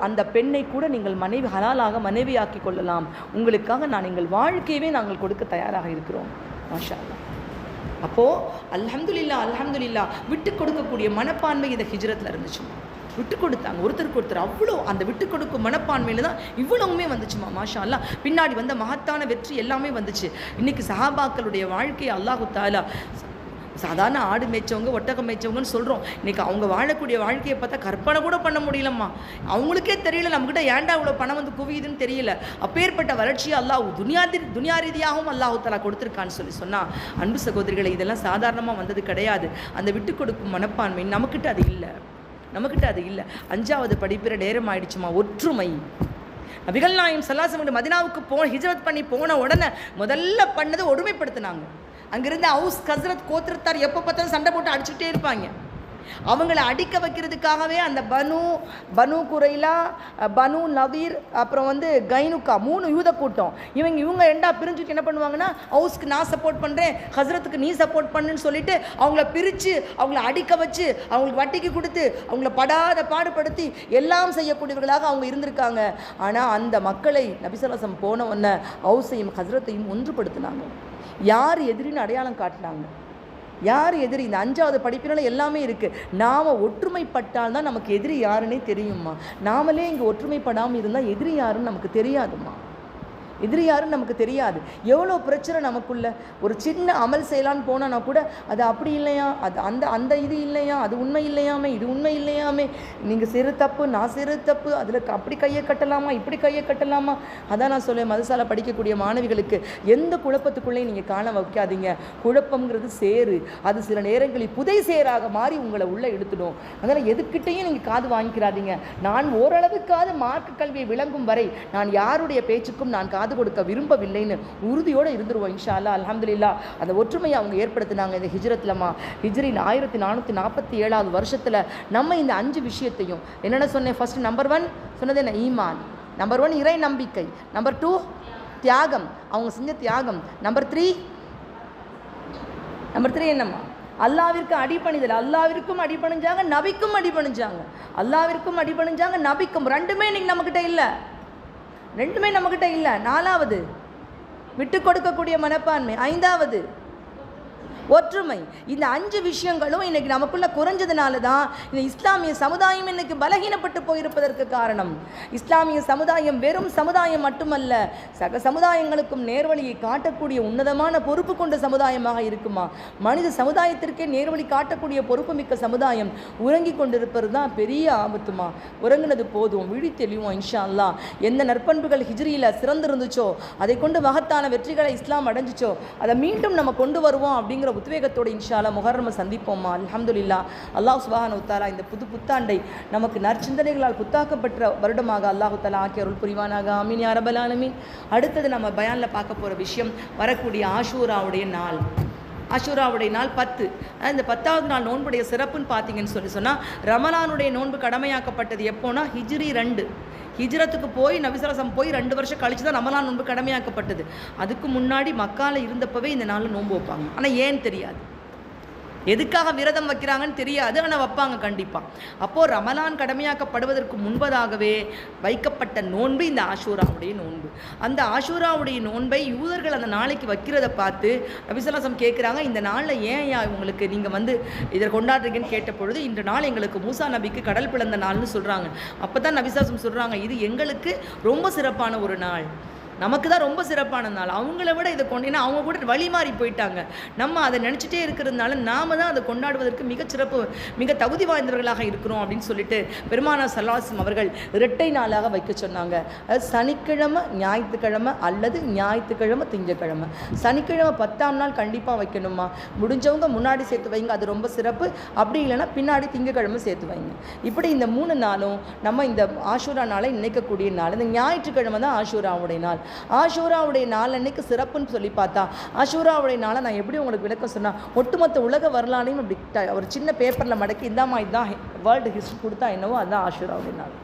அந்த பெண்ணை கூட நீங்கள் மனைவி ஹலாலாக மனைவியாக்கி கொள்ளலாம், உங்களுக்காக நான் எங்கள் வாழ்க்கையவே நாங்கள் கொடுக்க தயாராக இருக்கிறோம். மாஷா அல்லாஹ். அப்போது அல்ஹம்துலில்லாஹ் அல்ஹம்துலில்லாஹ் விட்டு கொடுக்கக்கூடிய மனப்பான்மை இந்த ஹிஜ்ரத்தில் இருந்துச்சுமா. விட்டு கொடுத்தாங்க ஒருத்தருக்கு ஒருத்தர், அவ்வளோ அந்த விட்டு கொடுக்கும் மனப்பான்மையில் தான் இவ்வளவுமே வந்துச்சுமா. மாஷா அல்லாஹ். பின்னாடி வந்த மகத்தான வெற்றி எல்லாமே வந்துச்சு. இன்றைக்கி சஹாபாக்களுடைய வாழ்க்கையை அல்லாஹு தஆலா, சாதாரண ஆடு மேய்ச்சவங்க ஒட்டகம் மேய்ச்சவங்கன்னு சொல்கிறோம், இன்றைக்கி அவங்க வாழக்கூடிய வாழ்க்கையை பார்த்தா கற்பனை கூட பண்ண முடியலம்மா. அவங்களுக்கே தெரியல நம்மக்கிட்ட ஏன்டா இவ்வளோ பணம் வந்து குவியுதுன்னு தெரியல. அப்பேற்பட்ட வளர்ச்சியை அல்லாஹ் துனியா ரீதியாகவும் அல்லாஹு தஆலா கொடுத்துருக்கான்னு சொன்னால், அன்பு சகோதரிகளை, இதெல்லாம் சாதாரணமாக வந்தது கிடையாது. அந்த விட்டு கொடுக்கும் மனப்பான்மை நம்மக்கிட்ட அது இல்லை. 5வது படிப்பிற நேரம் ஆயிடுச்சுமா. ஒற்றுமை. நபிகள் நாயகம் ஸல்லல்லாஹு அலைஹி வஸல்லம் மதீனாவுக்கு ஹிஜ்ரத் பண்ணி போன உடனே முதல்ல பண்ணது ஒருமைப்படுத்தினாங்க. அங்கிருந்து அவுஸ் கஸ்ரத் கோத்திரத்தார் எப்போ பார்த்தாலும் சண்டை போட்டு அடிச்சுட்டே இருப்பாங்க. அவங்கள அடிக்க வைக்கிறதுக்காகவே அந்த பனு குரைலா, பனு நவீர், அப்புறம் கைனுக்கா 3 யூத கூட்டம், இவங்க 2ஆ பிரிஞ்சுட்டு என்ன பண்ணுவாங்கன்னா, ஹவுஸ்க்கு நான் சப்போர்ட் பண்ணுறேன், ஹஸ்ரத்துக்கு நீ சப்போர்ட் பண்ணுன்னு சொல்லிட்டு அவங்கள பிரித்து அவங்கள அடிக்க வச்சு அவங்களுக்கு வட்டிக்கு கொடுத்து அவங்கள படாத பாடுபடுத்தி எல்லாம் செய்யக்கூடியவர்களாக அவங்க இருந்திருக்காங்க. ஆனால் அந்த மக்களை நபி ஸல்லல்லாஹு அலைஹி வஸல்லம் போன உடனே ஹவுஸையும் ஹஸ்ரத்தையும் ஒன்றுபடுத்தினாங்க. யார் எதிரின்னு அடையாளம் காட்டினாங்க. யார் எதிரி? இந்த 5வது படிப்பினால எல்லாமே இருக்குது. நாம் ஒற்றுமைப்பட்டால் தான் நமக்கு எதிரி யாருன்னே தெரியுமா. நாமளே இங்கே ஒற்றுமைப்படாமல் இருந்தால் எதிரி யாருன்னு நமக்கு தெரியாதுமா. எதிரி யாருன்னு நமக்கு தெரியாது. எவ்வளோ பிரச்சனை நமக்குள்ள. ஒரு சின்ன அமல் செய்யலான்னு போனால் கூட அது அப்படி இல்லையா, அது அந்த இது இல்லையா, அது உண்மை இல்லையாமே, இது உண்மை இல்லையாமே, நீங்கள் செய்கிற தப்பு, நான் செய்கிற தப்பு, அதில் அப்படி கையை கட்டலாமா, இப்படி கையை கட்டலாமா. அதான் நான் சொல்லுவேன், மதசால படிக்கக்கூடிய மாணவிகளுக்கு எந்த குழப்பத்துக்குள்ளேயும் நீங்கள் காண வைக்காதீங்க. குழப்பங்கிறது சேரு, அது சில நேரங்களில் புதை சேராக மாறி உங்களை உள்ளே எடுத்துடும். அதனால் எதுக்கிட்டையும் நீங்கள் காது வாங்கிக்கிறாதீங்க. நான் ஓரளவுக்காவது மார்க்க கல்வியை விளங்கும் வரை நான் யாருடைய பேச்சுக்கும் நான் காது கொடுக்க விரும்பவில்லைன்னு உறுதியோடு இருந்துருவோம் இன்ஷா அல்லாஹ். அல்ஹம்துலில்லாஹ். அந்த ஒற்றுமையை அவங்க ஏற்படுத்தினாங்க இந்த ஹிஜ்ரத்லமா. ஹிஜ்ரி 1447வது வருஷத்தில் நம்ம இந்த 5 விஷயத்தையும் என்னென்ன சொன்னேன். ஃபர்ஸ்ட் நம்பர் 1 சொன்னது என்ன? ஈமான். நம்பர் 1 இறை நம்பிக்கை. நம்பர் 2 தியாகம், அவங்க செஞ்ச தியாகம். நம்பர் 3 என்னம்மா? அல்லாவிற்கு அடிபணிதல். அல்லாவிற்கும் அடிபணிஞ்சாங்க, நபிக்கும் அடிபணிஞ்சாங்க. அல்லாவிற்கும் அடிபணிஞ்சாங்க, நபிக்கும். ரெண்டுமே இன்னைக்கு நம்மக்கிட்ட இல்லை. 4வது விட்டு கொடுக்கக்கூடிய மனப்பான்மை. 5வது ஒற்றுமை. இந்த 5 விஷயங்களும் இன்னைக்கு நமக்குள்ள குறைஞ்சதுனால தான் இந்த இஸ்லாமிய சமுதாயம் இன்னைக்கு பலகீனப்பட்டு போயிருப்பதற்கு காரணம். இஸ்லாமிய சமுதாயம் வெறும் சமுதாயம் மட்டுமல்ல, சக சமுதாயங்களுக்கும் நேர்வழியை காட்டக்கூடிய உன்னதமான பொறுப்பு கொண்ட சமுதாயமாக இருக்குமா. மனித சமுதாயத்திற்கே நேர்வழி காட்டக்கூடிய பொறுப்பு மிக்க சமுதாயம் உறங்கி கொண்டிருப்பது தான் பெரிய ஆபத்துமா. உறங்கினது போதும், விழி தெளிவோம் இன்ஷா அல்லாஹ். எந்த நற்பண்புகள் ஹிஜ்ரியில் சிறந்திருந்துச்சோ, அதை கொண்டு மகத்தான வெற்றிகளை இஸ்லாம் அடைஞ்சிச்சோ, அதை மீண்டும் நம்ம கொண்டு வருவோம் அப்படிங்கிற உத்வேகத்தோடு இன்ஷா அல்லாஹ் முஹர்ரம் சந்திப்போம்மா. அல்ஹம்துலில்லாஹ். அல்லாஹ் சுப்ஹானஹு வ தஆலா இந்த புத்தாண்டை நமக்கு நற்சிந்தனைகளால் புத்தாக்கப்பட்ட வருடமாக அல்லாஹு தஆலா ஆக்கி அருள் புரிவானாக. ஆமீன் யா ரப்பல் ஆலமீன். அடுத்தது நம்ம பயானில் பார்க்க போகிற விஷயம் வரக்கூடிய ஆஷூராவுடைய நாள். ஆஷூராவுடைய நாள் 10. இந்த 10வது நாள் நோன்புடைய சிறப்புன்னு பார்த்தீங்கன்னு சொன்னால், ரமலானுடைய நோன்பு கடமையாக்கப்பட்டது எப்போனா ஹிஜ்ரி 2. ஹிஜ்ரத்துக்கு போய் நபி ஸல்லல்லாஹு அலைஹி வஸல்லம் போய் 2 வருஷம் கழிச்சு தான் ரமலான் நோன்பு கடமையாக்கப்பட்டது. அதுக்கு முன்னாடி மக்கால இருந்தப்பவே இந்த நாளில் நோன்பு வைப்பாங்க. ஆனால் ஏன்னு தெரியாது, எதுக்காக விரதம் வைக்கிறாங்கன்னு தெரியாது, ஆனால் வைப்பாங்க கண்டிப்பாக. அப்போது ரமலான் கடமையாக்கப்படுவதற்கு முன்பதாகவே வைக்கப்பட்ட நோன்பு இந்த ஆஷூராவுடைய நோன்பு. அந்த ஆஷூராவுடைய நோன்பை யூதர்கள் அந்த நாளைக்கு வைக்கிறத பார்த்து நபி ஸல்லல்லாஹு அலைஹி வஸல்லம் கேட்குறாங்க, இந்த நாளில் ஏன் உங்களுக்கு நீங்கள் இதை கொண்டாடுறீங்கன்னு கேட்ட பொழுது, இந்த நாள் எங்களுக்கு மூசா நபிக்கு கடல் பிளந்த நாள்னு சொல்கிறாங்க. அப்போ தான் நபி ஸல்லல்லாஹு அலைஹி வஸல்லம் சொல்கிறாங்க, இது எங்களுக்கு ரொம்ப சிறப்பான ஒரு நாள். நமக்கு தான் ரொம்ப சிறப்பான நாள். அவங்கள விட இதை ஏன்னா அவங்க கூட வழி மாறி போயிட்டாங்க. நம்ம அதை நினச்சிட்டே இருக்கிறதுனால நாம தான் அதை கொண்டாடுவதற்கு மிகச்சிறப்பு மிக தகுதி வாய்ந்தவர்களாக இருக்கிறோம் அப்படின்னு சொல்லிட்டு பெருமானார் ஸல்லல்லாஹு அலைஹி வஸல்லம் அவர்கள் இரட்டை நாளாக வைக்க சொன்னாங்க. அது சனிக்கிழமை ஞாயிற்றுக்கிழமை அல்லது ஞாயிற்றுக்கிழமை திங்கக்கிழமை. சனிக்கிழமை 10ஆம் நாள் கண்டிப்பாக வைக்கணுமா, முடிஞ்சவங்க முன்னாடி சேர்த்து வைங்க, அது ரொம்ப சிறப்பு. அப்படி இல்லைன்னா பின்னாடி திங்கக்கிழமை சேர்த்து வைங்க. இப்படி இந்த 3 நாளும் நம்ம இந்த ஆஷூரா நாளை நினைக்கக்கூடிய நாள். இந்த ஞாயிற்றுக்கிழமை தான் ஆஷூராவுடைய நாள். ஆஷூராவுடைய நாள் அன்னைக்கு சிறப்புன்னு சொல்லி பார்த்தா, ஆஷூராவுடைய நாளை நான் எப்படி உங்களுக்கு விளக்கம் சொன்னால், ஒட்டுமொத்த உலக வரலாறையும் அப்படி ஒரு சின்ன பேப்பரில் மடக்கி இந்தாமா இதுதான் வேர்ல்டு ஹிஸ்ட்ரி கொடுத்தா என்னவோ அதுதான் ஆஷூராவுடைய நாள்.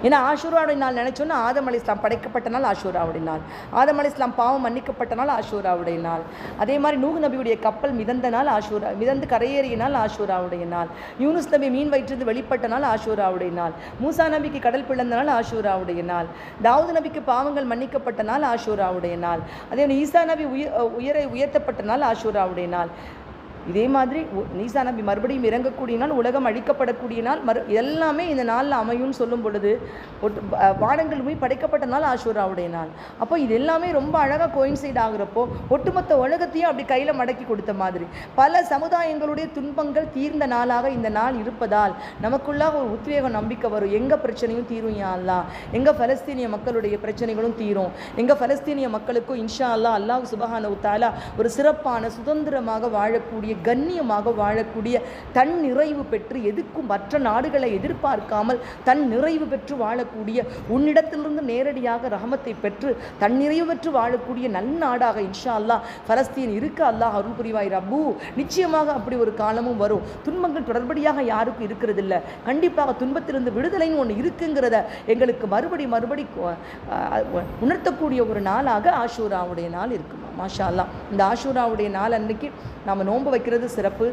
ஏன்னா ஆஷூராவுடைய நாள் நினச்சோன்னா ஆதம் அலைஹிஸ்ஸலாம் படைக்கப்பட்ட நாள் ஆஷூராவுடைய நாள், ஆதம் அலைஹிஸ்ஸலாம் பாவம் மன்னிக்கப்பட்ட நாள் ஆஷூராவுடைய நாள். அதே மாதிரி நூஹ் நபியுடைய கப்பல் மிதந்த நாள் ஆஷூரா, மிதந்து கரையேறிய நாள் ஆஷூராவுடைய நாள். யூனுஸ் நபி மீன் வயிற்றிலிருந்து வெளிப்பட்ட நாள் ஆஷூராவுடைய நாள். மூசா நபிக்கு கடல் பிளந்த நாள் ஆஷூராவுடைய நாள். தாவூது நபிக்கு பாவங்கள் மன்னிக்கப்பட்ட நாள் ஆஷூராவுடைய நாள். அதே ஈசா நபி உயர்த்தப்பட்ட நாள் ஆஷூராவுடைய நாள். இதே மாதிரி ஈசா நபி மறுபடியும் இறங்கக்கூடிய நாள், உலகம் அழிக்கப்படக்கூடிய நாள், எல்லாமே இந்த நாளில் அமையும்னு சொல்லும் பொழுது வானங்கள் போய் படைக்கப்பட்ட நாள் ஆஷூராவுடைய நாள். அப்போ இது எல்லாமே ரொம்ப அழகாக கோயின்சைட் ஆகுறப்போ ஒட்டுமொத்த உலகத்தையும் அப்படி கையில் மடக்கி கொடுத்த மாதிரி பல சமுதாயங்களுடைய துன்பங்கள் தீர்ந்த நாளாக இந்த நாள் இருப்பதால் நமக்குள்ளாக ஒரு உத்வேகம் நம்பிக்கை வரும். எங்கள் பிரச்சனையும் தீரும் யா அல்லாஹ், எங்கள் பலஸ்தீனிய மக்களுடைய பிரச்சனைகளும் தீரும், எங்கள் பலஸ்தீனிய மக்களுக்கும் இன்ஷா அல்லாஹ் அல்லாஹ் சுப்ஹானஹு வ தஆலா ஒரு சிறப்பான சுதந்திரமாக வாழக்கூடிய கண்ணியமாக வாழக்கூடிய தன் நிறைவு பெற்று எதுக்கும் மற்ற நாடுகளை எதிர்பார்க்காமல் தன் நிறைவு பெற்று வாழக்கூடிய உன்னிடத்திலிருந்து நேரடியாக ரஹமத்தை பெற்று தன் நிறைவு பெற்று வாழக்கூடிய நன்னாடாக இன்ஷா அல்லாஹ் பலஸ்தீன் இருக்க அல்லாஹ் அருள் புரிவாய் ரப்பு. நிச்சயமாக அப்படி ஒரு காலமும் வரும். துன்பங்கள் தொடர்படியாக யாருக்கும் இருக்கிறது இல்லை. கண்டிப்பாக துன்பத்திலிருந்து விடுதலைன்னு ஒன்று இருக்குங்கிறத எங்களுக்கு மறுபடி உணர்த்தக்கூடிய ஒரு நாளாக ஆஷூராவுடைய நாள் இருக்குமா. மாஷா அல்லாஹ். இந்த ஆஷூராவுடைய நாள் அன்றைக்கி நாம் நோன்பு வைக்கிறது சிறப்பு.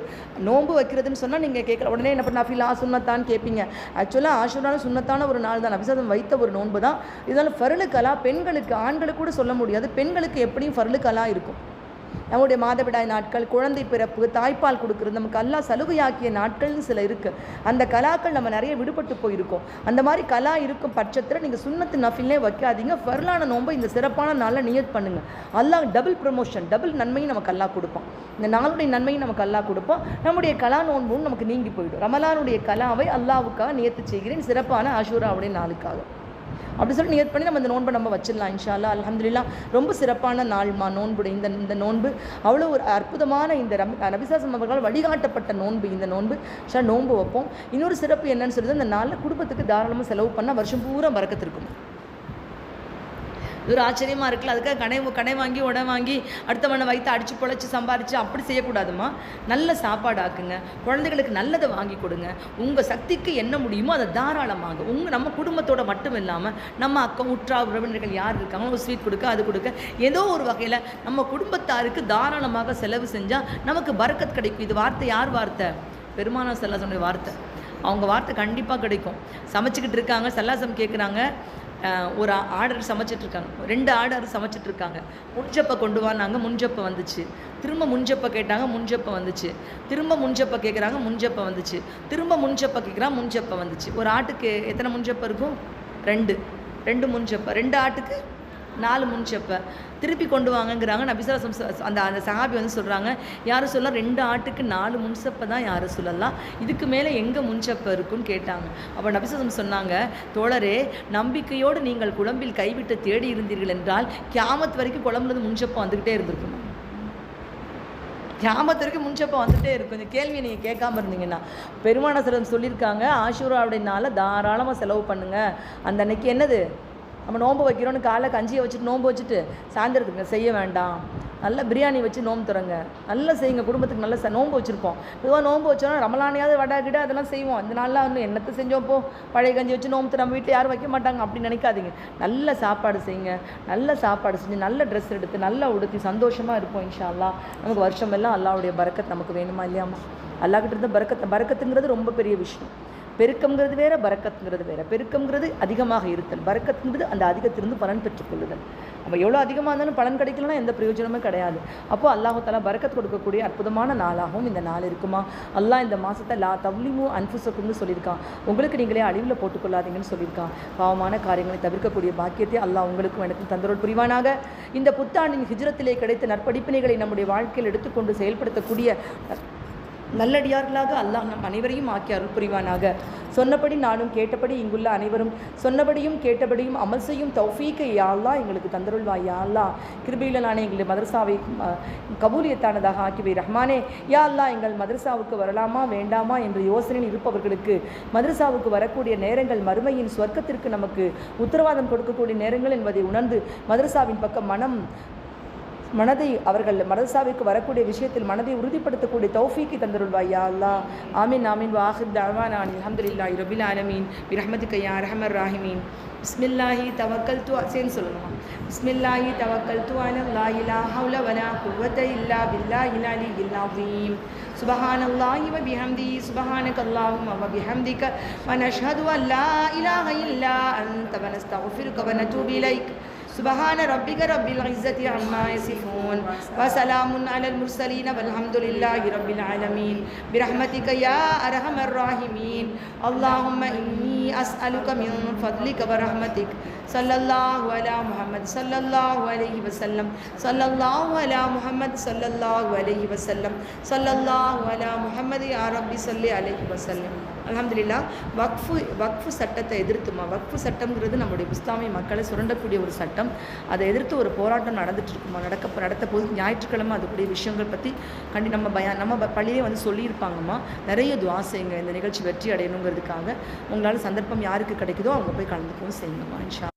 நோன்பு வைக்கிறதுன்னு சொன்னால் நீங்கள் கேட்கல உடனே என்ன பண்ண நஃபிலா சுன்னத்தான்னு கேட்பீங்க. ஆக்சுவலாக ஆஷூரான சுன்னத்தான ஒரு நாள் தான், நபிசாதம் வைத்த ஒரு நோன்பு தான். இதனால் ஃபர்லுக்கலா பெண்களுக்கு, ஆண்களுக்கு கூட சொல்ல முடியாது, பெண்களுக்கு எப்படியும் ஃபர்லுக்கலா இருக்கும். நம்முடைய மாதவிடாய் நாட்கள், குழந்தை பிறப்பு, தாய்ப்பால் கொடுக்குறது, நமக்கு அல்லாஹ் சலுகையாக்கிய நாட்கள்னு சில இருக்குது. அந்த கலாக்கள் நம்ம நிறைய விடுபட்டு போயிருக்கோம். அந்த மாதிரி கலா இருக்கும் பட்சத்தில் நீங்கள் சுன்னத்து நஃபிலே வைக்காதீங்க. ஃபர்லான நோன்பை இந்த சிறப்பான நாளில் நியத் பண்ணுங்கள். அல்லாஹ் டபுள் ப்ரமோஷன், டபுள் நன்மையும் நமக்கு அல்லாஹ் கொடுப்பான். இந்த நாளுடைய நன்மையும் நமக்கு அல்லாஹ் கொடுப்பான். நம்முடைய கலா நோன்பும் நமக்கு நீங்கி போயிடும். ரமலானுடைய கலாவை அல்லாவுக்காக நியத்து செய்கிறேன், சிறப்பான ஆஷூராவுடைய நாளுக்காக அப்படி சொல்லி நியத் பண்ணி நம்ம இந்த நோன்பை நம்ம வச்சிடலாம் இன்ஷா அல்லாஹ். அல்ஹம்துலில்லாஹ். ரொம்ப சிறப்பான நாள்மா நோன்புடைய இந்த நோன்பு. அவ்வளோ ஒரு அற்புதமான இந்த நபிசாசம் அவர்களால் வழிகாட்டப்பட்ட நோன்பு இந்த நோன்பு. நோன்பு வைப்போம். இன்னொரு சிறப்பு என்னன்னு சொல்லுது, இந்த நாளில் குடும்பத்துக்கு தாராளமாக செலவு பண்ணால் வருஷம் பூரா பரக்கத்து இருக்கும். இது ஒரு ஆச்சரியமாக இருக்குல்ல. அதுக்காக கடை வாங்கி உடை வாங்கி அடுத்தவனை வைத்து அடித்து பொழைச்சி சம்பாரித்து அப்படி செய்யக்கூடாதுமா. நல்ல சாப்பாடு ஆக்குங்க, குழந்தைகளுக்கு நல்லதை வாங்கி கொடுங்க. உங்கள் சக்திக்கு என்ன முடியுமோ அதை தாராளமாக நம்ம குடும்பத்தோடு மட்டும் இல்லாமல் நம்ம அக்கம் உற்றார் உறவினர்கள் யார் இருக்காங்களோ ஒரு ஸ்வீட் கொடுக்க, அது கொடுக்க, ஏதோ ஒரு வகையில் நம்ம குடும்பத்தாருக்கு தாராளமாக செலவு செஞ்சால் நமக்கு பரக்கத் கிடைக்கும். இது வார்த்தை யார் வார்த்தை? பெருமானார் ஸல்லல்லாஹு அலைஹி வஸல்லம் வார்த்தை. அவங்க வார்த்தை கண்டிப்பாக கிடைக்கும். சமைச்சிக்கிட்டு இருக்காங்க, சல்லாசம் கேட்குறாங்க, ஒரு ஆர்டர் சமைச்சிட்ருக்காங்க, 2 ஆர்டர் சமைச்சிட்ருக்காங்க. முன்ஜப்பை கொண்டு வானாங்க, முன்ஜப்பை வந்துச்சு. திரும்ப முன்ஜப்பை கேட்டாங்க, முன்ஜப்பை வந்துச்சு. திரும்ப முன்ஜப்பை கேட்குறாங்க, முன்ஜப்பை வந்துச்சு. திரும்ப முன்ஜப்பை கேட்குறாங்க, முன்ஜப்பை வந்துச்சு. ஒரு ஆட்டுக்கு எத்தனை முன்ஜப்பை இருக்கும்? 2 முன்ஜப்பை. 2 ஆட்டுக்கு 4 முன்ஜப்பை. திருப்பி கொண்டு வாங்கங்கிறாங்க. நபிசல்லாஹு அந்த சஹாபி வந்து சொல்கிறாங்க, யாரும் சொல்ல 2 ஆட்டுக்கு 4 முன்சப்பை தான் யாரும் சொல்லலாம், இதுக்கு மேலே எங்கே முன்சப்பை இருக்குன்னு கேட்டாங்க. அப்போ நபிசல்லாஹு சொன்னாங்க, தோழரே, நம்பிக்கையோடு நீங்கள் குழம்பில் கைவிட்டு தேடி இருந்தீர்கள் என்றால் கியாமத் வரைக்கும் குழம்புலேருந்து முன்சப்பை வந்துக்கிட்டே இருந்திருக்கணும். கியாமத் வரைக்கும் முன்சப்பை வந்துகிட்டே இருக்கும். இந்த கேள்வியை நீங்கள் கேட்காம இருந்தீங்கன்னா. பெருமானார் ஸல்லல்லாஹு அலைஹி வஸல்லம் சொல்லியிருக்காங்க, ஆஷூராவுடைய நாளில் தாராளமாக செலவு பண்ணுங்கள். அந்த அன்னைக்கு என்னது, நம்ம நோன்பு வைக்கிறோன்னு காலைல கஞ்சியை வச்சுட்டு நோன்பு வச்சுட்டு சாயந்தரத்துக்கு செய்ய வேண்டாம். நல்லா பிரியாணி வச்சு நோன்பு தரங்க, நல்லா செய்யுங்க. குடும்பத்துக்கு நல்லா நோன்பு வச்சுருப்போம். பொதுவாக நோன்பு வச்சோன்னா ரமலானையாவது வடை கிட்ட அதெல்லாம் செய்வோம். இந்த நாளில் வந்து என்னத்தை செஞ்சோம், பழைய கஞ்சி வச்சு நோன்பு தர நம்ம வீட்டில் யாரும் வைக்க மாட்டாங்க அப்படின்னு நினைக்காதீங்க. நல்ல சாப்பாடு செய்யுங்க, நல்ல சாப்பாடு செஞ்சு நல்ல ட்ரெஸ் எடுத்து நல்லா உடுத்தி சந்தோஷமாக இருப்போம் இன்ஷா அல்லாஹ். நமக்கு வருஷமெல்லாம் அல்லாஹ்வுடைய பரக்கத் நமக்கு வேணுமா இல்லையாமா? அல்லாஹ்கிட்ட இருந்த பரக்கத்துங்கிறது ரொம்ப பெரிய விஷயம். பெருக்கம்ங்கிறது வேற, பரக்கத்துங்கிறது வேற. பெருக்கம்ங்கிறது அதிகமாக இருத்தல், பரக்கத்துங்கிறது அந்த அதிகத்திலிருந்து பலன் பெற்றுக்கொள்ளுதல். நம்ம எவ்வளோ அதிகமாக இருந்தாலும் பலன் கிடைக்கலன்னா எந்த பிரயோஜனமும் கிடையாது. அப்போது அல்லாஹு தஆலா பரக்கத் கொடுக்கக்கூடிய அற்புதமான நாளாகவும் இந்த நாள் இருக்குமா. அல்லாஹ் இந்த மாதத்தை லா தவ்லிமு அன்ஃபுஸக்கும்னு சொல்லியிருக்கான். உங்களுக்கு நீங்களே அழிவில் போட்டுக்கொள்ளாதீங்கன்னு சொல்லியிருக்கான். பாவமான காரியங்களை தவிர்க்கக்கூடிய பாக்கியத்தை அல்லாஹ் உங்களுக்கும் எனக்கும் தந்தருள் புரிவானாக. இந்த புத்தாண்டின் ஹிஜ்ரத்திலே கிடைத்த நற்படிப்பினைகளை நம்முடைய வாழ்க்கையில் எடுத்துக்கொண்டு செயல்படுத்தக்கூடிய நல்லடியார்களாக அல்லாஹ் நம் அனைவரையும் ஆக்கி அருள் புரிவானாக. சொன்னபடி நானும் கேட்டபடி இங்குள்ள அனைவரும் சொன்னபடியும் கேட்டபடியும் அமல் செய்யும் தௌஃபீக்கை யா அல்லாஹ் எங்களுக்கு தந்தருள்வாய். யா அல்லாஹ் கிருபையில் நானே எங்களுடைய மதரசாவை கபூலியத்தானதாக ஆக்கிவை ரஹ்மானே. யா அல்லாஹ் எங்கள் மதரசாவுக்கு வரலாமா வேண்டாமா என்று யோசனையில் இருப்பவர்களுக்கு மதரசாவுக்கு வரக்கூடிய நேரங்கள் மறுமையின் சொர்க்கத்திற்கு நமக்கு உத்தரவாதம் கொடுக்கக்கூடிய நேரங்கள் என்பதை உணர்ந்து மதரசாவின் பக்கம் மனதை அவர்கள் மதரசாவிற்கு வரக்கூடிய விஷயத்தில் மனதை உறுதிப்படுத்தக்கூடிய தௌஃபீக்கை தந்தருள்வாய் யா அல்லாஹ். ஆமீன் ஆமீன். வாஹிர் தஅவானா அல்ஹம்துலில்லாஹி ரப்பில் ஆலமீன் பிரஹ்மதிக யா அர்ஹமர் ராஹிமீன். பிஸ்மில்லாஹி தவக்கல்து சேர்ந்து சொல்லணும். பிஸ்மில்லாஹி தவக்கல்து அலல்லாஹி லா ஹவ்ல வலா குவத இல்லா பில்லாஹில் அலிய்யில் அஸீம். சுப்ஹானல்லாஹி வ பிஹம்திஹி சுப்ஹானக்கல்லாஹும்ம வ பிஹம்திக வ நஷ்ஹது அன் லா இலாஹ இல்லா அன்த வ நஸ்தக்ஃபிருக வ நதூபு இலைக். سبحان ربك رب العزة عما يصفون وسلام على المرسلين والحمد لله رب العالمين برحمتك يا أرحم الراحمين. اللهم إني أسألك من فضلك ورحمتك صلى الله على محمد صلى الله عليه وسلم صلى الله على محمد صلى الله عليه وسلم صلى الله على محمد يا رب صل عليه وسلم. அல்ஹம்துலில்லாஹ். வக்ஃபு சட்டத்தை எதிர்த்துமா, வக்ஃபு சட்டம்ங்கிறது நம்முடைய இஸ்லாமிய மக்களை சுரண்டக்கூடிய ஒரு சட்டம். அதை எதிர்த்து ஒரு போராட்டம் நடந்துட்டு இருக்குமா, நடத்த போது ஞாயிற்றுக்கிழமை அதுக்குரிய விஷயங்கள் பற்றி நம்ம பள்ளியே வந்து சொல்லியிருப்பாங்கம்மா. நிறைய துஆ செய்யுங்க இந்த நிகழ்ச்சி வெற்றி அடையணுங்கிறதுக்காக. உங்களால் சந்தர்ப்பம் யாருக்கு கிடைக்குதோ அவங்க போய் கலந்துக்கவும் செய்யுங்கம்மா இன்ஷா.